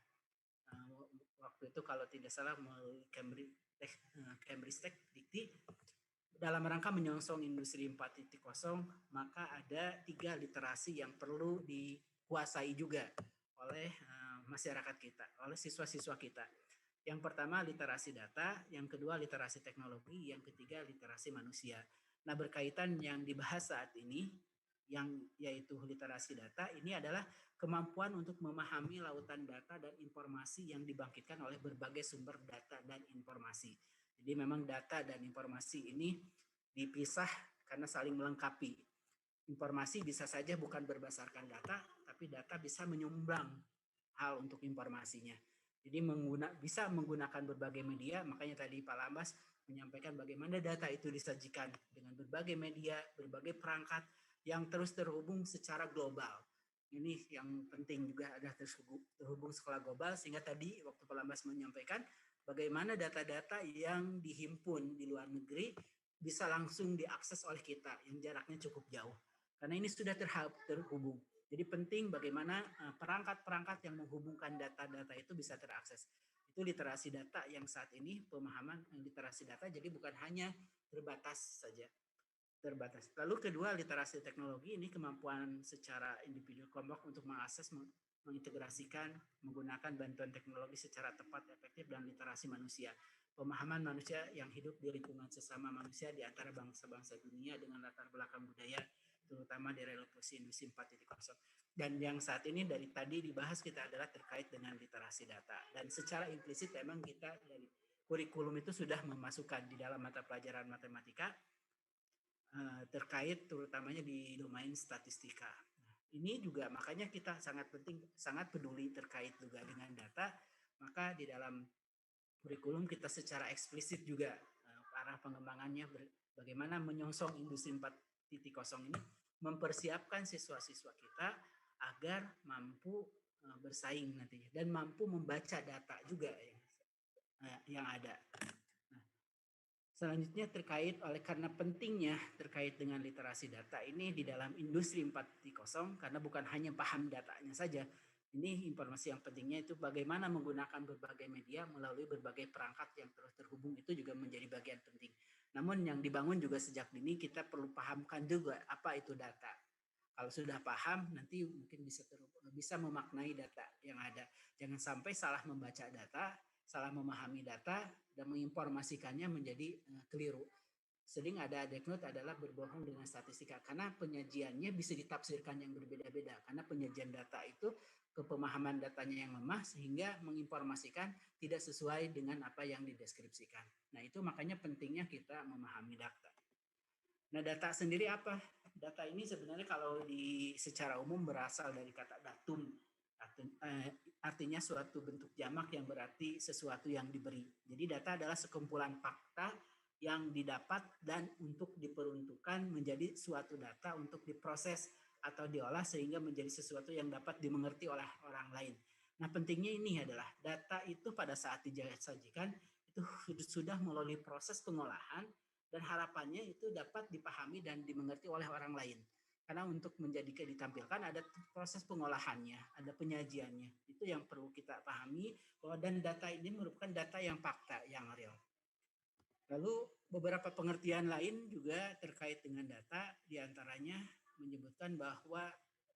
Waktu itu kalau tidak salah melalui Kemristek Dikti dalam rangka menyongsong industri 4.0, maka ada 3 literasi yang perlu dikuasai juga oleh masyarakat kita, oleh siswa-siswa kita. Yang pertama literasi data, yang kedua literasi teknologi, yang ketiga literasi manusia. Nah, berkaitan yang dibahas saat ini, yang yaitu literasi data, ini adalah kemampuan untuk memahami lautan data dan informasi yang dibangkitkan oleh berbagai sumber data dan informasi. Jadi memang data dan informasi ini dipisah karena saling melengkapi. Informasi bisa saja bukan berdasarkan data, tapi data bisa menyumbang hal untuk informasinya. Jadi bisa menggunakan berbagai media, makanya tadi Pak Lambas menyampaikan bagaimana data itu disajikan dengan berbagai media, berbagai perangkat yang terus terhubung secara global. Ini yang penting juga ada terhubung skala global, sehingga tadi waktu Pak Lambas menyampaikan bagaimana data-data yang dihimpun di luar negeri bisa langsung diakses oleh kita yang jaraknya cukup jauh. Karena ini sudah terhubung. Jadi penting bagaimana perangkat-perangkat yang menghubungkan data-data itu bisa terakses. Itu literasi data yang saat ini pemahaman literasi data jadi bukan hanya terbatas saja. terbatas. Lalu kedua, literasi teknologi ini kemampuan secara individu kelompok untuk mengakses, mengintegrasikan, menggunakan bantuan teknologi secara tepat, efektif, dan literasi manusia. Pemahaman manusia yang hidup di lingkungan sesama manusia di antara bangsa-bangsa dunia dengan latar belakang budaya, terutama di revolusi industri 4.0. Dan yang saat ini dari tadi dibahas kita adalah terkait dengan literasi data. Dan secara implisit memang kita dari kurikulum itu sudah memasukkan di dalam mata pelajaran matematika terkait terutamanya di domain statistika. Nah, ini juga makanya kita sangat penting, sangat peduli terkait juga dengan data. Maka di dalam kurikulum kita secara eksplisit juga arah pengembangannya bagaimana menyongsong industri 4.0 ini, mempersiapkan siswa-siswa kita agar mampu bersaing nantinya dan mampu membaca data juga yang ada. Selanjutnya terkait oleh karena pentingnya terkait dengan literasi data ini di dalam industri 4.0 karena bukan hanya paham datanya saja. Ini informasi yang pentingnya itu bagaimana menggunakan berbagai media melalui berbagai perangkat yang terus terhubung itu juga menjadi bagian penting. Namun yang dibangun juga sejak dini kita perlu pahamkan juga apa itu data. Kalau sudah paham nanti mungkin bisa memaknai data yang ada. Jangan sampai salah membaca data, salah memahami data, dan menginformasikannya menjadi keliru. Sering ada diagnosis adalah berbohong dengan statistika karena penyajiannya bisa ditafsirkan yang berbeda-beda karena penyajian data itu kepemahaman datanya yang lemah sehingga menginformasikan tidak sesuai dengan apa yang dideskripsikan. Nah itu makanya pentingnya kita memahami data. Nah data sendiri apa? Data ini sebenarnya kalau secara umum berasal dari kata datum. Artinya suatu bentuk jamak yang berarti sesuatu yang diberi. Jadi data adalah sekumpulan fakta yang didapat dan untuk diperuntukkan menjadi suatu data untuk diproses atau diolah sehingga menjadi sesuatu yang dapat dimengerti oleh orang lain. Nah pentingnya ini adalah data itu pada saat disajikan itu sudah melalui proses pengolahan dan harapannya itu dapat dipahami dan dimengerti oleh orang lain. Karena untuk menjadikan ditampilkan ada proses pengolahannya, ada penyajiannya. Itu yang perlu kita pahami bahwa dan data ini merupakan data yang fakta, yang real. Lalu beberapa pengertian lain juga terkait dengan data, diantaranya menyebutkan bahwa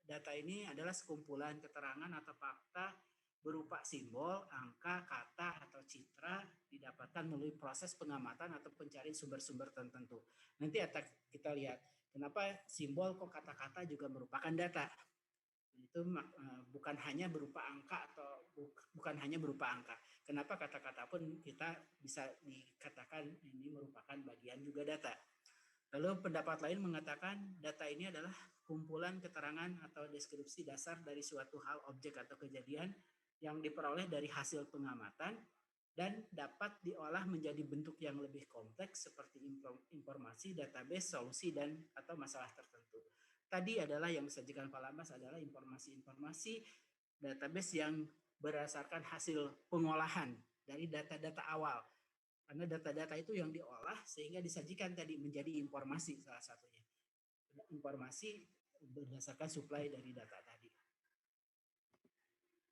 data ini adalah sekumpulan keterangan atau fakta berupa simbol, angka, kata, atau citra didapatkan melalui proses pengamatan atau pencarian sumber-sumber tertentu. Nanti kita lihat kenapa simbol kok kata-kata juga merupakan data. Itu bukan hanya berupa angka atau bukan hanya berupa angka. Kenapa kata-kata pun kita bisa dikatakan ini merupakan bagian juga data. Lalu pendapat lain mengatakan data ini adalah kumpulan keterangan atau deskripsi dasar dari suatu hal, objek atau kejadian yang diperoleh dari hasil pengamatan dan dapat diolah menjadi bentuk yang lebih kompleks seperti informasi, database, solusi, dan atau masalah tertentu. Tadi adalah yang disajikan Pak Lambas adalah informasi-informasi database yang berdasarkan hasil pengolahan dari data-data awal. Karena data-data itu yang diolah sehingga disajikan tadi menjadi informasi salah satunya. Informasi berdasarkan suplai dari data tadi.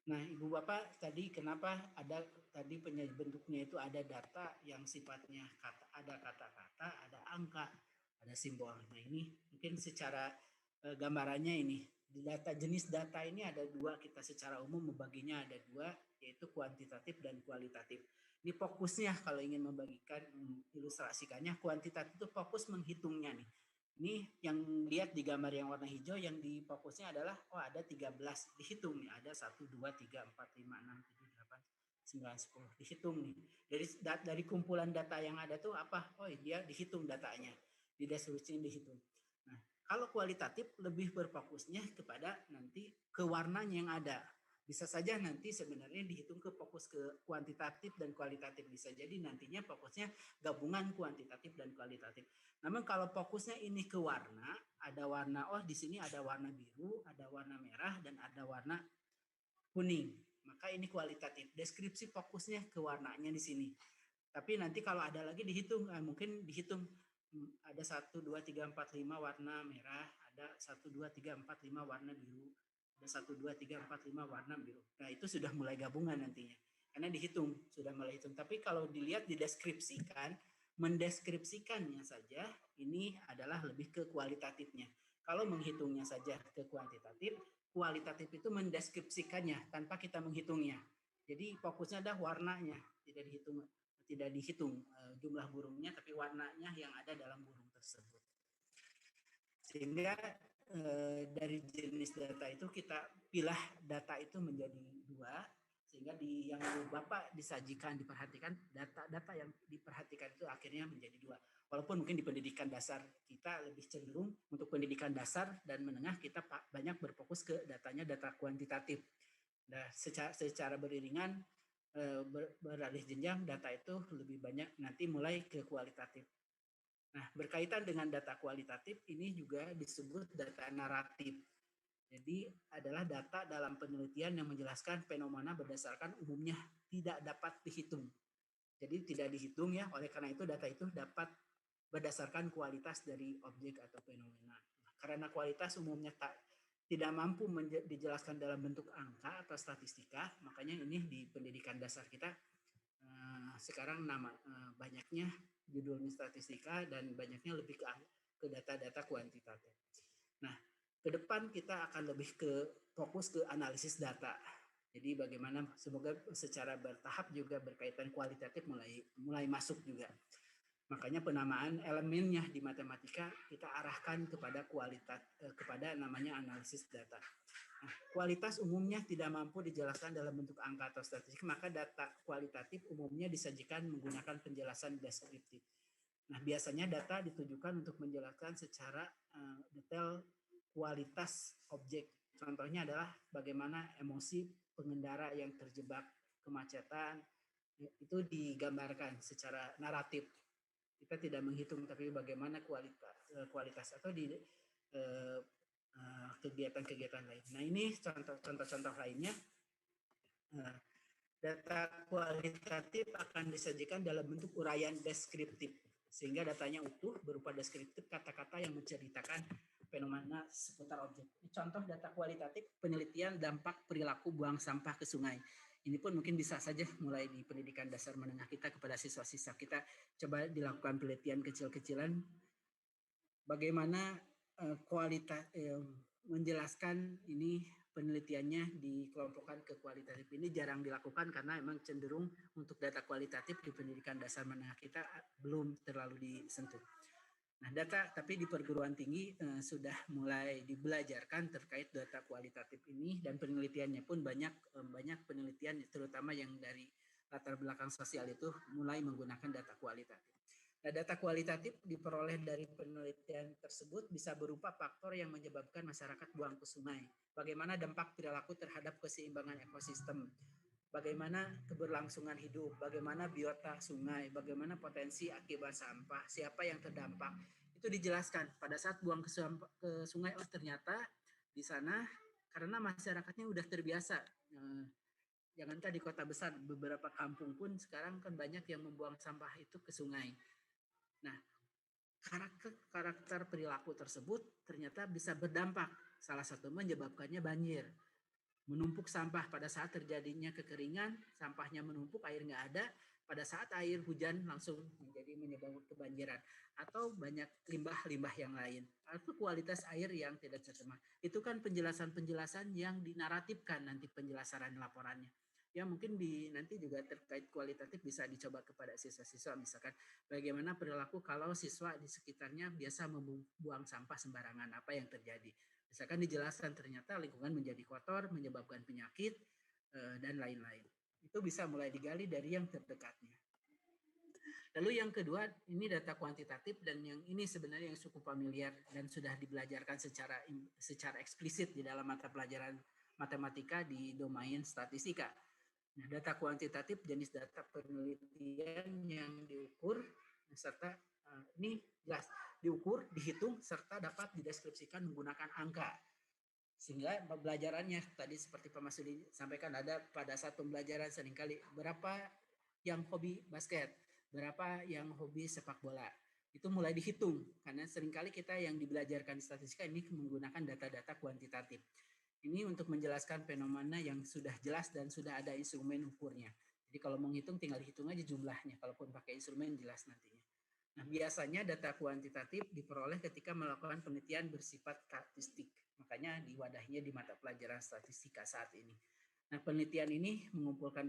Nah, Ibu Bapak tadi kenapa ada tadi bentuknya itu ada data yang sifatnya ada kata-kata, ada angka, ada simbol. Nah, ini mungkin secara gambarannya ini. Di data jenis data ini ada dua, kita secara umum membaginya ada dua, yaitu kuantitatif dan kualitatif. Ini fokusnya kalau ingin membagikan, ilustrasikannya, kuantitatif itu fokus menghitungnya nih. Ini yang lihat di gambar yang warna hijau yang di fokusnya adalah ada 13 dihitung nih, ada 1 2 3 4 5 6 7 8 9 10 dihitung nih. Dari kumpulan data yang ada tuh apa? Dia dihitung datanya. Di deskripsi dihitung. Nah, kalau kualitatif lebih berfokusnya kepada nanti ke warnanya yang ada. Bisa saja nanti sebenarnya dihitung ke fokus ke kuantitatif dan kualitatif. Bisa jadi nantinya fokusnya gabungan kuantitatif dan kualitatif. Namun kalau fokusnya ini ke warna, ada warna, di sini ada warna biru, ada warna merah, dan ada warna kuning. Maka ini kualitatif. Deskripsi fokusnya ke warnanya di sini. Tapi nanti kalau ada lagi dihitung, mungkin dihitung ada 1, 2, 3, 4, 5 warna merah, ada 1, 2, 3, 4, 5 warna biru, ada 1, 2, 3, 4, 5 warna biru. Nah itu sudah mulai gabungan nantinya, karena dihitung, sudah mulai hitung. Tapi kalau dilihat dideskripsikan, mendeskripsikannya saja ini adalah lebih ke kualitatifnya. Kalau menghitungnya saja ke kuantitatif, kualitatif itu mendeskripsikannya tanpa kita menghitungnya. Jadi fokusnya adalah warnanya, tidak dihitung jumlah burungnya, tapi warnanya yang ada dalam burung tersebut. Sehingga dari jenis data itu kita pilah data itu menjadi dua, sehingga yang Bapak disajikan, diperhatikan, data yang diperhatikan itu akhirnya menjadi dua. Walaupun mungkin di pendidikan dasar kita lebih cenderung untuk pendidikan dasar dan menengah kita banyak berfokus ke datanya data kuantitatif. Nah, secara beriringan beralih jenjang data itu lebih banyak nanti mulai ke kualitatif. Nah, berkaitan dengan data kualitatif ini juga disebut data naratif. Jadi adalah data dalam penelitian yang menjelaskan fenomena berdasarkan umumnya tidak dapat dihitung. Jadi tidak dihitung ya, oleh karena itu data itu dapat berdasarkan kualitas dari objek atau fenomena. Karena kualitas umumnya tidak mampu dijelaskan dalam bentuk angka atau statistika, makanya ini di pendidikan dasar kita sekarang banyaknya judulnya statistika dan banyaknya lebih ke data-data kuantitatif. Nah, ke depan kita akan lebih fokus ke analisis data. Jadi bagaimana semoga secara bertahap juga berkaitan kualitatif mulai masuk juga. Makanya penamaan elemennya di matematika kita arahkan kepada namanya analisis data. Nah, kualitas umumnya tidak mampu dijelaskan dalam bentuk angka atau statistik, maka data kualitatif umumnya disajikan menggunakan penjelasan deskriptif. Nah, biasanya data ditujukan untuk menjelaskan secara detail kualitas objek. Contohnya adalah bagaimana emosi pengendara yang terjebak kemacetan itu digambarkan secara naratif. Kita tidak menghitung, tapi bagaimana kualitas atau di kegiatan-kegiatan lain. Nah, ini contoh-contoh lainnya. Data kualitatif akan disajikan dalam bentuk uraian deskriptif, sehingga datanya utuh berupa deskriptif kata-kata yang menceritakan fenomena seputar objek. Contoh data kualitatif penelitian dampak perilaku buang sampah ke sungai. Ini pun mungkin bisa saja mulai di pendidikan dasar menengah kita kepada siswa-siswa kita coba dilakukan penelitian kecil-kecilan bagaimana kualitas menjelaskan ini penelitiannya dikelompokkan ke kualitatif. Ini jarang dilakukan karena memang cenderung untuk data kualitatif di pendidikan dasar menengah kita belum terlalu disentuh. Nah, data tapi di perguruan tinggi sudah mulai dibelajarkan terkait data kualitatif ini dan penelitiannya pun banyak penelitian terutama yang dari latar belakang sosial itu mulai menggunakan data kualitatif. Nah, data kualitatif diperoleh dari penelitian tersebut bisa berupa faktor yang menyebabkan masyarakat buang ke sungai, bagaimana dampak perilaku terhadap keseimbangan ekosistem, bagaimana keberlangsungan hidup, bagaimana biota sungai, bagaimana potensi akibat sampah, siapa yang terdampak. Itu dijelaskan pada saat buang ke sungai, oh ternyata di sana karena masyarakatnya udah terbiasa. Jangankan di kota besar, beberapa kampung pun sekarang kan banyak yang membuang sampah itu ke sungai. Nah, karakter perilaku tersebut ternyata bisa berdampak. Salah satu menyebabkannya banjir. Menumpuk sampah pada saat terjadinya kekeringan, sampahnya menumpuk, air nggak ada. Pada saat air hujan langsung menyebabkan kebanjiran. Atau banyak limbah-limbah yang lain. Atau kualitas air yang tidak tercemar. Itu kan penjelasan-penjelasan yang dinaratifkan nanti penjelasan laporannya. Ya mungkin nanti juga terkait kualitatif bisa dicoba kepada siswa-siswa. Misalkan bagaimana perilaku kalau siswa di sekitarnya biasa membuang sampah sembarangan, apa yang terjadi. Misalkan dijelaskan ternyata lingkungan menjadi kotor, menyebabkan penyakit, dan lain-lain. Itu bisa mulai digali dari yang terdekatnya. Lalu yang kedua, ini data kuantitatif dan yang ini sebenarnya yang cukup familiar dan sudah dibelajarkan secara eksplisit di dalam mata pelajaran matematika di domain statistika. Nah, data kuantitatif jenis data penelitian yang diukur serta ini jelas diukur, dihitung serta dapat dideskripsikan menggunakan angka. Sehingga pembelajarannya tadi seperti Pak Masudi sampaikan ada pada saat pembelajaran seringkali berapa yang hobi basket, berapa yang hobi sepak bola. Itu mulai dihitung karena seringkali kita yang dibelajarkan di statistika ini menggunakan data-data kuantitatif. Ini untuk menjelaskan fenomena yang sudah jelas dan sudah ada instrumen ukurnya. Jadi kalau mau ngitung tinggal hitung aja jumlahnya, kalaupun pakai instrumen jelas nantinya. Nah, biasanya data kuantitatif diperoleh ketika melakukan penelitian bersifat statistik. Makanya diwadahinya di mata pelajaran statistika saat ini. Nah, penelitian ini mengumpulkan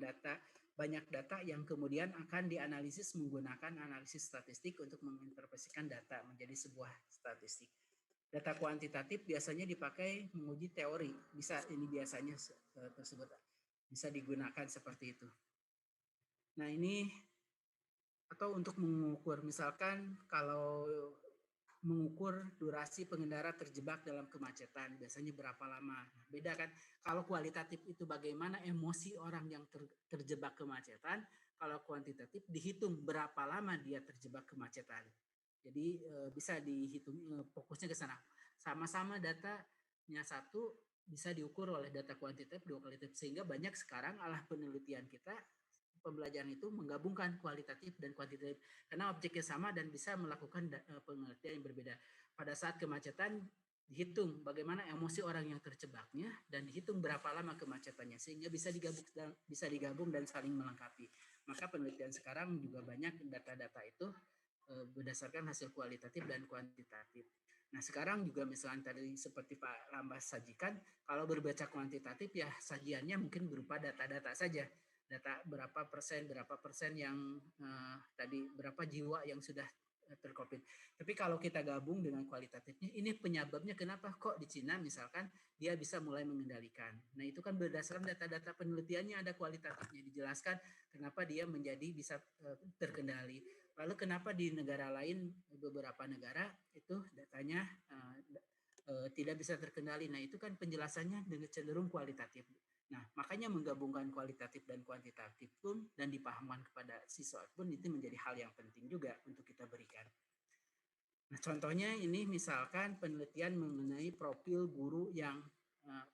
banyak data yang kemudian akan dianalisis menggunakan analisis statistik untuk menginterpretasikan data menjadi sebuah statistik. Data kuantitatif biasanya dipakai menguji teori, biasanya tersebut bisa digunakan seperti itu. Nah, ini atau untuk mengukur, misalkan kalau mengukur durasi pengendara terjebak dalam kemacetan, biasanya berapa lama. Beda kan, kalau kualitatif itu bagaimana emosi orang yang terjebak kemacetan, kalau kuantitatif dihitung berapa lama dia terjebak kemacetan. Jadi bisa dihitung, fokusnya ke sana. Sama-sama datanya satu, bisa diukur oleh data kuantitatif, dua kualitatif, sehingga banyak sekarang penelitian kita pembelajaran itu menggabungkan kualitatif dan kuantitatif karena objeknya sama dan bisa melakukan penelitian yang berbeda. Pada saat kemacetan dihitung bagaimana emosi orang yang terjebaknya dan dihitung berapa lama kemacetannya sehingga bisa digabung dan saling melengkapi. Maka penelitian sekarang juga banyak data-data itu berdasarkan hasil kualitatif dan kuantitatif. Nah, sekarang juga misalnya tadi seperti Pak Lambas sajikan, kalau berbaca kuantitatif ya sajiannya mungkin berupa data-data saja. Data berapa persen yang tadi berapa jiwa yang sudah tercovid. Tapi kalau kita gabung dengan kualitatifnya, ini penyebabnya kenapa kok di Cina misalkan dia bisa mulai mengendalikan. Nah, itu kan berdasarkan data-data penelitiannya ada kualitatifnya dijelaskan kenapa dia menjadi bisa terkendali. Lalu kenapa di negara lain, beberapa negara itu datanya tidak bisa terkendali. Nah, itu kan penjelasannya dengan cenderung kualitatif. Nah, makanya menggabungkan kualitatif dan kuantitatif pun dan dipahamkan kepada siswa pun itu menjadi hal yang penting juga untuk kita berikan. Nah, contohnya ini misalkan penelitian mengenai profil guru yang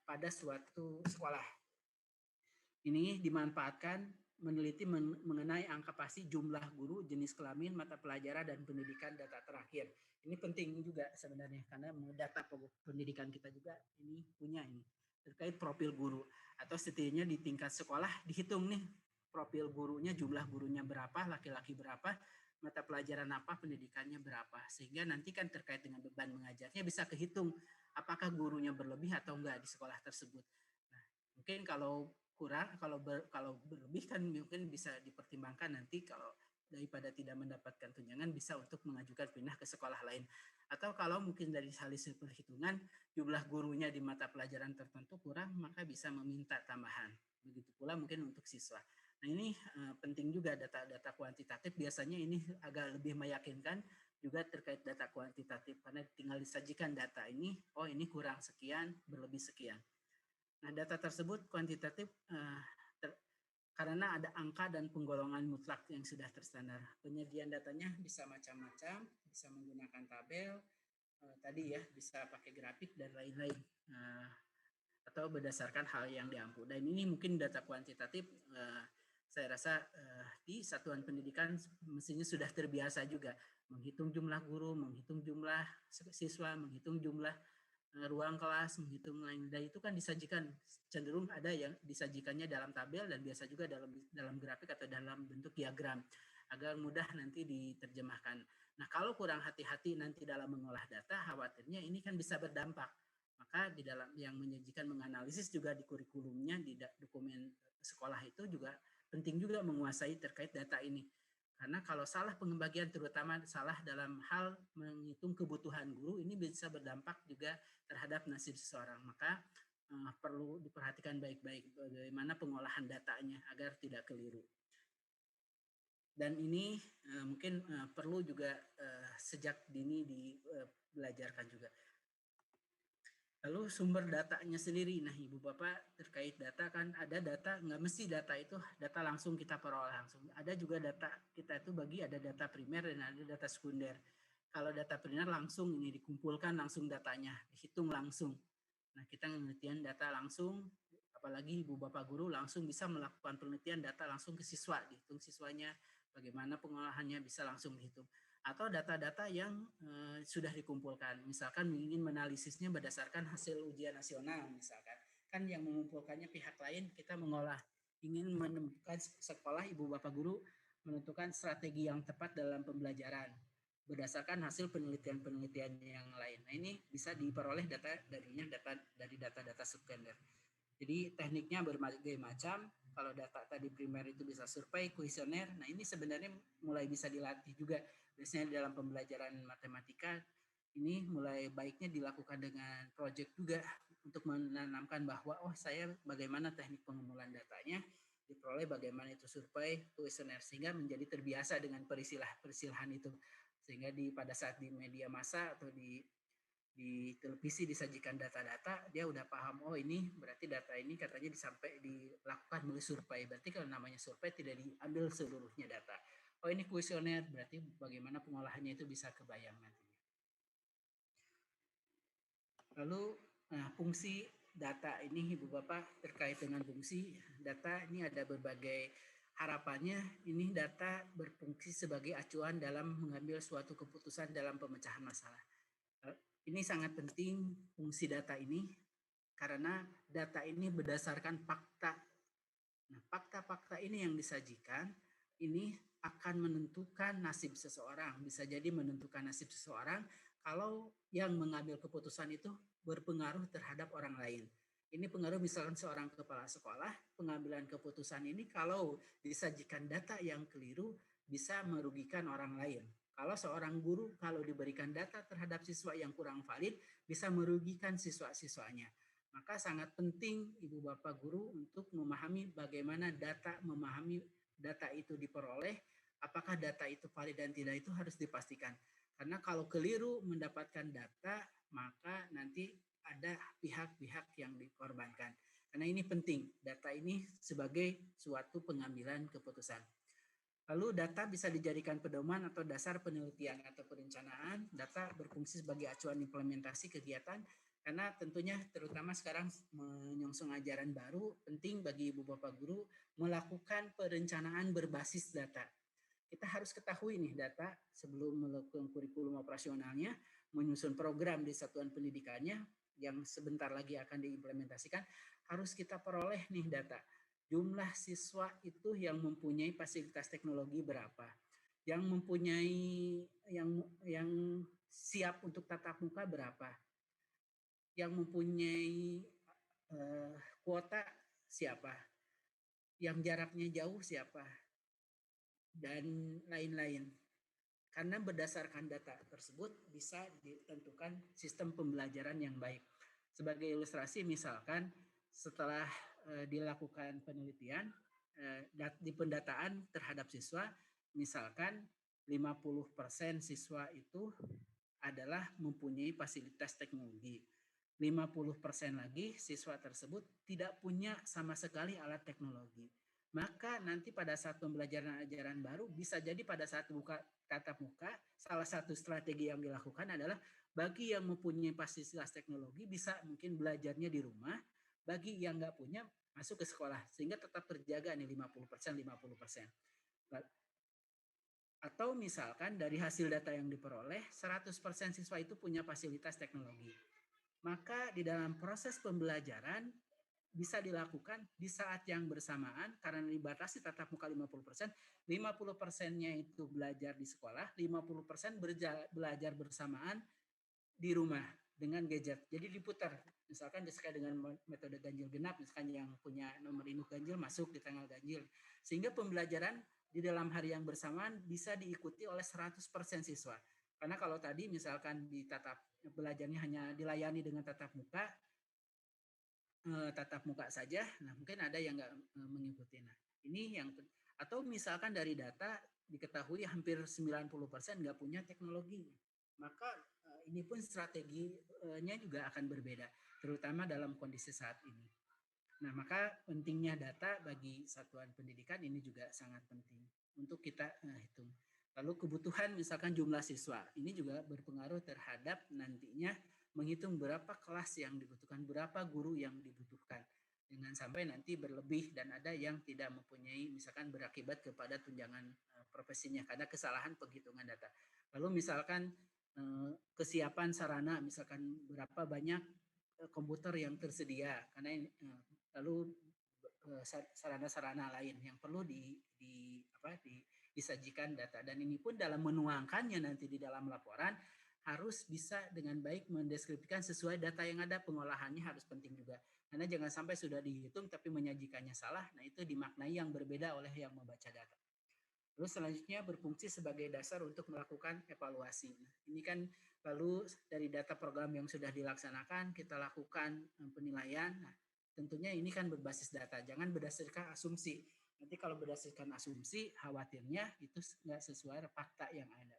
pada suatu sekolah. Ini dimanfaatkan meneliti mengenai angka pasti jumlah guru, jenis kelamin, mata pelajaran, dan pendidikan data terakhir. Ini penting juga sebenarnya karena data pendidikan kita juga ini punya ini terkait profil guru atau setidaknya di tingkat sekolah dihitung nih profil gurunya, jumlah gurunya berapa, laki-laki berapa, mata pelajaran apa, pendidikannya berapa, sehingga nanti kan terkait dengan beban mengajarnya bisa kehitung apakah gurunya berlebih atau enggak di sekolah tersebut. Nah, mungkin kalau kurang, kalau berlebih kan mungkin bisa dipertimbangkan nanti kalau daripada tidak mendapatkan tunjangan bisa untuk mengajukan pindah ke sekolah lain. Atau kalau mungkin dari hasil perhitungan jumlah gurunya di mata pelajaran tertentu kurang, maka bisa meminta tambahan. Begitu pula mungkin untuk siswa. Nah, ini penting juga data-data kuantitatif, biasanya ini agak lebih meyakinkan juga terkait data kuantitatif karena tinggal disajikan data ini, oh ini kurang sekian, berlebih sekian. Nah, data tersebut kuantitatif karena ada angka dan penggolongan mutlak yang sudah terstandar. Penyediaan datanya bisa macam-macam, bisa menggunakan tabel, tadi ya, bisa pakai grafik dan lain-lain, atau berdasarkan hal yang diampu. Dan ini mungkin data kuantitatif, saya rasa di satuan pendidikan mestinya sudah terbiasa juga menghitung jumlah guru, menghitung jumlah siswa, menghitung jumlah ruang kelas, menghitung lain, dan itu kan disajikan cenderung ada yang disajikannya dalam tabel dan biasa juga dalam grafik atau dalam bentuk diagram agar mudah nanti diterjemahkan. Nah, kalau kurang hati-hati nanti dalam mengolah data, khawatirnya ini kan bisa berdampak. Maka di dalam yang menyajikan menganalisis juga di kurikulumnya di dokumen sekolah itu juga penting juga menguasai terkait data ini. Karena kalau salah pengembagian, terutama salah dalam hal menghitung kebutuhan guru, ini bisa berdampak juga terhadap nasib seseorang. Maka perlu diperhatikan baik-baik bagaimana pengolahan datanya agar tidak keliru. Dan ini mungkin perlu juga sejak dini dibelajarkan juga. Lalu sumber datanya sendiri, nah Ibu Bapak terkait data kan ada data, nggak mesti data itu data langsung kita peroleh langsung. Ada juga data kita itu ada data primer dan ada data sekunder. Kalau data primer langsung ini dikumpulkan langsung datanya, dihitung langsung. Nah, kita penelitian data langsung, apalagi Ibu Bapak guru langsung bisa melakukan penelitian data langsung ke siswa, dihitung siswanya, bagaimana pengolahannya bisa langsung dihitung. Atau data-data yang sudah dikumpulkan, misalkan ingin menalisisnya berdasarkan hasil ujian nasional, misalkan kan yang mengumpulkannya pihak lain, kita mengolah, ingin menemukan sekolah Ibu Bapak guru menentukan strategi yang tepat dalam pembelajaran. berdasarkan hasil penelitian-penelitian yang lain. Nah, ini bisa diperoleh data dari data-data sekunder. Jadi tekniknya berbagai macam. Kalau data tadi primer itu bisa survei, kuesioner. Nah, ini sebenarnya mulai bisa dilatih juga. Biasanya dalam pembelajaran matematika ini mulai baiknya dilakukan dengan proyek juga untuk menanamkan bahwa saya bagaimana teknik pengumpulan datanya, diperoleh bagaimana itu survei, kuesioner, sehingga menjadi terbiasa dengan perisilahan itu. Sehingga pada saat di media massa atau di televisi disajikan data-data, dia udah paham, ini berarti data ini katanya dilakukan melalui survei. Berarti kalau namanya survei tidak diambil seluruhnya data. Ini kuesioner, berarti bagaimana pengolahannya itu bisa kebayang nantinya. Lalu fungsi data ini Ibu Bapak terkait dengan fungsi data ini ada berbagai harapannya. Ini data berfungsi sebagai acuan dalam mengambil suatu keputusan dalam pemecahan masalah. Ini sangat penting fungsi data ini karena data ini berdasarkan fakta. Nah, fakta-fakta ini yang disajikan ini akan menentukan nasib seseorang. Bisa jadi menentukan nasib seseorang kalau yang mengambil keputusan itu berpengaruh terhadap orang lain. Ini pengaruh misalkan seorang kepala sekolah, pengambilan keputusan ini kalau disajikan data yang keliru bisa merugikan orang lain. Kalau seorang guru kalau diberikan data terhadap siswa yang kurang valid bisa merugikan siswa-siswanya. Maka sangat penting Ibu Bapak guru untuk memahami bagaimana memahami data itu diperoleh, apakah data itu valid dan tidak itu harus dipastikan. Karena kalau keliru mendapatkan data, maka nanti ada pihak-pihak yang dikorbankan. Karena ini penting, data ini sebagai suatu pengambilan keputusan. Lalu data bisa dijadikan pedoman atau dasar penelitian atau perencanaan. Data berfungsi sebagai acuan implementasi kegiatan karena tentunya terutama sekarang menyongsong ajaran baru, penting bagi Ibu Bapak guru melakukan perencanaan berbasis data. Kita harus ketahui nih data sebelum melakukan kurikulum operasionalnya, menyusun program di satuan pendidikannya yang sebentar lagi akan diimplementasikan, harus kita peroleh nih data. Jumlah siswa itu yang mempunyai fasilitas teknologi berapa, yang mempunyai yang siap untuk tatap muka berapa, yang mempunyai kuota siapa, yang jaraknya jauh siapa, dan lain-lain. Karena berdasarkan data tersebut bisa ditentukan sistem pembelajaran yang baik. Sebagai ilustrasi misalkan setelah dilakukan penelitian di pendataan terhadap siswa, misalkan 50% siswa itu adalah mempunyai fasilitas teknologi. 50% lagi siswa tersebut tidak punya sama sekali alat teknologi. Maka nanti pada saat pembelajaran ajaran baru bisa jadi pada saat buka tatap muka, salah satu strategi yang dilakukan adalah bagi yang mempunyai fasilitas teknologi bisa mungkin belajarnya di rumah, bagi yang nggak punya masuk ke sekolah sehingga tetap terjaga nih 50%. Atau misalkan dari hasil data yang diperoleh 100% siswa itu punya fasilitas teknologi. Maka di dalam proses pembelajaran bisa dilakukan di saat yang bersamaan karena dibatasi tatap muka 50%, 50%-nya itu belajar di sekolah, 50% belajar bersamaan di rumah dengan gadget. Jadi diputar, misalkan sesuai dengan metode ganjil genap, misalkan yang punya nomor induk ganjil masuk di tanggal ganjil. Sehingga pembelajaran di dalam hari yang bersamaan bisa diikuti oleh 100% siswa. Karena kalau tadi misalkan di belajarnya hanya dilayani dengan tatap muka saja, nah mungkin ada yang nggak mengikuti. Nah, ini yang atau misalkan dari data diketahui hampir 90% nggak punya teknologi, maka ini pun strateginya juga akan berbeda, terutama dalam kondisi saat ini. Nah, maka pentingnya data bagi satuan pendidikan ini juga sangat penting untuk kita hitung. Lalu kebutuhan misalkan jumlah siswa, ini juga berpengaruh terhadap nantinya menghitung berapa kelas yang dibutuhkan, berapa guru yang dibutuhkan. Jangan sampai nanti berlebih dan ada yang tidak mempunyai, misalkan berakibat kepada tunjangan profesinya karena kesalahan penghitungan data. Lalu misalkan kesiapan sarana, misalkan berapa banyak komputer yang tersedia, karena lalu sarana-sarana lain yang perlu disajikan data. Dan ini pun dalam menuangkannya nanti di dalam laporan harus bisa dengan baik mendeskripsikan sesuai data yang ada, pengolahannya harus penting juga. Karena jangan sampai sudah dihitung tapi menyajikannya salah, nah itu dimaknai yang berbeda oleh yang membaca data. Terus selanjutnya berfungsi sebagai dasar untuk melakukan evaluasi. Nah, ini kan lalu dari data program yang sudah dilaksanakan, kita lakukan penilaian. Nah, tentunya ini kan berbasis data, jangan berdasarkan asumsi. Nanti kalau berdasarkan asumsi, khawatirnya itu nggak sesuai fakta yang ada.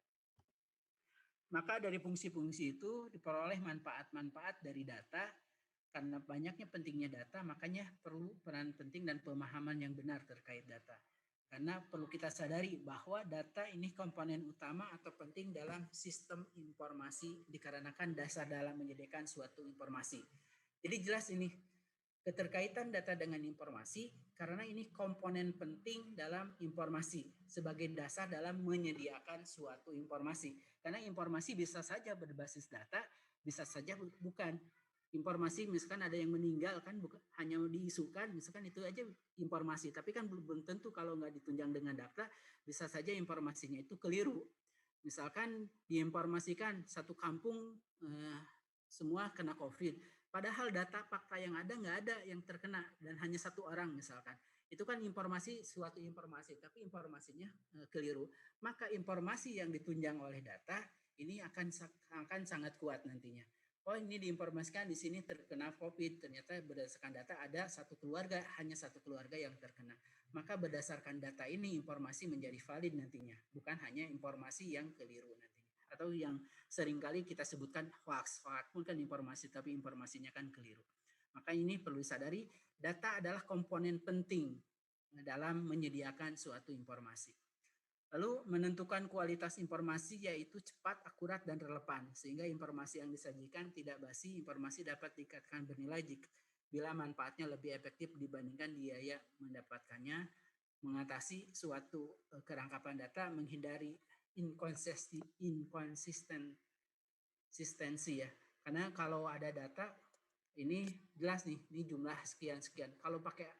Maka dari fungsi-fungsi itu diperoleh manfaat-manfaat dari data. Karena banyaknya pentingnya data, makanya perlu peran penting dan pemahaman yang benar terkait data. Karena perlu kita sadari bahwa data ini komponen utama atau penting dalam sistem informasi dikarenakan dasar dalam menyediakan suatu informasi. Jadi jelas ini keterkaitan data dengan informasi karena ini komponen penting dalam informasi sebagai dasar dalam menyediakan suatu informasi. Karena informasi bisa saja berbasis data, bisa saja bukan. Informasi misalkan ada yang meninggal kan bukan hanya diisukan, misalkan itu aja informasi, tapi kan belum tentu kalau nggak ditunjang dengan data bisa saja informasinya itu keliru. Misalkan diinformasikan satu kampung semua kena COVID, padahal data fakta yang ada nggak ada yang terkena dan hanya satu orang misalkan. Itu kan informasi, suatu informasi, tapi informasinya keliru. Maka informasi yang ditunjang oleh data ini akan sangat kuat nantinya. Oh ini diinformasikan di sini terkena COVID, ternyata berdasarkan data ada satu keluarga, hanya satu keluarga yang terkena. Maka berdasarkan data ini informasi menjadi valid nantinya, bukan hanya informasi yang keliru nantinya. Atau yang seringkali kita sebutkan hoax, hoax pun kan informasi, tapi informasinya kan keliru. Maka ini perlu disadari, data adalah komponen penting dalam menyediakan suatu informasi. Lalu menentukan kualitas informasi yaitu cepat, akurat, dan relevan. Sehingga informasi yang disajikan tidak basi, informasi dapat dikatakan bernilai bila manfaatnya lebih efektif dibandingkan biaya mendapatkannya, mengatasi suatu kerangkapan data, menghindari inkonsistensi ya. Karena kalau ada data, ini jelas nih, ini jumlah sekian-sekian. Kalau pakai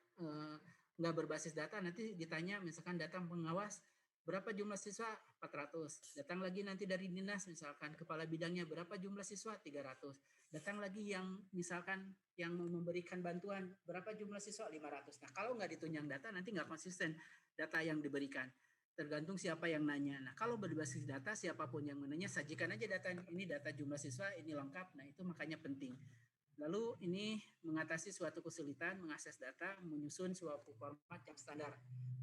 nggak berbasis data, nanti ditanya misalkan data pengawas, berapa jumlah siswa? 400. Datang lagi nanti dari dinas misalkan kepala bidangnya berapa jumlah siswa? 300. Datang lagi yang misalkan yang memberikan bantuan berapa jumlah siswa? 500. Nah kalau nggak ditunjang data nanti nggak konsisten data yang diberikan. Tergantung siapa yang nanya. Nah kalau berbasis data siapapun yang menanya sajikan aja data ini data jumlah siswa ini lengkap. Nah itu makanya penting. Lalu ini mengatasi suatu kesulitan mengakses data, menyusun suatu format yang standar.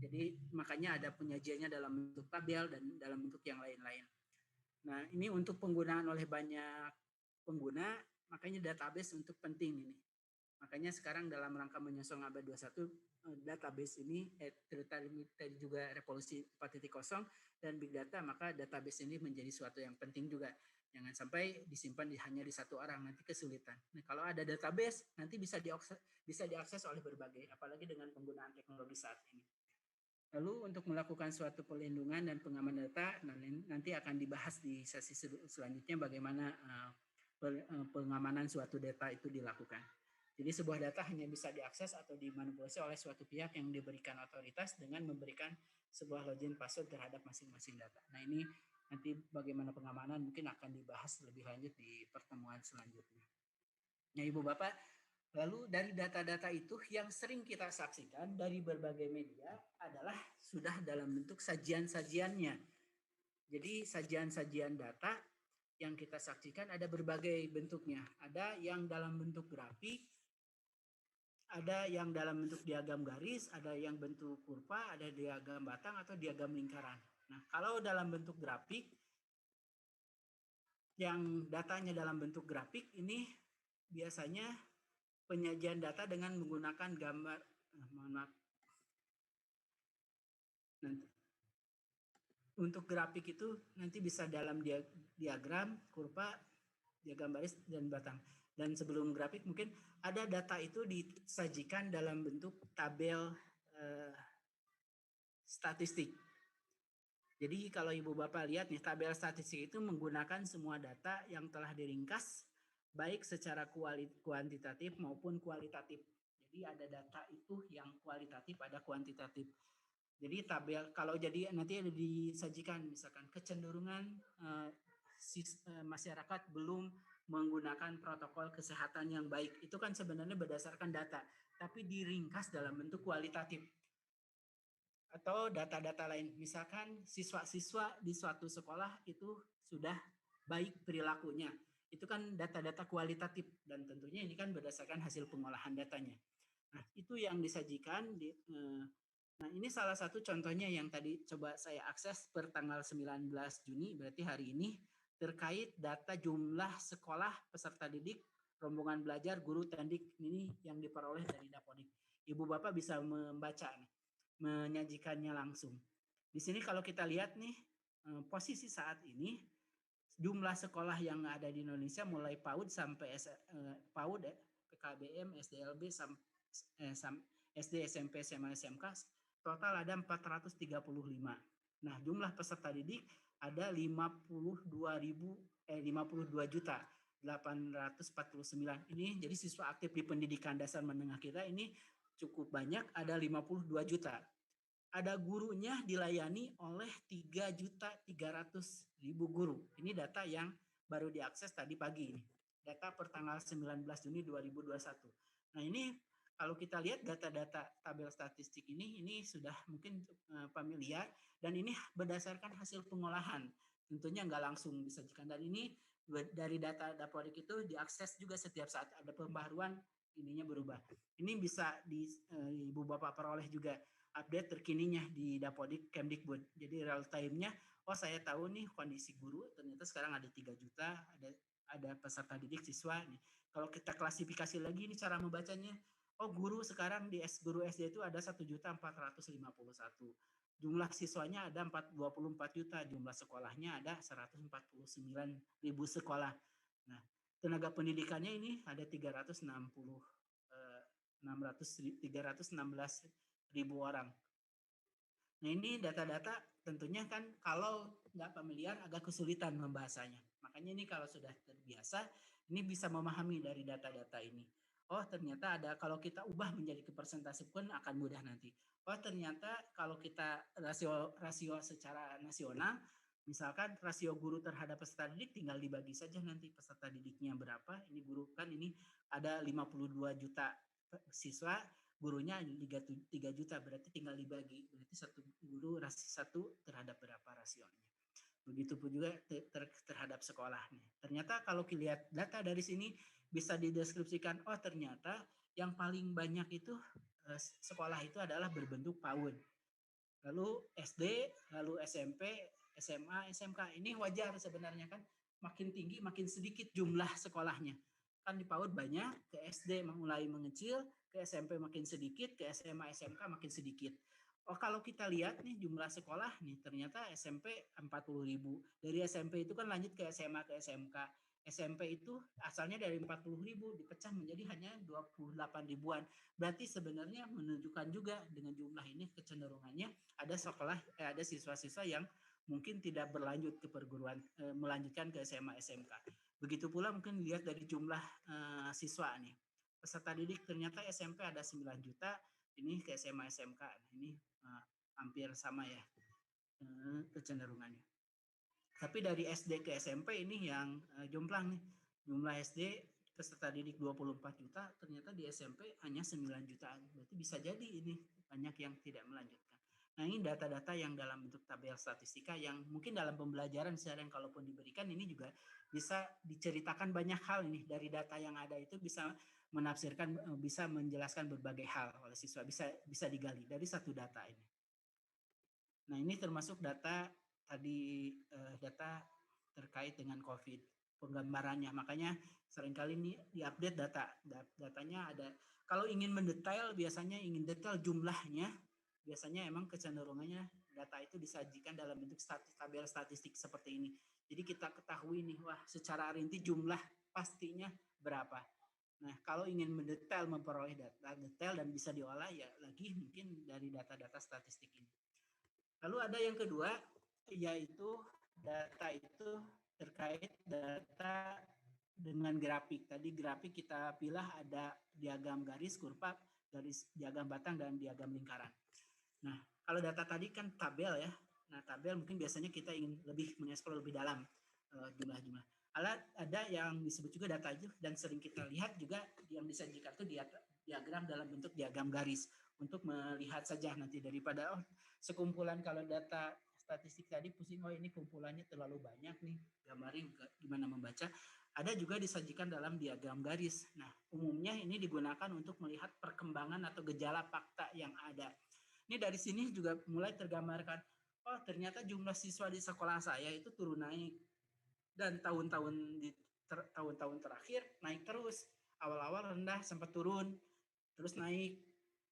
Jadi makanya ada penyajiannya dalam bentuk tabel dan dalam bentuk yang lain-lain. Nah ini untuk penggunaan oleh banyak pengguna, makanya database untuk penting ini. Makanya sekarang dalam rangka menyongsong abad 21, database ini tadi juga revolusi 4.0 dan big data, maka database ini menjadi suatu yang penting juga. Jangan sampai disimpan hanya di satu orang, nanti kesulitan. Nah, kalau ada database, nanti bisa diakses oleh berbagai, apalagi dengan penggunaan teknologi saat ini. Lalu untuk melakukan suatu pelindungan dan pengamanan data, nanti akan dibahas di sesi selanjutnya bagaimana pengamanan suatu data itu dilakukan. Jadi sebuah data hanya bisa diakses atau dimanipulasi oleh suatu pihak yang diberikan otoritas dengan memberikan sebuah login password terhadap masing-masing data. Nah ini nanti bagaimana pengamanan mungkin akan dibahas lebih lanjut di pertemuan selanjutnya. Nah Ibu Bapak, lalu dari data-data itu yang sering kita saksikan dari berbagai media adalah sudah dalam bentuk sajian-sajiannya. Jadi sajian-sajian data yang kita saksikan ada berbagai bentuknya. Ada yang dalam bentuk grafik, ada yang dalam bentuk diagram garis, ada yang bentuk kurva, ada diagram batang atau diagram lingkaran. Nah, kalau dalam bentuk grafik, yang datanya dalam bentuk grafik ini biasanya penyajian data dengan menggunakan gambar, nanti untuk grafik itu nanti bisa dalam diagram, kurva, diagram baris, dan batang. Dan sebelum grafik mungkin ada data itu disajikan dalam bentuk tabel statistik. Jadi kalau Ibu Bapak lihat nih tabel statistik itu menggunakan semua data yang telah diringkas baik secara kuantitatif maupun kualitatif. Jadi ada data itu yang kualitatif, ada kuantitatif. Jadi tabel kalau jadi nanti ada disajikan misalkan kecenderungan masyarakat belum menggunakan protokol kesehatan yang baik. Itu kan sebenarnya berdasarkan data, tapi diringkas dalam bentuk kualitatif. Atau data-data lain, misalkan siswa-siswa di suatu sekolah itu sudah baik perilakunya. Itu kan data-data kualitatif dan tentunya ini kan berdasarkan hasil pengolahan datanya. Nah, itu yang disajikan nah, ini salah satu contohnya yang tadi coba saya akses per tanggal 19 Juni, berarti hari ini, terkait data jumlah sekolah, peserta didik, rombongan belajar, guru, tendik, ini yang diperoleh dari Dapodik. Ibu Bapak bisa membaca nih, menyajikannya langsung. Di sini kalau kita lihat nih, posisi saat ini, jumlah sekolah yang ada di Indonesia mulai PAUD sampai PAUD, PKBM, SDLB, SD, SMP, SMA, SMK, total ada 435. Nah, jumlah peserta didik ada 52 juta 849. Ini jadi siswa aktif di pendidikan dasar menengah kita ini cukup banyak, ada 52 juta. Ada gurunya dilayani oleh 3.300.000 guru. Ini data yang baru diakses tadi pagi ini. Data per tanggal 19 Juni 2021. Nah, ini kalau kita lihat data-data tabel statistik ini sudah mungkin familiar dan ini berdasarkan hasil pengolahan. Tentunya nggak langsung disajikan, dan ini dari data Dapodik itu diakses juga setiap saat ada pembaruan, ininya berubah. Ini bisa Ibu Bapak peroleh juga update terkininya di Dapodik Kemdikbud. Jadi real time-nya, oh saya tahu nih kondisi guru, ternyata sekarang ada 3 juta, ada peserta didik siswa nih. Kalau kita klasifikasi lagi ini cara membacanya, oh guru sekarang di guru SD itu ada 1.451. Jumlah siswanya ada 24 juta, jumlah sekolahnya ada 149.000 sekolah. Nah, tenaga pendidikannya ini ada 316.000 orang. Nah, ini data-data tentunya kan kalau nggak familiar agak kesulitan membahasanya. Makanya ini kalau sudah terbiasa, ini bisa memahami dari data-data ini. Oh, ternyata ada, kalau kita ubah menjadi ke persentase pun akan mudah nanti. Oh, ternyata kalau kita rasio secara nasional, misalkan rasio guru terhadap peserta didik tinggal dibagi saja nanti peserta didiknya berapa. Ini guru kan ini ada 52 juta siswa, gurunya 3 juta, berarti tinggal dibagi. Berarti satu guru satu terhadap berapa rasionya. Begitupun juga terhadap sekolahnya. Ternyata kalau dilihat data dari sini bisa dideskripsikan, oh ternyata yang paling banyak itu sekolah itu adalah berbentuk PAUD. Lalu SD, lalu SMP, SMA, SMK. Ini wajar sebenarnya kan, makin tinggi makin sedikit jumlah sekolahnya. Kan di PAUD banyak, ke SD mulai mengecil, ke SMP makin sedikit, ke SMA, SMK makin sedikit. Oh, kalau kita lihat nih jumlah sekolah nih, ternyata SMP 40.000. Dari SMP itu kan lanjut ke SMA, ke SMK. SMP itu asalnya dari 40.000 dipecah menjadi hanya 28 ribuan. Berarti sebenarnya menunjukkan juga dengan jumlah ini kecenderungannya ada sekolah, ada siswa-siswa yang mungkin tidak berlanjut ke perguruan, melanjutkan ke SMA, SMK. Begitu pula mungkin lihat dari jumlah siswa nih. Peserta didik ternyata SMP ada 9 juta, ini ke SMA, SMK. Nah, ini hampir sama ya kecenderungannya. Tapi dari SD ke SMP ini yang jomplang nih. Jumlah SD peserta didik 24 juta, ternyata di SMP hanya 9 jutaan. Berarti bisa jadi ini banyak yang tidak melanjutkan. Nah, ini data-data yang dalam bentuk tabel statistika yang mungkin dalam pembelajaran seharian kalaupun diberikan ini juga bisa diceritakan banyak hal ini. Dari data yang ada itu bisa menafsirkan, bisa menjelaskan berbagai hal oleh siswa, bisa digali dari satu data ini. Nah, ini termasuk data tadi, data terkait dengan COVID, penggambarannya. Makanya seringkali ini diupdate datanya ada. Kalau ingin mendetail, biasanya ingin detail jumlahnya, biasanya emang kecenderungannya data itu disajikan dalam bentuk tabel statistik seperti ini. Jadi kita ketahui nih, wah secara rinci jumlah pastinya berapa. Nah, kalau ingin mendetail, memperoleh data detail dan bisa diolah, ya lagi mungkin dari data-data statistik ini. Lalu ada yang kedua, yaitu data itu terkait data dengan grafik. Tadi grafik kita pilih ada diagram garis, kurva, garis diagram batang, dan diagram lingkaran. Nah, Kalau data tadi kan tabel ya. Nah, tabel mungkin biasanya kita ingin lebih mengeksplor lebih dalam jumlah-jumlah. Ada yang disebut juga data itu dan sering kita lihat juga yang disajikan itu diagram dalam bentuk diagram garis untuk melihat saja nanti daripada sekumpulan kalau data statistik tadi pusing ini kumpulannya terlalu banyak nih gambarin gimana membaca. Ada juga disajikan dalam diagram garis. Nah, umumnya ini digunakan untuk melihat perkembangan atau gejala fakta yang ada. Ini dari sini juga mulai tergambarkan, oh ternyata jumlah siswa di sekolah saya itu turun naik. Dan tahun-tahun terakhir naik terus. Awal-awal rendah sempat turun, terus naik.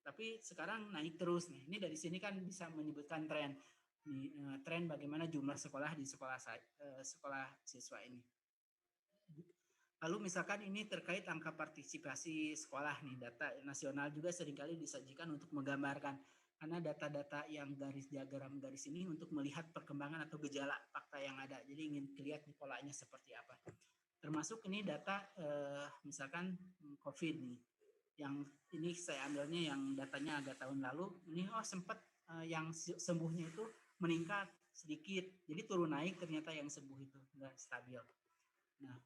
Tapi sekarang naik terus. Nah, ini dari sini kan bisa menyebutkan tren. Tren bagaimana jumlah sekolah di sekolah siswa ini. Lalu misalkan ini terkait angka partisipasi sekolah nih, data nasional juga seringkali disajikan untuk menggambarkan karena data-data yang garis diagram garis ini untuk melihat perkembangan atau gejala fakta yang ada. Jadi ingin lihat polanya seperti apa. Termasuk ini data misalkan COVID nih. Yang ini saya ambilnya yang datanya agak tahun lalu. Ini sempat yang sembuhnya itu meningkat sedikit. Jadi turun naik ternyata yang sembuh itu enggak stabil. Nah,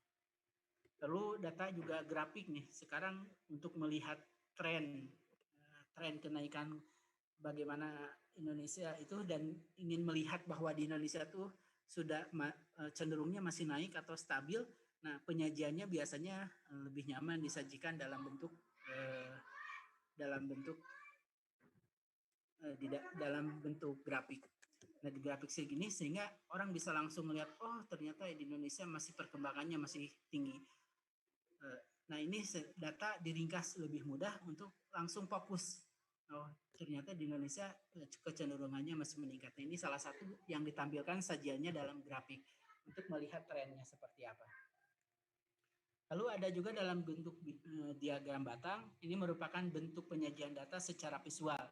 lalu data juga grafik nih. Sekarang untuk melihat tren kenaikan bagaimana Indonesia itu dan ingin melihat bahwa di Indonesia tuh sudah cenderungnya masih naik atau stabil. Nah, penyajiannya biasanya lebih nyaman disajikan dalam bentuk grafik. Nah, di grafik segini sehingga orang bisa langsung melihat, oh ternyata di Indonesia masih perkembangannya masih tinggi. Nah, ini data diringkas lebih mudah untuk langsung fokus. Oh, ternyata di Indonesia kecenderungannya masih meningkat. Nah, ini salah satu yang ditampilkan sajiannya dalam grafik untuk melihat trennya seperti apa. Lalu ada juga dalam bentuk diagram batang. Ini merupakan bentuk penyajian data secara visual.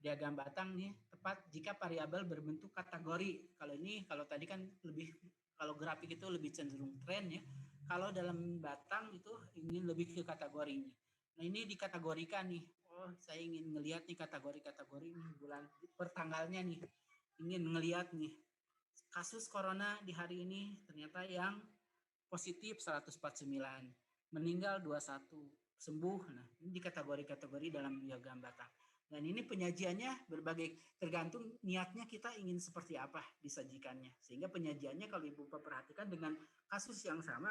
Diagram batang nih tepat jika variabel berbentuk kategori. Kalau tadi kan kalau grafik itu lebih cenderung tren ya. Kalau dalam batang itu ingin lebih ke kategorinya. Nah, ini dikategorikan nih. Oh, saya ingin ngelihat nih kategori-kategori nih bulan per tanggalnya nih. Ingin ngelihat nih kasus corona di hari ini ternyata yang positif 149, meninggal 21, sembuh. Nah, ini di kategori-kategori dalam diagram batang. Dan ini penyajiannya berbagai tergantung niatnya kita ingin seperti apa disajikannya. Sehingga penyajiannya kalau Ibu perhatikan dengan kasus yang sama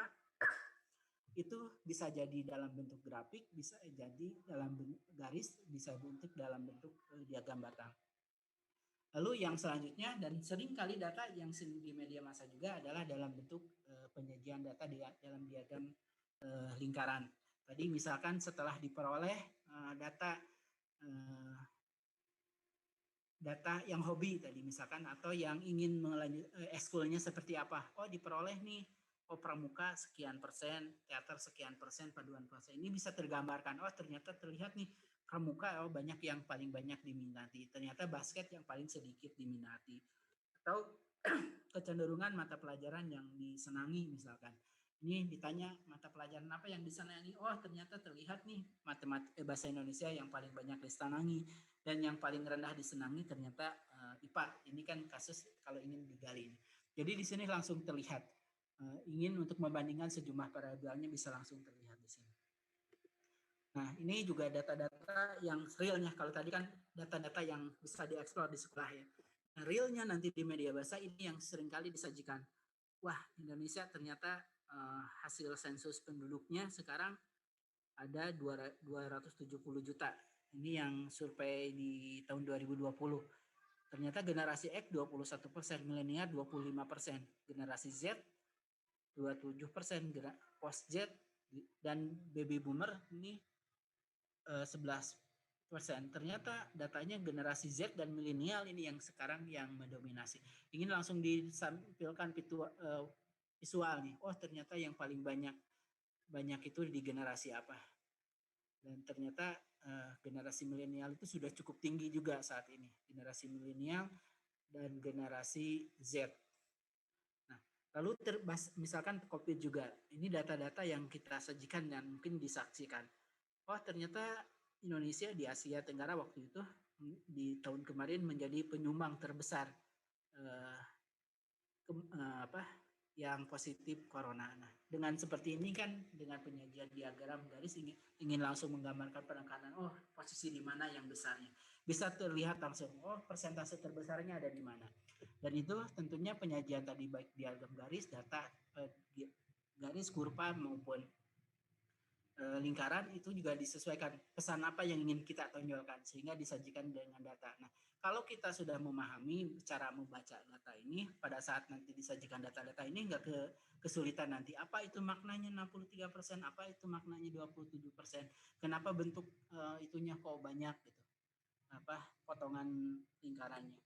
itu bisa jadi dalam bentuk grafik, bisa jadi dalam bentuk garis, bisa bentuk dalam bentuk diagram batang. Lalu yang selanjutnya dan sering kali data yang di media massa juga adalah dalam bentuk penyajian data dalam diagram lingkaran. Tadi misalkan setelah diperoleh data yang hobi tadi misalkan atau yang ingin ekskulnya seperti apa. Oh, diperoleh nih. Oh, pramuka sekian persen, teater sekian persen, paduan bahasa. Ini bisa tergambarkan. Oh, ternyata terlihat nih pramuka banyak yang paling banyak diminati. Ternyata basket yang paling sedikit diminati. Atau kecenderungan mata pelajaran yang disenangi misalkan. Ini ditanya mata pelajaran apa yang disenangi. Oh, ternyata terlihat nih bahasa Indonesia yang paling banyak disenangi dan yang paling rendah disenangi ternyata IPA. Ini kan kasus kalau ingin digali. Jadi di sini langsung terlihat. Ingin untuk membandingkan sejumlah variabelnya bisa langsung terlihat di sini. Nah, ini juga data-data yang realnya. Kalau tadi kan data-data yang bisa dieksplor di sekolah ya. Nah, realnya nanti di media bahasa ini yang seringkali disajikan. Wah, Indonesia ternyata hasil sensus penduduknya sekarang ada 270 juta. Ini yang survei di tahun 2020. Ternyata generasi X 21%, milenial 25%, generasi Z 27%, post Z dan baby boomer ini 11%. Ternyata datanya generasi Z dan milenial ini yang sekarang yang mendominasi. Ingin langsung ditampilkan visual nih. Oh, ternyata yang paling banyak itu di generasi apa? Dan ternyata generasi milenial itu sudah cukup tinggi juga saat ini. Generasi milenial dan generasi Z. Lalu misalkan COVID juga, ini data-data yang kita sajikan dan mungkin disaksikan. Oh, ternyata Indonesia di Asia Tenggara waktu itu di tahun kemarin menjadi penyumbang terbesar yang positif corona. Nah, dengan seperti ini kan, dengan penyajian diagram garis ingin langsung menggambarkan penekanan, posisi di mana yang besarnya. Bisa terlihat langsung, persentase terbesarnya ada di mana. Dan itu tentunya penyajian tadi baik diagram garis, data, garis, kurva maupun lingkaran itu juga disesuaikan pesan apa yang ingin kita tonjolkan sehingga disajikan dengan data. Nah, kalau kita sudah memahami cara membaca data ini, pada saat nanti disajikan data-data ini nggak kesulitan nanti. Apa itu maknanya 63%, apa itu maknanya 27%, kenapa bentuk itunya kok banyak gitu, potongan lingkarannya.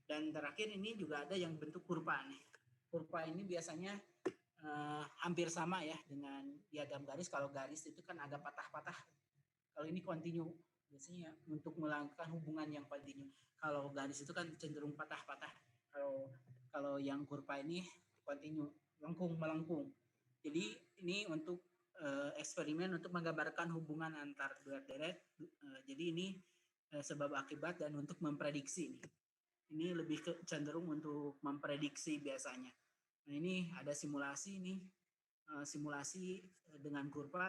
Dan terakhir ini juga ada yang bentuk kurva nih. Kurva ini biasanya hampir sama ya dengan diagram garis. Kalau garis itu kan agak patah-patah. Kalau ini kontinu, biasanya untuk melakukan hubungan yang kontinu. Kalau garis itu kan cenderung patah-patah. Kalau yang kurva ini kontinu, melengkung. Jadi ini untuk eksperimen untuk menggambarkan hubungan antar dua deret. Jadi ini sebab akibat dan untuk memprediksi nih. Ini lebih cenderung untuk memprediksi biasanya. Nah, ini ada simulasi nih, simulasi dengan kurva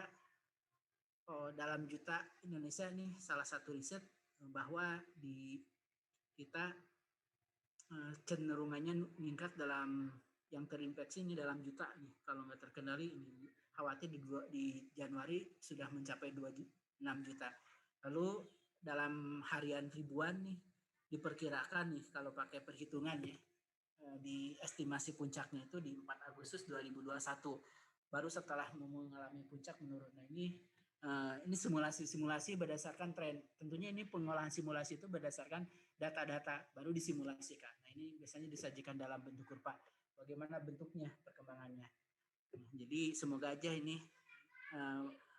dalam juta Indonesia nih, salah satu riset bahwa di kita cenderungannya meningkat dalam yang terinfeksi ini dalam juta nih, kalau nggak terkendali ini khawatir di Januari sudah mencapai 26 juta. Lalu dalam harian ribuan nih diperkirakan nih kalau pakai perhitungan ya, di estimasi puncaknya itu di 4 Agustus 2021 baru setelah mengalami puncak menurun. Nah, ini simulasi berdasarkan tren. Tentunya ini pengolahan simulasi itu berdasarkan data-data baru disimulasikan. Nah, ini biasanya disajikan dalam bentuk kurva. Bagaimana bentuknya, perkembangannya. Jadi semoga aja ini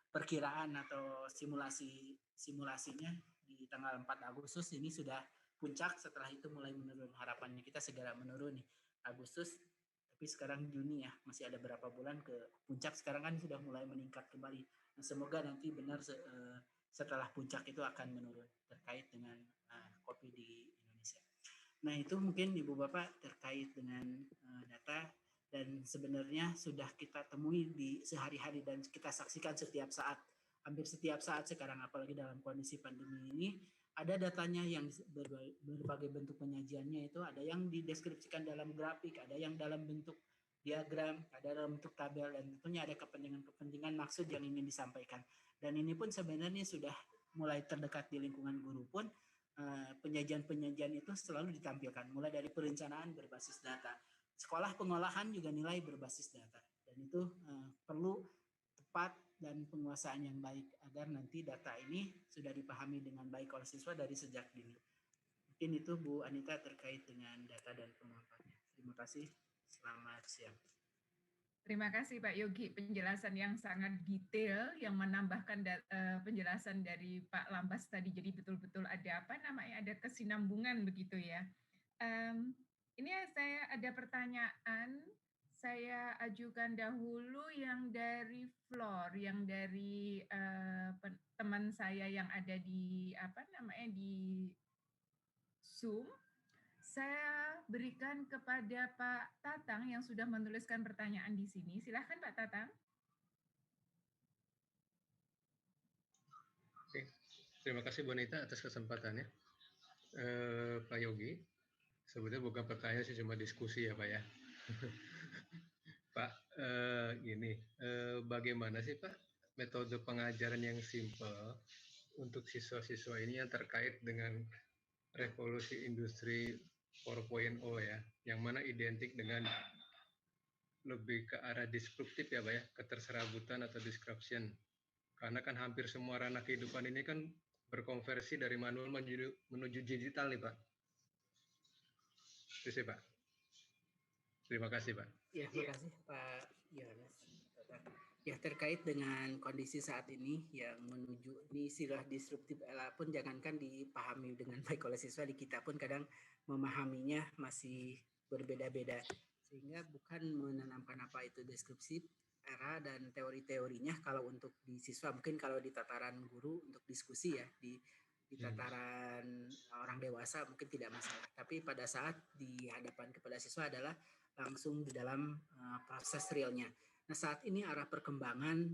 perkiraan atau simulasinya di tanggal 4 Agustus ini sudah puncak, setelah itu mulai menurun. Harapannya kita segera menurun nih Agustus, tapi sekarang Juni ya, masih ada berapa bulan ke puncak. Sekarang kan sudah mulai meningkat kembali. Nah, semoga nanti benar setelah puncak itu akan menurun terkait dengan COVID di Indonesia. Nah, itu mungkin Ibu Bapak terkait dengan data, dan sebenarnya sudah kita temui di sehari-hari dan kita saksikan setiap saat, hampir setiap saat sekarang, apalagi dalam kondisi pandemi ini. Ada datanya yang berbagai bentuk penyajiannya, itu ada yang dideskripsikan dalam grafik, ada yang dalam bentuk diagram, ada dalam bentuk tabel, dan tentunya ada kepentingan maksud yang ingin disampaikan. Dan ini pun sebenarnya sudah mulai terdekat di lingkungan guru pun, penyajian-penyajian itu selalu ditampilkan, mulai dari perencanaan berbasis data, sekolah pengolahan juga nilai berbasis data, dan itu perlu tepat dan penguasaan yang baik agar nanti data ini sudah dipahami dengan baik oleh siswa dari sejak dini. Mungkin itu Bu Anita terkait dengan data dan penguatannya. Terima kasih. Selamat siang. Terima kasih Pak Yogi, penjelasan yang sangat detail yang menambahkan penjelasan dari Pak Lambas tadi. Jadi betul-betul ada ada kesinambungan begitu ya. Ini saya ada pertanyaan. Saya ajukan dahulu yang dari Flor, yang dari teman saya yang ada di di Zoom. Saya berikan kepada Pak Tatang yang sudah menuliskan pertanyaan di sini. Silakan Pak Tatang. Oke, terima kasih Bu Anita atas kesempatannya. Pak Yogi, sebetulnya bukan pertanyaan sih, cuma diskusi ya Pak ya. Pak, bagaimana sih Pak metode pengajaran yang simpel untuk siswa-siswa ini yang terkait dengan revolusi industri 4.0 ya, yang mana identik dengan lebih ke arah disruptif ya Pak ya, keterserabutan atau disruption. Karena kan hampir semua ranah kehidupan ini kan berkonversi dari manual menuju digital nih Pak. Itu sih Pak. Terima kasih Pak. Ya, terima kasih Pak Yohanes. Ya, terkait dengan kondisi saat ini yang menuju ini istilah disruptif pun jangankan dipahami dengan baik oleh siswa, di kita pun kadang memahaminya masih berbeda-beda, sehingga bukan menanamkan apa itu deskripsi era dan teori-teorinya kalau untuk di siswa. Mungkin kalau di tataran guru untuk diskusi ya, di di tataran orang dewasa mungkin tidak masalah, tapi pada saat di hadapan kepada siswa adalah langsung di dalam proses realnya. Nah, saat ini arah perkembangan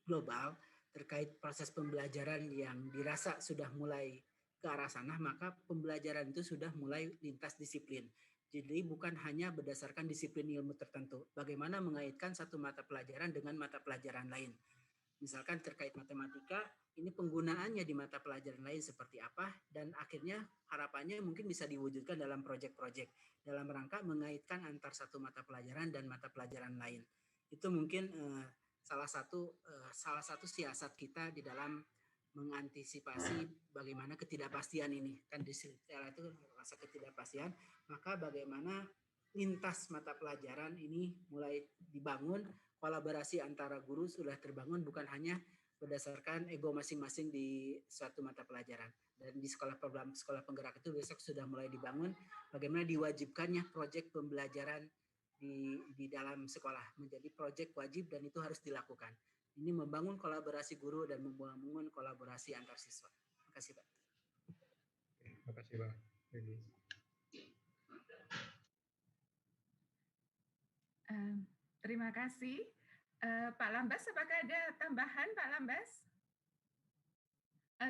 global terkait proses pembelajaran yang dirasa sudah mulai ke arah sana, maka pembelajaran itu sudah mulai lintas disiplin. Jadi bukan hanya berdasarkan disiplin ilmu tertentu, bagaimana mengaitkan satu mata pelajaran dengan mata pelajaran lain. Misalkan terkait matematika, ini penggunaannya di mata pelajaran lain seperti apa, dan akhirnya harapannya mungkin bisa diwujudkan dalam proyek-proyek dalam rangka mengaitkan antar satu mata pelajaran dan mata pelajaran lain. Itu mungkin salah satu siasat kita di dalam mengantisipasi bagaimana ketidakpastian ini. Kan di sekolah itu rasa ketidakpastian, maka bagaimana lintas mata pelajaran ini mulai dibangun, kolaborasi antara guru sudah terbangun, bukan hanya berdasarkan ego masing-masing di suatu mata pelajaran. Dan di sekolah program sekolah penggerak itu besok sudah mulai dibangun bagaimana diwajibkannya proyek pembelajaran di dalam sekolah menjadi proyek wajib dan itu harus dilakukan. Ini membangun kolaborasi guru dan membangun kolaborasi antar siswa. Terima kasih, Pak. Terima kasih, Pak. Terima kasih. Pak Lambas, apakah ada tambahan, Pak Lambas?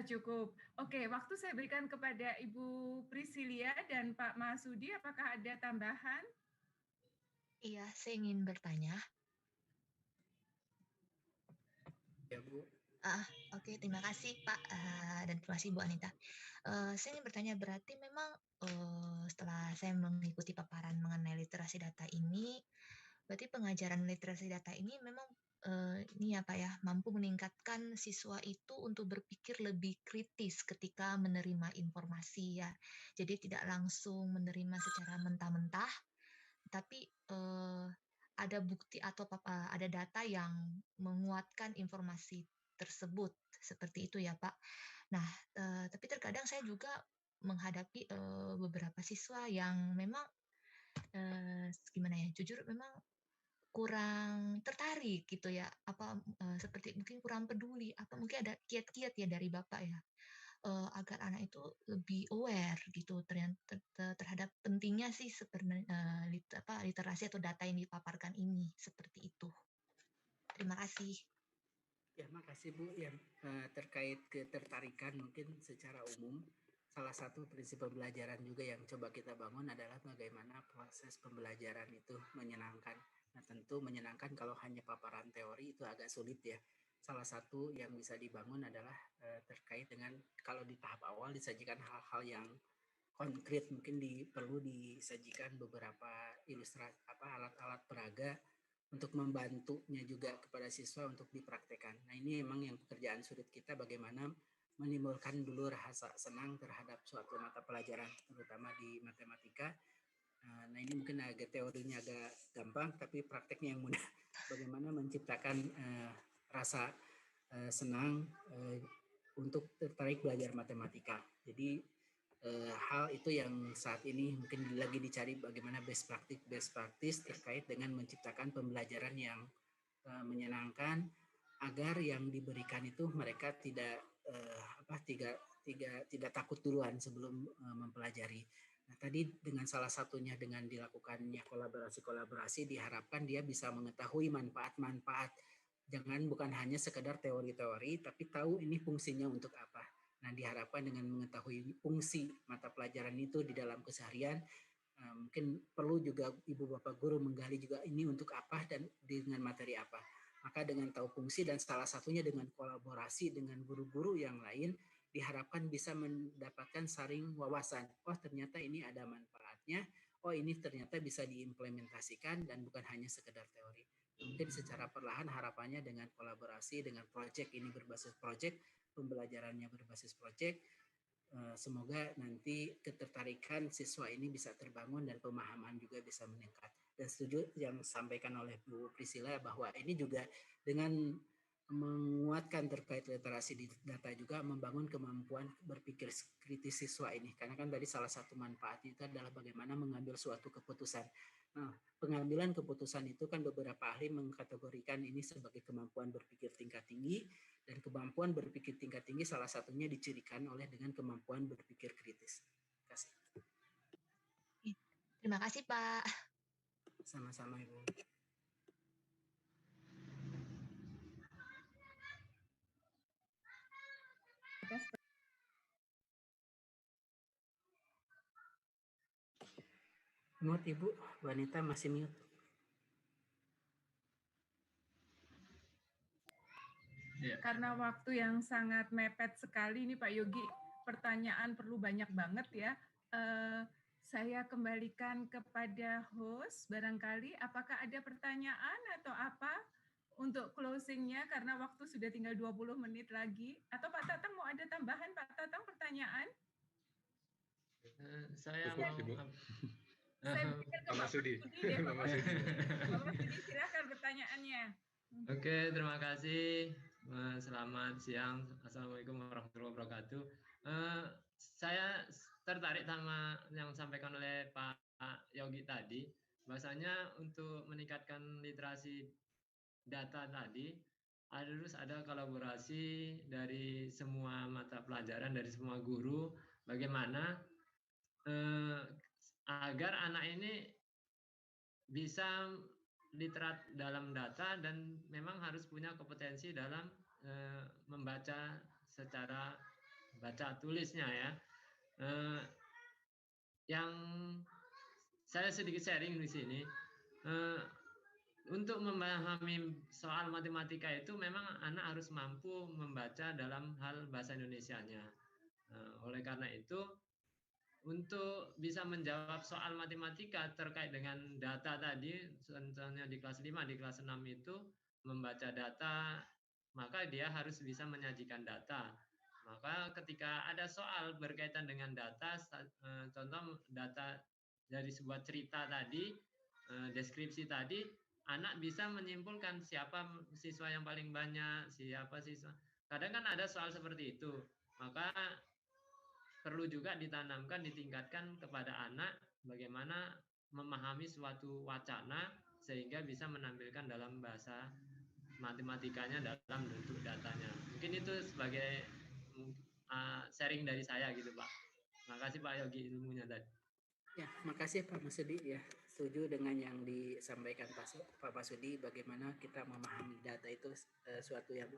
Cukup. Oke, waktu saya berikan kepada Ibu Priscilia dan Pak Masudi, apakah ada tambahan? Iya, saya ingin bertanya. Ya, Bu. Oke, terima kasih Pak dan terima kasih Bu Anita. Saya ingin bertanya, berarti memang setelah saya mengikuti paparan mengenai literasi data ini, berarti pengajaran literasi data ini memang ini ya Pak ya, mampu meningkatkan siswa itu untuk berpikir lebih kritis ketika menerima informasi ya. Jadi tidak langsung menerima secara mentah-mentah, tapi ada bukti atau ada data yang menguatkan informasi tersebut, seperti itu ya Pak. Nah, tapi terkadang saya juga menghadapi beberapa siswa yang memang gimana ya, jujur memang kurang tertarik gitu ya, apa seperti mungkin kurang peduli, apa mungkin ada kiat-kiat ya dari Bapak ya, agar anak itu lebih aware gitu terhadap pentingnya sih sebenarnya literasi atau data yang dipaparkan ini, seperti itu. Terima kasih. Ya, makasih Bu. Yang terkait ketertarikan mungkin secara umum, salah satu prinsip pembelajaran juga yang coba kita bangun adalah bagaimana proses pembelajaran itu menyenangkan. Nah, tentu menyenangkan kalau hanya paparan teori itu agak sulit ya. Salah satu yang bisa dibangun adalah terkait dengan kalau di tahap awal disajikan hal-hal yang konkret, mungkin perlu disajikan beberapa ilustrasi alat-alat peraga untuk membantunya juga kepada siswa untuk dipraktekkan. Nah, ini memang yang pekerjaan sulit kita, bagaimana menimbulkan dulu rasa senang terhadap suatu mata pelajaran, terutama di matematika. Nah, ini mungkin agak teorinya agak gampang, tapi prakteknya yang mudah. Bagaimana menciptakan rasa senang untuk tertarik belajar matematika. Jadi hal itu yang saat ini mungkin lagi dicari bagaimana best practice terkait dengan menciptakan pembelajaran yang menyenangkan agar yang diberikan itu mereka tidak takut duluan sebelum mempelajari. Nah, tadi dengan salah satunya dengan dilakukannya kolaborasi diharapkan dia bisa mengetahui manfaat-manfaat. Bukan hanya sekedar teori-teori, tapi tahu ini fungsinya untuk apa. Nah, diharapkan dengan mengetahui fungsi mata pelajaran itu di dalam keseharian, mungkin perlu juga Ibu Bapak Guru menggali juga ini untuk apa dan dengan materi apa. Maka dengan tahu fungsi dan salah satunya dengan kolaborasi dengan guru-guru yang lain, diharapkan bisa mendapatkan saring wawasan. Oh, ternyata ini ada manfaatnya. Oh, ini ternyata bisa diimplementasikan dan bukan hanya sekedar teori. Mungkin secara perlahan harapannya dengan kolaborasi, dengan proyek ini berbasis proyek, pembelajarannya berbasis proyek, semoga nanti ketertarikan siswa ini bisa terbangun dan pemahaman juga bisa meningkat. Dan setuju yang disampaikan oleh Bu Priscilla bahwa ini juga dengan menguatkan terkait literasi data juga membangun kemampuan berpikir kritis siswa ini. Karena kan tadi salah satu manfaat itu adalah bagaimana mengambil suatu keputusan. Nah, pengambilan keputusan itu kan beberapa ahli mengkategorikan ini sebagai kemampuan berpikir tingkat tinggi Dan kemampuan berpikir tingkat tinggi salah satunya dicirikan oleh dengan kemampuan berpikir kritis. Terima kasih. Terima kasih, Pak. Sama-sama, Ibu. Mute, Ibu. Wanita masih mute. Karena waktu yang sangat mepet sekali nih Pak Yogi, pertanyaan perlu banyak banget ya. Saya kembalikan kepada host, barangkali apakah ada pertanyaan atau apa untuk closingnya karena waktu sudah tinggal 20 menit lagi. Atau Pak Tatang mau ada tambahan Pak Tatang pertanyaan? Saya Cukup, mau Ibu. Saya pikir ke Mama Pak Sudi. deh, Mama Bapak Sudi. Bapak Sudi, silakan pertanyaannya. Oke, terima kasih. Selamat siang. Assalamualaikum warahmatullahi wabarakatuh. Saya tertarik sama yang disampaikan oleh Pak Yogi tadi. Bahasanya untuk meningkatkan literasi data tadi, harus ada kolaborasi dari semua mata pelajaran, dari semua guru. Bagaimana agar anak ini bisa literat dalam data dan memang harus punya kompetensi dalam membaca secara baca tulisnya ya. Yang saya sedikit sharing di sini, untuk memahami soal matematika itu memang anak harus mampu membaca dalam hal bahasa Indonesianya. Oleh karena itu, untuk bisa menjawab soal matematika terkait dengan data tadi, contohnya di kelas 5, di kelas 6 itu membaca data, maka dia harus bisa menyajikan data. Maka ketika ada soal berkaitan dengan data, contoh data dari sebuah cerita tadi, deskripsi tadi, anak bisa menyimpulkan siapa siswa yang paling banyak, siapa siswa. Kadang kan ada soal seperti itu. Maka perlu juga ditanamkan, ditingkatkan kepada anak bagaimana memahami suatu wacana sehingga bisa menampilkan dalam bahasa matematikanya dalam bentuk datanya. Mungkin itu sebagai sharing dari saya gitu Pak. Terima kasih Pak Yogi ilmunya tadi. Ya, makasih Pak Masudi ya. Setuju dengan yang disampaikan Pak Masudi, bagaimana kita memahami data itu suatu yang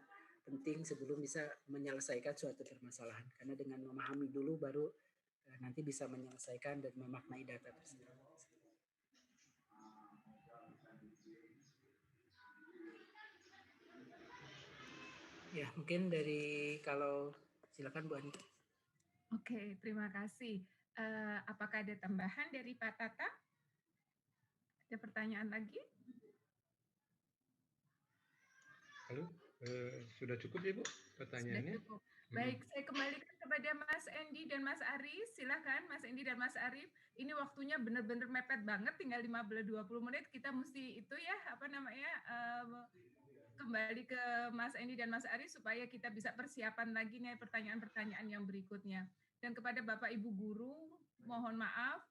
penting sebelum bisa menyelesaikan suatu permasalahan. Karena dengan memahami dulu baru nanti bisa menyelesaikan dan memaknai data tersebut. Ya, mungkin dari kalau silakan Bu Anita. Oke, terima kasih. Apakah ada tambahan dari Pak Tata? Ada pertanyaan lagi? Halo, sudah cukup ya Bu pertanyaannya? Sudah cukup. Baik, saya kembalikan kepada Mas Endi dan Mas Arif. Silakan Mas Endi dan Mas Arif. Ini waktunya benar-benar mepet banget, tinggal 15-20 menit. Kita mesti itu ya, apa namanya, kembali ke Mas Endi dan Mas Arif supaya kita bisa persiapan lagi nih pertanyaan-pertanyaan yang berikutnya. Dan kepada Bapak Ibu guru, mohon maaf,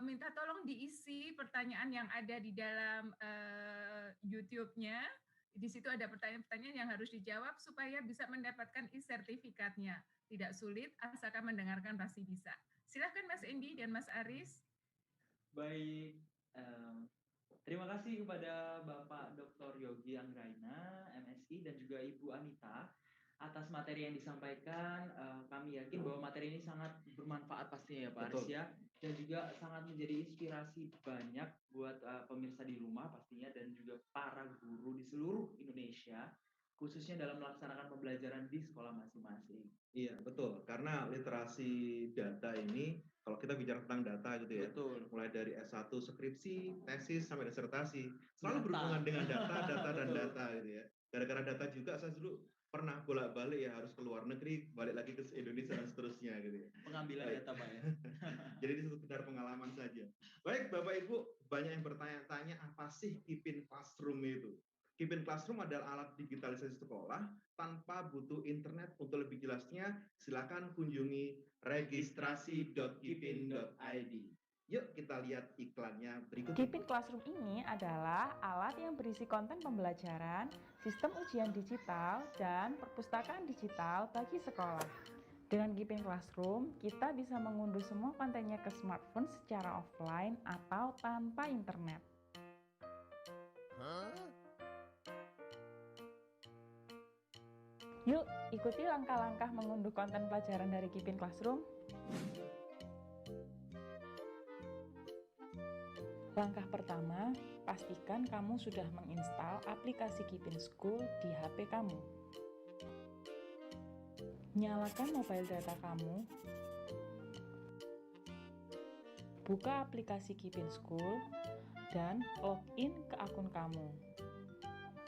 minta tolong diisi pertanyaan yang ada di dalam YouTube-nya. Di situ ada pertanyaan-pertanyaan yang harus dijawab supaya bisa mendapatkan e-sertifikatnya. Tidak sulit, asalkan mendengarkan pasti bisa. Silakan Mas Endi dan Mas Aris. Baik, terima kasih kepada Bapak Dr. Yogi Anggraina, MSI, dan juga Ibu Anita atas materi yang disampaikan. Kami yakin bahwa materi ini sangat bermanfaat pastinya ya Pak Aris ya, dan juga sangat menjadi inspirasi banyak buat pemirsa di rumah pastinya dan juga para guru di seluruh Indonesia, khususnya dalam melaksanakan pembelajaran di sekolah masing-masing. Iya, betul. Karena literasi data ini, kalau kita bicara tentang data gitu ya, Betul. mulai dari S1 skripsi, tesis, sampai disertasi, selalu berhubungan dengan data dan data gitu ya. Gara-gara data juga saya dulu pernah bolak-balik ya, harus ke luar negeri, balik lagi ke Indonesia dan seterusnya gitu ya. Pengambilan data Pak ya. Jadi itu sekedar pengalaman saja. Baik Bapak Ibu, banyak yang bertanya-tanya apa sih Kipin Classroom itu? Kipin Classroom adalah alat digitalisasi sekolah tanpa butuh internet. Untuk lebih jelasnya, silakan kunjungi registrasi.kipin.id. Yuk kita lihat iklannya berikut ini. Keepin Classroom ini adalah alat yang berisi konten pembelajaran, sistem ujian digital, dan perpustakaan digital bagi sekolah. Dengan Keepin Classroom, kita bisa mengunduh semua kontennya ke smartphone secara offline atau tanpa internet. Yuk, ikuti langkah-langkah mengunduh konten pelajaran dari Keepin Classroom. Langkah pertama, pastikan kamu sudah menginstal aplikasi Keepin School di HP kamu. Nyalakan mobile data kamu. Buka aplikasi Keepin School dan login ke akun kamu.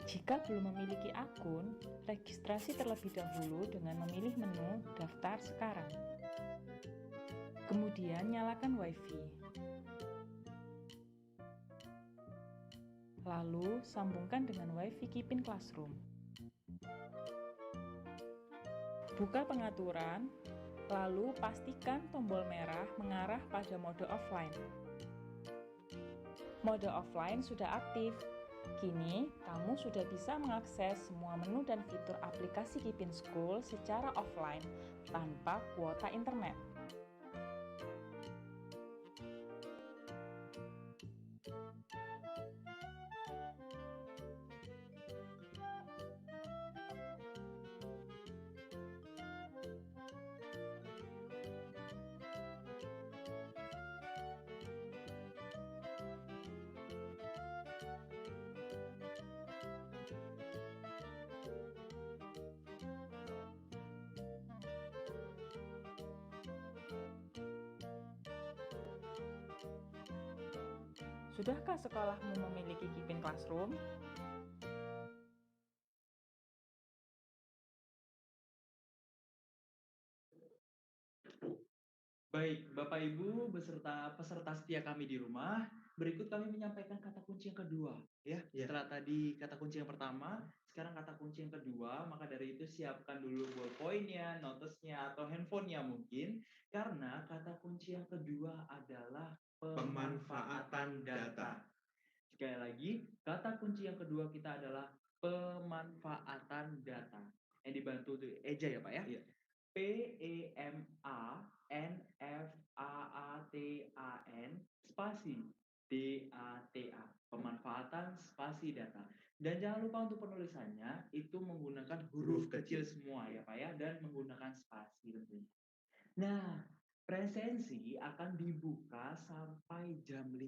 Jika belum memiliki akun, registrasi terlebih dahulu dengan memilih menu Daftar sekarang. Kemudian nyalakan Wi-Fi. Lalu sambungkan dengan Wi-Fi Keepin Classroom. Buka pengaturan, lalu pastikan tombol merah mengarah pada mode offline. Mode offline sudah aktif. Kini, kamu sudah bisa mengakses semua menu dan fitur aplikasi Keepin School secara offline tanpa kuota internet. Sudahkah sekolahmu memiliki Keepin Classroom? Baik, Bapak Ibu beserta peserta setia kami di rumah, berikut kami menyampaikan kata kunci yang kedua. Ya. Setelah tadi kata kunci yang pertama, sekarang kata kunci yang kedua, maka dari itu siapkan dulu ballpoint-nya, notesnya, atau handphonenya mungkin, karena kata kunci yang kedua adalah pemanfaatan data. Sekali lagi, kata kunci yang kedua kita adalah pemanfaatan data. Yang dibantu Eja ya Pak ya? Iya. PEMANFAATAN spasi DATA. Pemanfaatan spasi data. Dan jangan lupa untuk penulisannya itu menggunakan huruf kecil semua ya Pak ya, dan menggunakan spasi tentunya. Nah, presensi akan dibuka sampai jam 5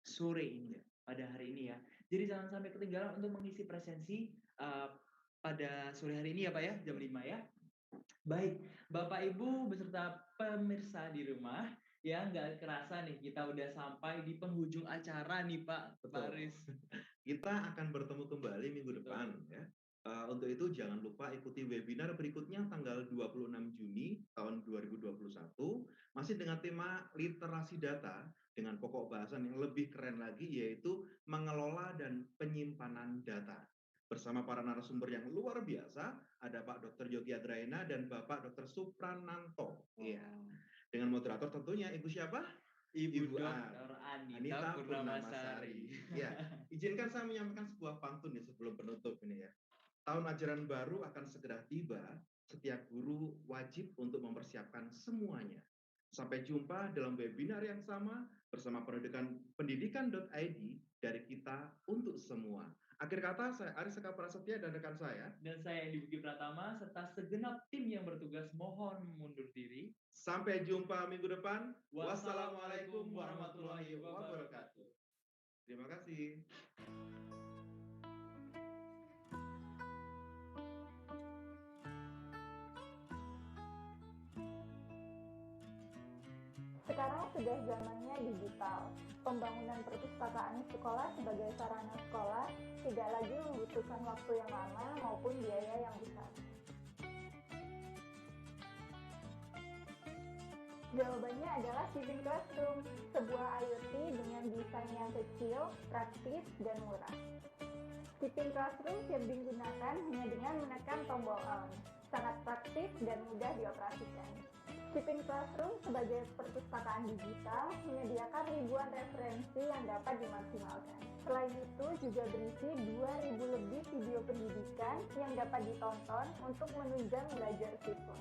sore ini ya, pada hari ini ya. Jadi jangan sampai ketinggalan untuk mengisi presensi pada sore hari ini ya Pak ya, jam 5 ya. Baik, Bapak Ibu beserta pemirsa di rumah, ya nggak kerasa nih kita udah sampai di penghujung acara nih Pak Faris. Kita akan bertemu kembali minggu depan ya. Untuk itu jangan lupa ikuti webinar berikutnya tanggal 26 Juni tahun 2021 masih dengan tema literasi data dengan pokok bahasan yang lebih keren lagi yaitu mengelola dan penyimpanan data. Bersama para narasumber yang luar biasa, ada Pak Dr. Yogi Adraina dan Bapak Dr. Suprananto. Iya. Dengan moderator tentunya Ibu siapa? Ibu Dr. Anita Purnamasari. Ya, izinkan saya menyampaikan sebuah pantun ya sebelum penutup ini ya. Tahun ajaran baru akan segera tiba, setiap guru wajib untuk mempersiapkan semuanya. Sampai jumpa dalam webinar yang sama bersama pendidikan.id dari kita untuk semua. Akhir kata, saya Aris Eka Prasetya dan rekan saya. Dan saya Edi Buki Pratama, serta segenap tim yang bertugas mohon mundur diri. Sampai jumpa minggu depan. Wassalamualaikum warahmatullahi wabarakatuh. Terima kasih. Sekarang sudah zamannya digital. Pembangunan perpustakaan sekolah sebagai sarana sekolah tidak lagi membutuhkan waktu yang lama maupun biaya yang besar. Jawabannya adalah Keepin Classroom, sebuah IoT dengan desain yang kecil, praktis, dan murah. Keepin Classroom siap digunakan hanya dengan menekan tombol on. sangat praktis dan mudah dioperasikan. Keeping Classroom sebagai perpustakaan digital menyediakan ribuan referensi yang dapat dimaksimalkan. Selain itu juga berisi 2.000 lebih video pendidikan yang dapat ditonton untuk menunjang belajar siswa.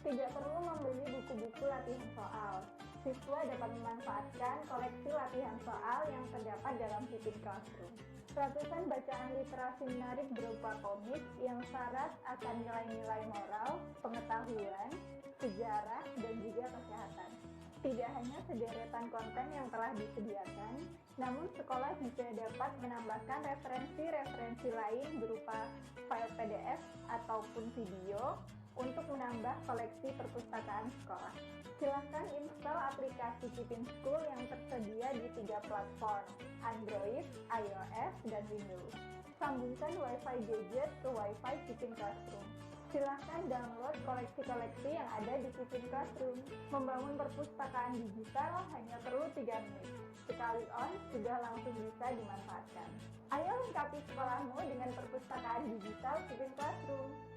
Tidak perlu membeli buku-buku latihan soal. Siswa dapat memanfaatkan koleksi latihan soal yang terdapat dalam Keeping Classroom. Ratusan bacaan literasi menarik berupa komik yang syarat akan nilai-nilai moral, pengetahuan, sejarah, dan juga kesehatan. Tidak hanya sederetan konten yang telah disediakan, namun sekolah juga dapat menambahkan referensi-referensi lain berupa file PDF ataupun video untuk menambah koleksi perpustakaan sekolah. Silakan install aplikasi Keeping School yang tersedia di 3 platform, Android, iOS, dan Windows. Sambungkan Wi-Fi gadget ke Wi-Fi Keeping Classroom. Silakan download koleksi-koleksi yang ada di Keeping Classroom. Membangun perpustakaan digital hanya perlu 3 menit. Sekali on, sudah langsung bisa dimanfaatkan. Ayo lengkapi sekolahmu dengan perpustakaan digital Keeping Classroom.